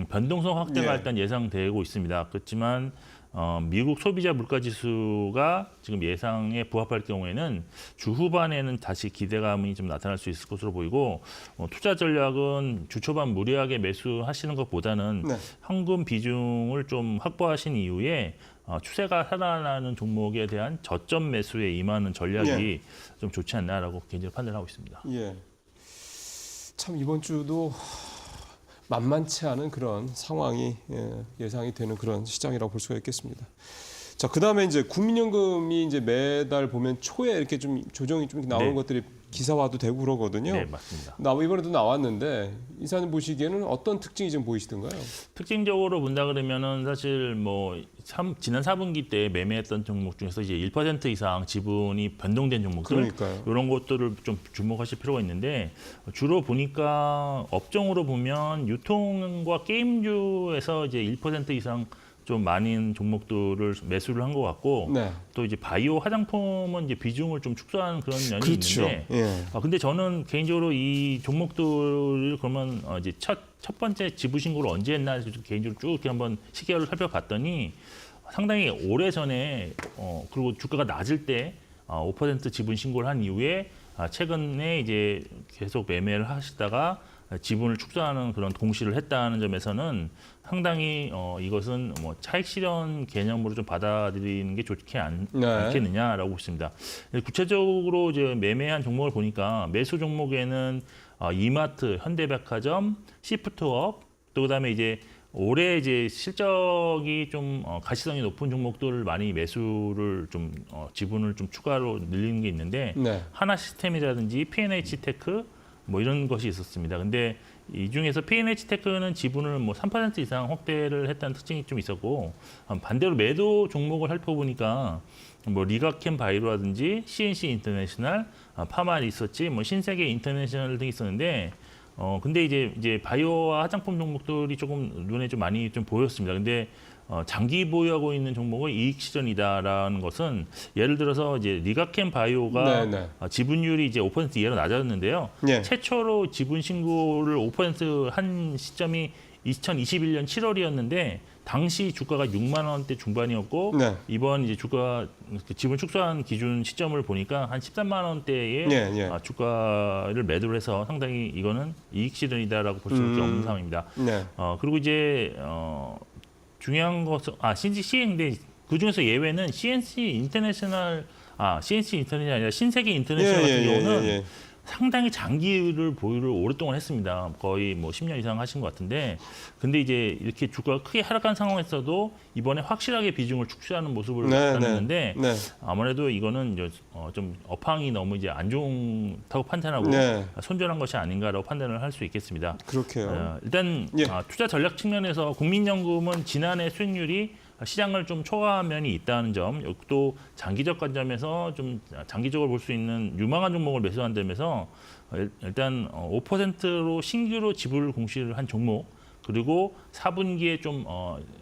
변동성 확대가 예. 일단 예상되고 있습니다. 그렇지만 미국 소비자 물가 지수가 지금 예상에 부합할 경우에는 주 후반에는 다시 기대감이 좀 나타날 수 있을 것으로 보이고 투자 전략은 주 초반 무리하게 매수하시는 것보다는 네. 현금 비중을 좀 확보하신 이후에 추세가 살아나는 종목에 대한 저점 매수에 임하는 전략이 예. 좀 좋지 않나라고 개인적으로 판단하고 있습니다. 예. 참 이번 주도 만만치 않은 그런 상황이 예상이 되는 그런 시장이라고 볼 수가 있겠습니다. 자, 그다음에 이제 국민연금이 이제 매달 보면 초에 이렇게 좀 조정이 좀 나오는 네. 것들이 기사화도 되고 그러거든요. 네, 맞습니다. 이번에도 나왔는데 이사님 보시기에는 어떤 특징이 좀 보이시던가요? 특징적으로 본다 그러면은 사실 뭐 지난 4분기 때 매매했던 종목 중에서 이제 1% 이상 지분이 변동된 종목들 그러니까요. 이런 것들을 좀 주목하실 필요가 있는데 주로 보니까 업종으로 보면 유통과 게임주에서 이제 1% 이상 좀 많은 종목들을 매수를 한 것 같고 네. 또 이제 바이오 화장품은 이제 비중을 좀 축소하는 그런 면이 그렇죠. 있는데 예. 근데 저는 개인적으로 이 종목들을 그러면 이제 첫 번째 지분 신고를 언제 했나 개인적으로 쭉 이렇게 한번 시계를 살펴봤더니 상당히 오래 전에 그리고 주가가 낮을 때 5% 지분 신고를 한 이후에 최근에 이제 계속 매매를 하시다가 지분을 축소하는 그런 공시를 했다는 점에서는 상당히 이것은 뭐 차익 실현 개념으로 좀 받아들이는 게 좋지 네. 않겠느냐라고 보십니다. 구체적으로 이제 매매한 종목을 보니까 매수 종목에는 이마트, 현대백화점, 시프트업, 또 그다음에 이제 올해 이제 실적이 좀 가시성이 높은 종목들을 많이 매수를 좀 지분을 좀 추가로 늘리는 게 있는데 네. 하나시스템이라든지 P&H 테크 뭐 이런 것이 있었습니다. 근데 이 중에서 P&H 테크는 지분을 뭐 3% 이상 확대를 했다는 특징이 좀 있었고 반대로 매도 종목을 살펴보니까 뭐 리가캠 바이오라든지 CNC 인터내셔널, 파마 리서치, 뭐 신세계 인터내셔널 등이 있었는데 근데 이제 바이오와 화장품 종목들이 조금 눈에 좀 많이 좀 보였습니다. 근데 장기 보유하고 있는 종목의 이익 실현이다라는 것은 예를 들어서 이제 리가캠 바이오가 네, 네. 지분율이 이제 5% 이하로 낮았는데요. 예. 최초로 지분 신고를 5%한 시점이 2021년 7월이었는데 당시 주가가 6만 원대 중반이었고 네. 이번 이제 주가 지분 축소한 기준 시점을 보니까 한 13만 원대의 예, 예. 주가를 매도를 해서 상당히 이거는 이익 실현이다라고 볼 수밖에 없는 상황입니다. 네. 그리고 이제 중요한 것은 CNC인데 그 중에서 예외는 CNC 인터내셔널 아니라 신세계 인터내셔널 같은 경우는 상당히 장기를 보유를 오랫동안 했습니다. 거의 뭐 10년 이상 하신 것 같은데, 근데 이제 이렇게 주가가 크게 하락한 상황에서도 이번에 확실하게 비중을 축소하는 모습을 나타냈는데 네. 아무래도 이거는 이제 좀 업황이 너무 이제 안 좋다고 판단하고 네. 손절한 것이 아닌가라고 판단을 할 수 있겠습니다. 그렇게요. 일단 예. 투자 전략 측면에서 국민연금은 지난해 수익률이 시장을 좀 초과한 면이 있다는 점, 또 장기적 관점에서 좀 장기적으로 볼 수 있는 유망한 종목을 매수한 점에서 일단 5%로 신규로 지분 공시를 한 종목, 그리고 4분기에 좀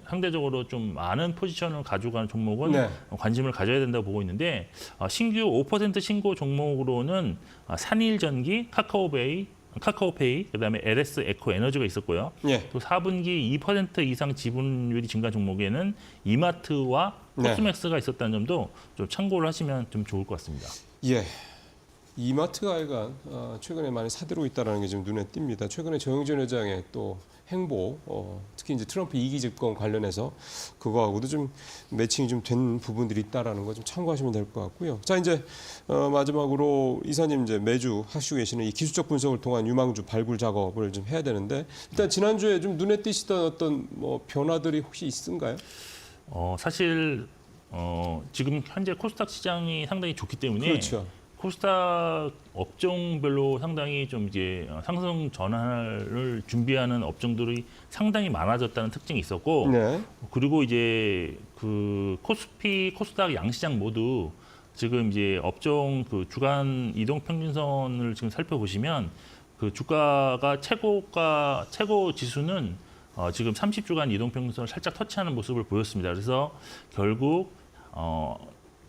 상대적으로 좀 많은 포지션을 가져가는 종목은 네. 관심을 가져야 된다고 보고 있는데 신규 5% 신고 종목으로는 산일전기, 카카오베이, 카카오페이, 그다음에 LS 에코 에너지가 있었고요. 예. 또 4분기 2% 이상 지분율이 증가 종목에는 이마트와 네. 코스맥스가 있었다는 점도 좀 참고를 하시면 좀 좋을 것 같습니다. 예. 이마트가 하여간 최근에 많이 사들고 있다는 게 지금 눈에 띕니다. 최근에 정영진 회장의 또 행보, 특히 이제 트럼프 2기 집권 관련해서 그거하고도 좀 매칭이 좀 된 부분들이 있다라는 거 좀 참고하시면 될 것 같고요. 자, 이제 마지막으로 이사님 이제 매주 하시고 계시는 이 기술적 분석을 통한 유망주 발굴 작업을 좀 해야 되는데 일단 지난주에 좀 눈에 띄시던 어떤 뭐 변화들이 혹시 있은가요? 사실 지금 현재 코스닥 시장이 상당히 좋기 때문에 그렇죠. 코스닥 업종별로 상당히 좀 이제 상승 전환을 준비하는 업종들이 상당히 많아졌다는 특징이 있었고, 네. 그리고 이제 그 코스피, 코스닥 양시장 모두 지금 이제 업종 그 주간 이동 평균선을 지금 살펴보시면 그 주가가 최고 지수는 지금 30주간 이동 평균선을 살짝 터치하는 모습을 보였습니다. 그래서 결국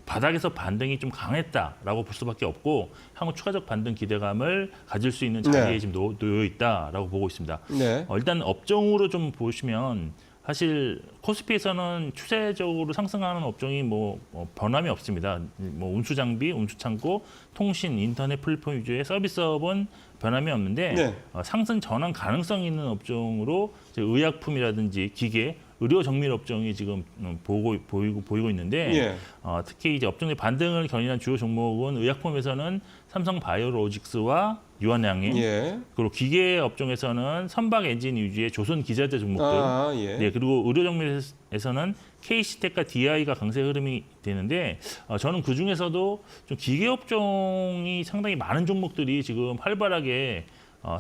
바닥에서 반등이 좀 강했다라고 볼 수밖에 없고 향후 추가적 반등 기대감을 가질 수 있는 자리에 네. 지금 놓여 있다라고 보고 있습니다. 네. 일단 업종으로 좀 보시면 사실 코스피에서는 추세적으로 상승하는 업종이 변함이 없습니다. 운수장비, 운수창고, 통신, 인터넷 플랫폼 위주의 서비스업은 변함이 없는데 네. 상승 전환 가능성 있는 업종으로 이제 의약품이라든지 기계, 의료 정밀 업종이 지금 보이고 있는데 예. 특히 이제 업종의 반등을 견인한 주요 종목은 의약품에서는 삼성 바이오로직스와 유한양행, 예. 그리고 기계 업종에서는 선박 엔진 위주의 조선 기자재 종목들, 예. 네, 그리고 의료 정밀에서는 KC텍과 DI가 강세 흐름이 되는데 저는 그 중에서도 좀 기계 업종이 상당히 많은 종목들이 지금 활발하게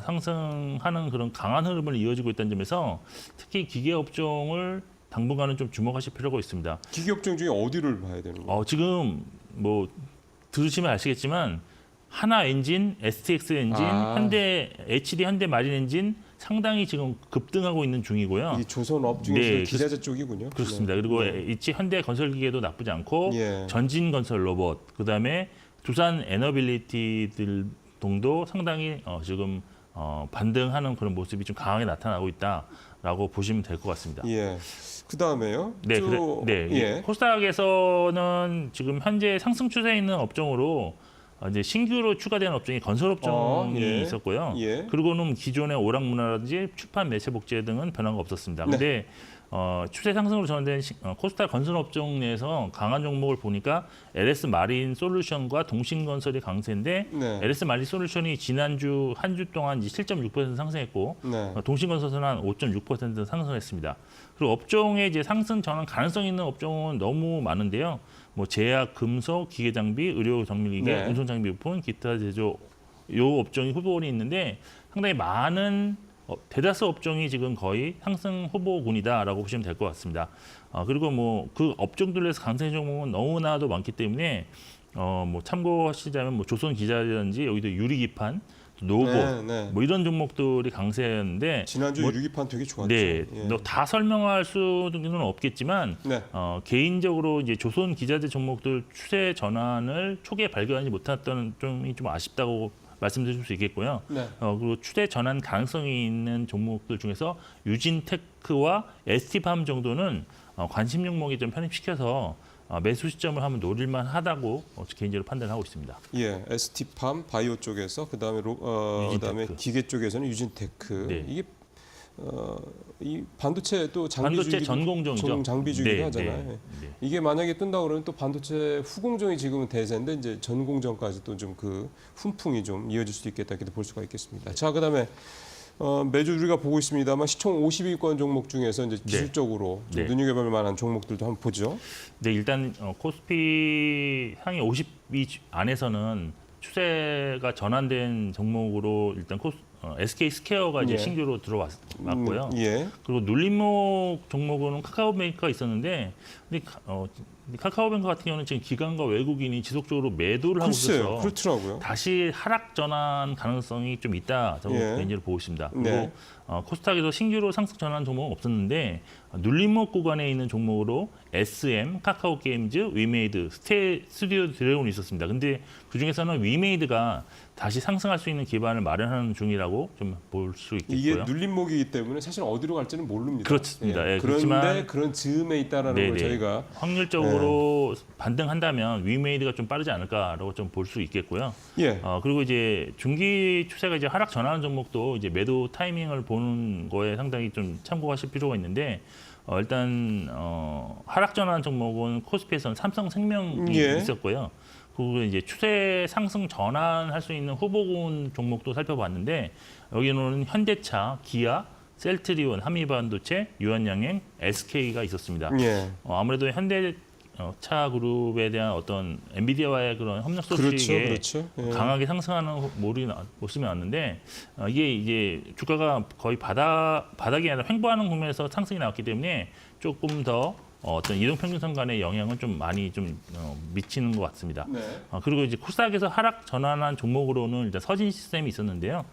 상승하는 그런 강한 흐름을 이어지고 있다는 점에서 특히 기계 업종을 당분간은 좀 주목하실 필요가 있습니다. 기계 업종 중에 어디를 봐야 되는 거예요? 지금 들으시면 아시겠지만 하나 엔진, STX 엔진, 현대 HD 현대 마린 엔진 상당히 지금 급등하고 있는 중이고요. 이 조선업 중에서 네, 기자재 쪽이군요. 그렇습니다. 네. 그리고 네. 이치 현대건설기계도 나쁘지 않고 예. 전진건설로봇, 그다음에 두산 에너빌리티들 등도 상당히 지금 반등하는 그런 모습이 좀 강하게 나타나고 있다라고 보시면 될 것 같습니다. 예. 그 다음에요. 네, 예. 코스닥에서는 지금 현재 상승 추세에 있는 업종으로 이제 신규로 추가된 업종이 건설 업종이 예. 있었고요. 예. 그리고는 기존의 오락문화라든지 출판 매체 복제 등은 변화가 없었습니다. 네. 근데 추세 상승으로 전환된 코스닥 건설 업종 내에서 강한 종목을 보니까 LS 마린 솔루션과 동신건설이 강세인데 네. LS 마린 솔루션이 지난주 한 주 동안 7.6% 상승했고 네. 동신건설은 한 5.6% 상승했습니다. 그리고 업종의 이제 상승 전환 가능성 있는 업종은 너무 많은데요. 제약, 금속, 기계장비, 의료 정밀기계, 네. 운송장비 부품, 기타 제조 요 업종이 후보군이 있는데 상당히 많은 대다수 업종이 지금 거의 상승 후보군이다라고 보시면 될 것 같습니다. 그리고 그 업종들에서 강세 종목은 너무나도 많기 때문에 참고하시자면 조선 기자라든지 여기도 유리기판, 노고 네. 이런 종목들이 강세였는데 지난주 유기판 되게 좋았죠. 네, 예. 다 설명할 수는 없겠지만 네. 개인적으로 이제 조선 기자재 종목들 추세 전환을 초기에 발견하지 못했던 점이 좀 아쉽다고 말씀드릴 수 있겠고요. 네. 그리고 추세 전환 가능성이 있는 종목들 중에서 유진테크와 ST팜 정도는 관심 종목에 좀 편입시켜서 매수 시점을 한번 노릴만 하다고 개인적으로 판단하고 있습니다. 예, ST팜 바이오 쪽에서 그다음에 그다음에 기계 쪽에서는 유진테크. 네. 이게 이 반도체 또 반도체 전공정이죠. 장비주기도 네, 하잖아요. 네. 이게 만약에 뜬다 그러면 또 반도체 후공정이 지금은 대세인데 이제 전공정까지 또 좀 그 훈풍이 좀 이어질 수도 있겠다 이렇게 볼 수가 있겠습니다. 자, 그다음에 매주 우리가 보고 있습니다만 시총 50위권 종목 중에서 이제 기술적으로 좀 눈여겨볼 만한 종목들도 한번 보죠. 네, 일단 코스피 상위 50위 안에서는 추세가 전환된 종목으로 일단 SK 스퀘어가 이제 예. 신규로 들어왔고요. 예. 그리고 눌림목 종목으로는 카카오메이커가 있었는데 근데 카카오뱅크 같은 경우는 지금 기관과 외국인이 지속적으로 매도를 하고 글쎄요, 있어서 그렇더라고요. 다시 하락 전환 가능성이 좀 있다고 예. 개인적으로 보고 있습니다. 그리고 네. 코스닥에서 신규로 상승 전환 종목은 없었는데 눌림목 구간에 있는 종목으로 SM, 카카오 게임즈, 위메이드, 스튜디오 드래곤이 있었습니다. 근데 그중에서는 위메이드가 다시 상승할 수 있는 기반을 마련하는 중이라고 좀 볼 수 이게 있겠고요. 눌림목이기 때문에 사실 어디로 갈지는 모릅니다. 그렇습니다. 예, 그런데 그렇지만 그런 즈음에 있다라는 걸 네네. 저희가 확률적으로 반등한다면 위메이드가 좀 빠르지 않을까라고 좀 볼 수 있겠고요. 예. 그리고 이제 중기 추세가 이제 하락 전환 종목도 이제 매도 타이밍을 보는 거에 상당히 좀 참고하실 필요가 있는데 일단 하락 전환 종목은 코스피에서는 삼성생명이 예. 있었고요. 그리고 이제 추세 상승 전환할 수 있는 후보군 종목도 살펴봤는데 여기는 현대차, 기아, 셀트리온, 한미반도체, 유한양행, SK가 있었습니다. 예. 아무래도 현대차 그룹에 대한 어떤 엔비디아와의 그런 협력 소식에 그렇죠. 예. 강하게 상승하는 모습이 나왔는데 이게 이제 주가가 거의 바닥이 아니라 횡보하는 국면에서 상승이 나왔기 때문에 조금 더 어떤 이동평균선 간의 영향은 좀 많이 좀 미치는 것 같습니다. 네. 그리고 이제 코스닥에서 하락 전환한 종목으로는 일단 서진 시스템이 있었는데요.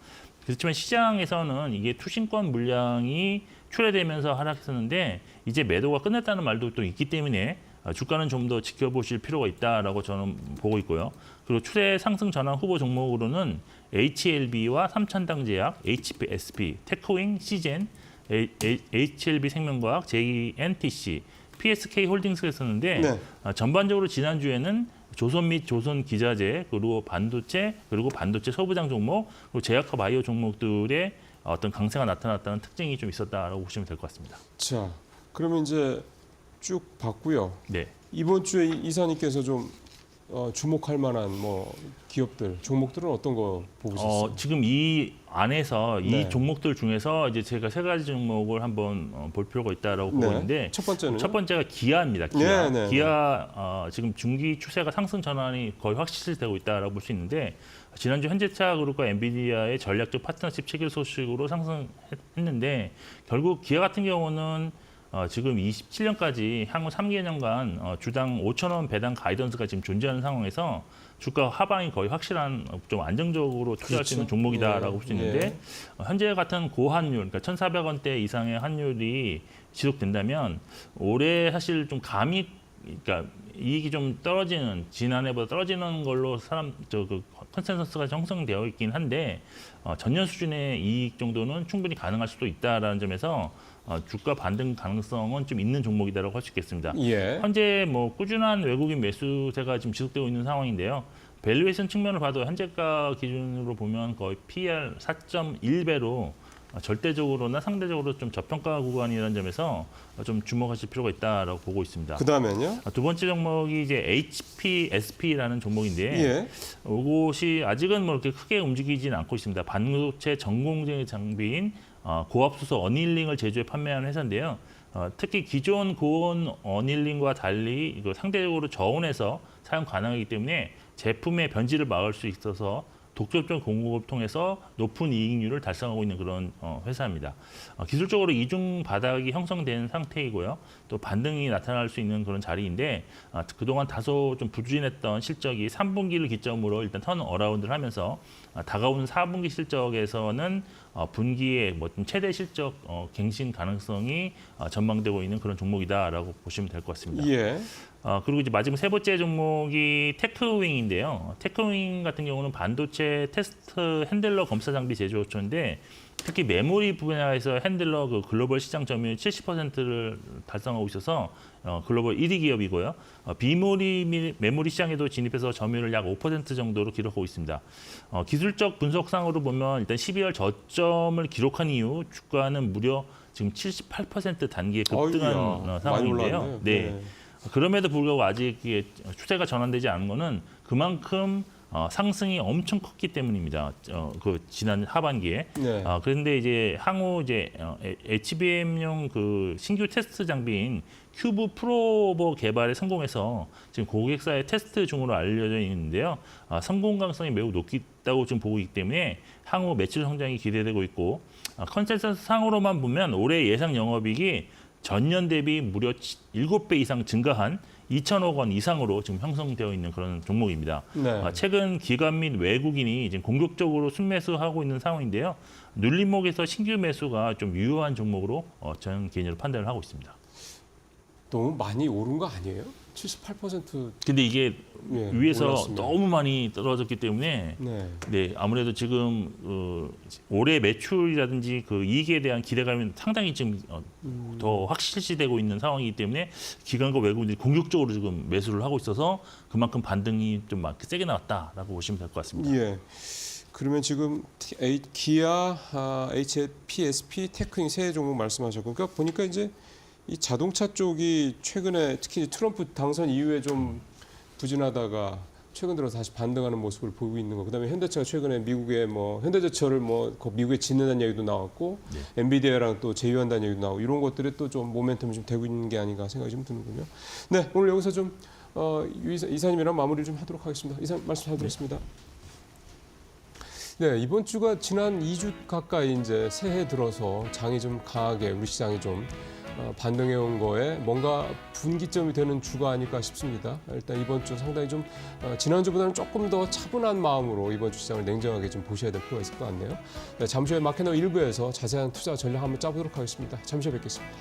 그렇지만 시장에서는 이게 투신권 물량이 출회되면서 하락했었는데 이제 매도가 끝났다는 말도 또 있기 때문에 주가는 좀 더 지켜보실 필요가 있다라고 저는 보고 있고요. 그리고 추세 상승 전환 후보 종목으로는 HLB와 삼천당제약, HPSP, 테크윙, 시젠, HLB 생명과학, JNTC, PSK 홀딩스가 있었는데 네. 전반적으로 지난주에는 조선 및 조선 기자재 그리고 반도체 소부장 종목 그리고 제약과 바이오 종목들의 어떤 강세가 나타났다는 특징이 좀 있었다라고 보시면 될 것 같습니다. 자, 그러면 이제 쭉 봤고요. 네. 이번 주에 이사님께서 좀 주목할 만한 뭐 기업들, 종목들은 어떤 거 보고 싶으세요? 지금 이 안에서 네. 이 종목들 중에서 이제 제가 세 가지 종목을 한번 볼 필요가 있다라고 보고 있는데 첫 번째는 첫 번째가 기아입니다. 기아. 네, 네, 기아 지금 중기 추세가 상승 전환이 거의 확실시되고 있다라고 볼 수 있는데 지난주 현대차 그룹과 엔비디아의 전략적 파트너십 체결 소식으로 상승했는데 결국 기아 같은 경우는 지금 27년까지 향후 3개년간 주당 5,000원 배당 가이던스가 지금 존재하는 상황에서 주가 하방이 거의 확실한 좀 안정적으로 투자할 수 있는 그렇죠. 종목이다라고 예. 볼 수 있는데 예. 현재 같은 고환율, 그러니까 1,400원대 이상의 환율이 지속된다면 올해 사실 좀 그러니까 이익이 좀 떨어지는 지난해보다 떨어지는 걸로 컨센서스가 형성되어 있긴 한데 전년 수준의 이익 정도는 충분히 가능할 수도 있다라는 점에서 주가 반등 가능성은 좀 있는 종목이다라고 할 수 있겠습니다. 예. 현재 뭐 꾸준한 외국인 매수세가 지금 지속되고 있는 상황인데요. 밸류에이션 측면을 봐도 현재가 기준으로 보면 거의 PER 4.1배로 절대적으로나 상대적으로 좀 저평가 구간이라는 점에서 좀 주목하실 필요가 있다라고 보고 있습니다. 그다음에는요? 두 번째 종목이 이제 HPSP라는 종목인데 예. 이것이 아직은 뭐 이렇게 크게 움직이지는 않고 있습니다. 반도체 전공정의 장비인 고압수소 어닐링을 제조해 판매하는 회사인데요. 특히 기존 고온 어닐링과 달리 이거 상대적으로 저온에서 사용 가능하기 때문에 제품의 변질을 막을 수 있어서 독점적 공급을 통해서 높은 이익률을 달성하고 있는 그런 회사입니다. 기술적으로 이중 바닥이 형성된 상태이고요. 또 반등이 나타날 수 있는 그런 자리인데 그동안 다소 좀 부진했던 실적이 3분기를 기점으로 일단 턴 어라운드를 하면서 다가오는 4분기 실적에서는 분기에 뭐 최대 실적 갱신 가능성이 전망되고 있는 그런 종목이다라고 보시면 될 것 같습니다. 예. 그리고 이제 마지막 세 번째 종목이 테크윙인데요. 테크윙 같은 경우는 반도체 테스트 핸들러 검사 장비 제조업체인데 특히 메모리 분야에서 핸들러 그 글로벌 시장 점유율 70%를 달성하고 있어서 글로벌 1위 기업이고요. 비메모리 메모리 시장에도 진입해서 점유율을 약 5% 정도로 기록하고 있습니다. 기술적 분석상으로 보면 일단 12월 저점을 기록한 이후 주가는 무려 지금 78% 단기에 급등한 어이구야, 상황인데요. 많이 올랐네요. 네. 그럼에도 불구하고 아직 이게 추세가 전환되지 않은 것은 그만큼 상승이 엄청 컸기 때문입니다. 그 지난 하반기에. 네. 그런데 이제 향후 이제 HBM용 그 신규 테스트 장비인 큐브 프로버 개발에 성공해서 지금 고객사의 테스트 중으로 알려져 있는데요. 성공 가능성이 매우 높다고 지금 보고 있기 때문에 향후 매출 성장이 기대되고 있고 컨센서스 상으로만 보면 올해 예상 영업이익이 전년 대비 무려 7배 이상 증가한 2천억 원 이상으로 지금 형성되어 있는 그런 종목입니다. 네. 최근 기관 및 외국인이 지금 공격적으로 순매수하고 있는 상황인데요. 눌림목에서 신규 매수가 좀 유효한 종목으로 저는 개인적으로 판단을 하고 있습니다. 너무 많이 오른 거 아니에요? 78%. 근데 이게 예, 위에서 올랐습니다. 너무 많이 떨어졌기 때문에 네. 네, 아무래도 지금 올해 매출이라든지 그 이익에 대한 기대감이 상당히 지금 더 확실시되고 있는 상황이기 때문에 기관과 외국인들이 공격적으로 지금 매수를 하고 있어서 그만큼 반등이 좀 세게 나왔다라고 보시면 될 것 같습니다. 예. 그러면 지금 기아, HPSP, 테크인 세 종목 말씀하셨고, 그러니까 보니까 이제 이 자동차 쪽이 최근에 특히 트럼프 당선 이후에 좀 부진하다가 최근 들어 다시 반등하는 모습을 보이고 있는 거. 그다음에 현대차가 최근에 미국에 뭐 현대제철을 뭐 미국에 짓는다는 얘기도 나왔고, 엔비디아랑 또 제휴한다는 얘기도 나오고 이런 것들이 또 좀 모멘텀이 좀 되고 있는 게 아닌가 생각이 좀 드는군요. 네, 오늘 여기서 좀 이사님이랑 마무리를 좀 하도록 하겠습니다. 이사님 말씀 잘 들었습니다. 네, 이번 주가 지난 2주 가까이 이제 새해 들어서 장이 좀 강하게 우리 시장이 좀 반등해 온 거에 뭔가 분기점이 되는 주가 아닐까 싶습니다. 일단 이번 주 상당히 좀 지난주보다는 조금 더 차분한 마음으로 이번 주 시장을 냉정하게 좀 보셔야 될 필요가 있을 것 같네요. 네, 잠시 후에 마켓너 1부에서 자세한 투자 전략 한번 짜보도록 하겠습니다. 잠시 후에 뵙겠습니다.